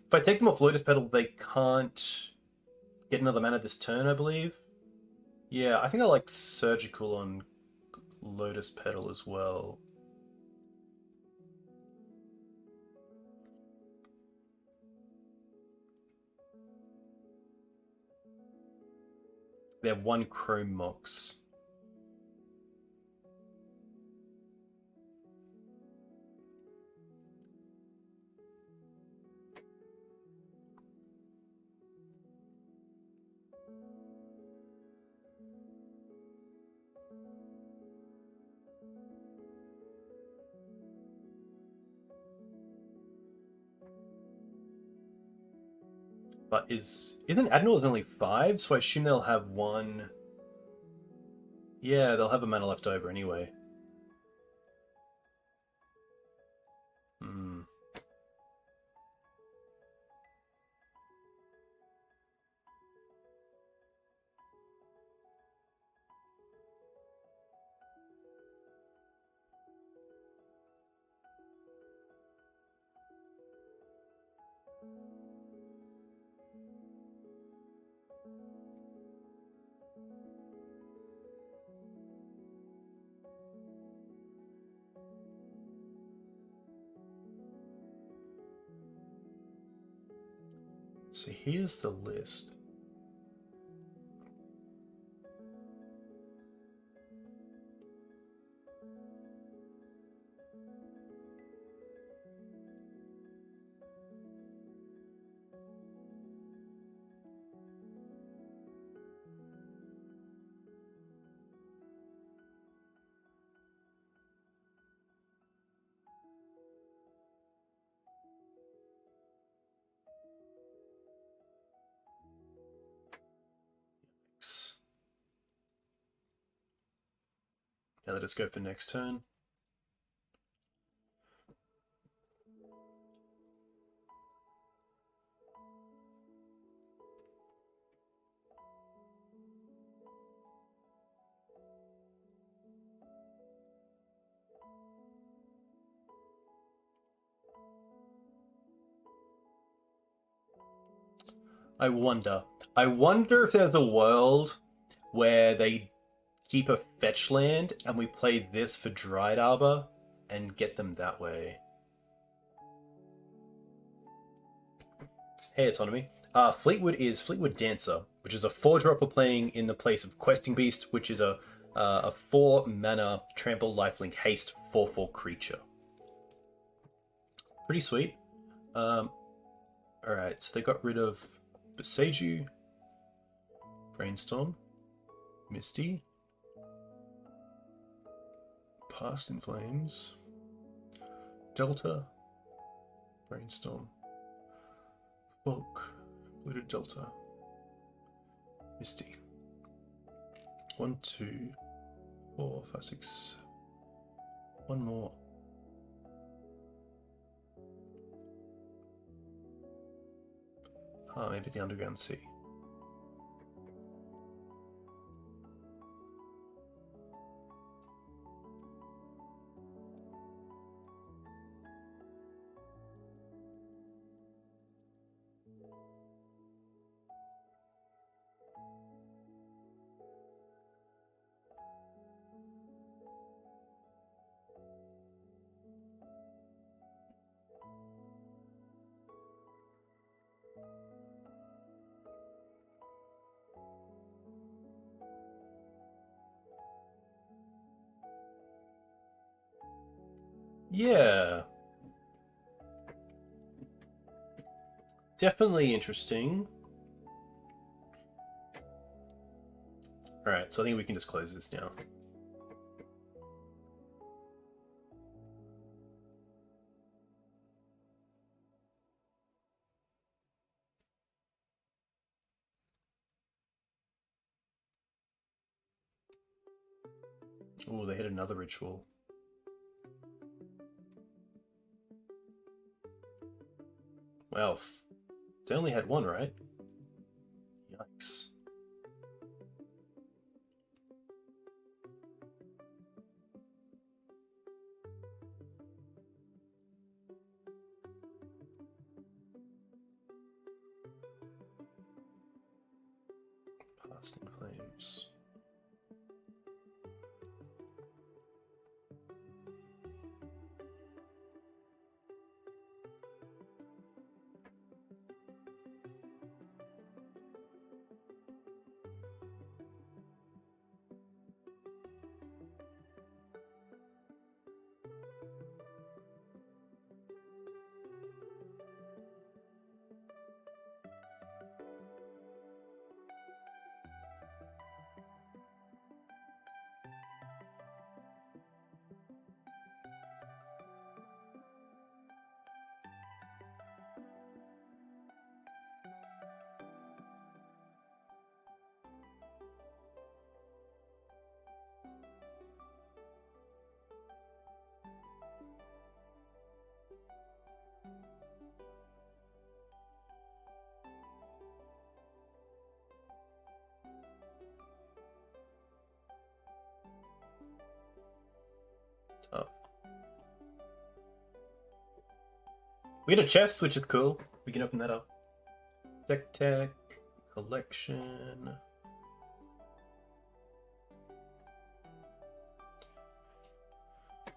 If I take them off Lotus Petal, they can't get another mana this turn, I believe. Yeah, I think I like Surgical on Lotus Petal as well. They have 1 Chrome Mox. But isn't Admiral's only 5? So I assume they'll have 1. Yeah, they'll have a mana left over anyway. Hmm. So here's the list. Now let us go for next turn. I wonder if there's a world where they keep a fetch land and we play this for Dryad Arbor and get them that way. Hey, Autonomy. Fleetwood is Fleetwood Dancer, which is a 4-dropper playing in the place of Questing Beast, which is a 4-mana trample lifelink haste 4/4 creature. Pretty sweet. Alright, so they got rid of Beseiju, Brainstorm, Misty. Past in Flames. Delta. Brainstorm. Bulk. Polluted Delta. Misty. 1, 2, 4, 5, 6. One more. Oh, maybe the Underground Sea. Yeah. Definitely interesting. Alright, so I think we can just close this now. Oh, they hit another ritual. Well, they only had one, right? Yikes. Past in Flames. Tough. We get a chest, which is cool. We can open that up. Decktech collection.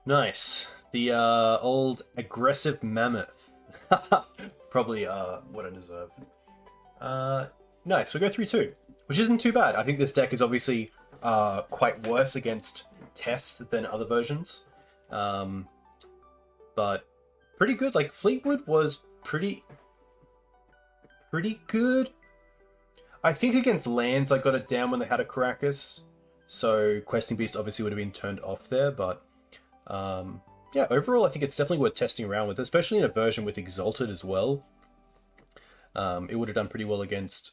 Nice. The old aggressive mammoth. Probably what I deserve. Nice. We go 3-2, which isn't too bad. I think this deck is obviously quite worse against tests than other versions, but pretty good. Like Fleetwood was pretty good. I think against lands I got it down when they had a Caracas, so Questing Beast obviously would have been turned off there, but yeah, overall I think it's definitely worth testing around with, especially in a version with Exalted as well. It would have done pretty well against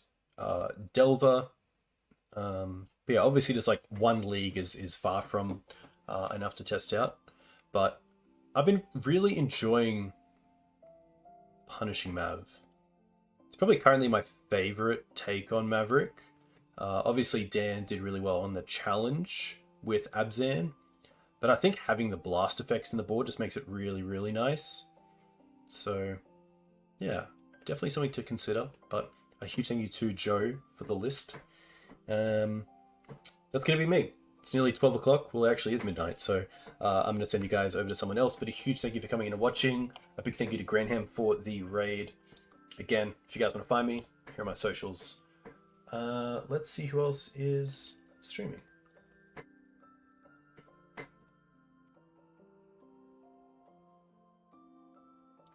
Delver. But yeah, obviously just like one league is far from enough to test out, but I've been really enjoying Punishing Mav. It's probably currently my favorite take on Maverick. Obviously Dan did really well on the challenge with Abzan, but I think having the blast effects in the board just makes it really, really nice. So yeah, definitely something to consider, but a huge thank you to Joe for the list. That's going to be me. It's nearly 12 o'clock. Well, it actually is midnight, so I'm going to send you guys over to someone else, but a huge thank you for coming in and watching. A big thank you to Granham for the raid. Again, if you guys want to find me, here are my socials. Let's see who else is streaming.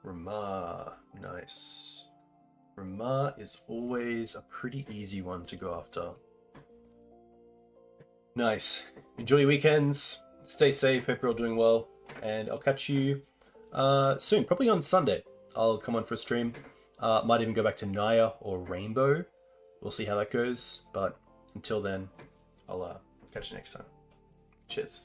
Ramah, nice. Ramah is always a pretty easy one to go after. Nice. Enjoy your weekends. stay safe, hope you're all doing well, and I'll catch you soon, probably on Sunday. I'll come on for a stream. Might even go back to Naya or Rainbow. We'll see how that goes, but until then, I'll catch you next time. Cheers.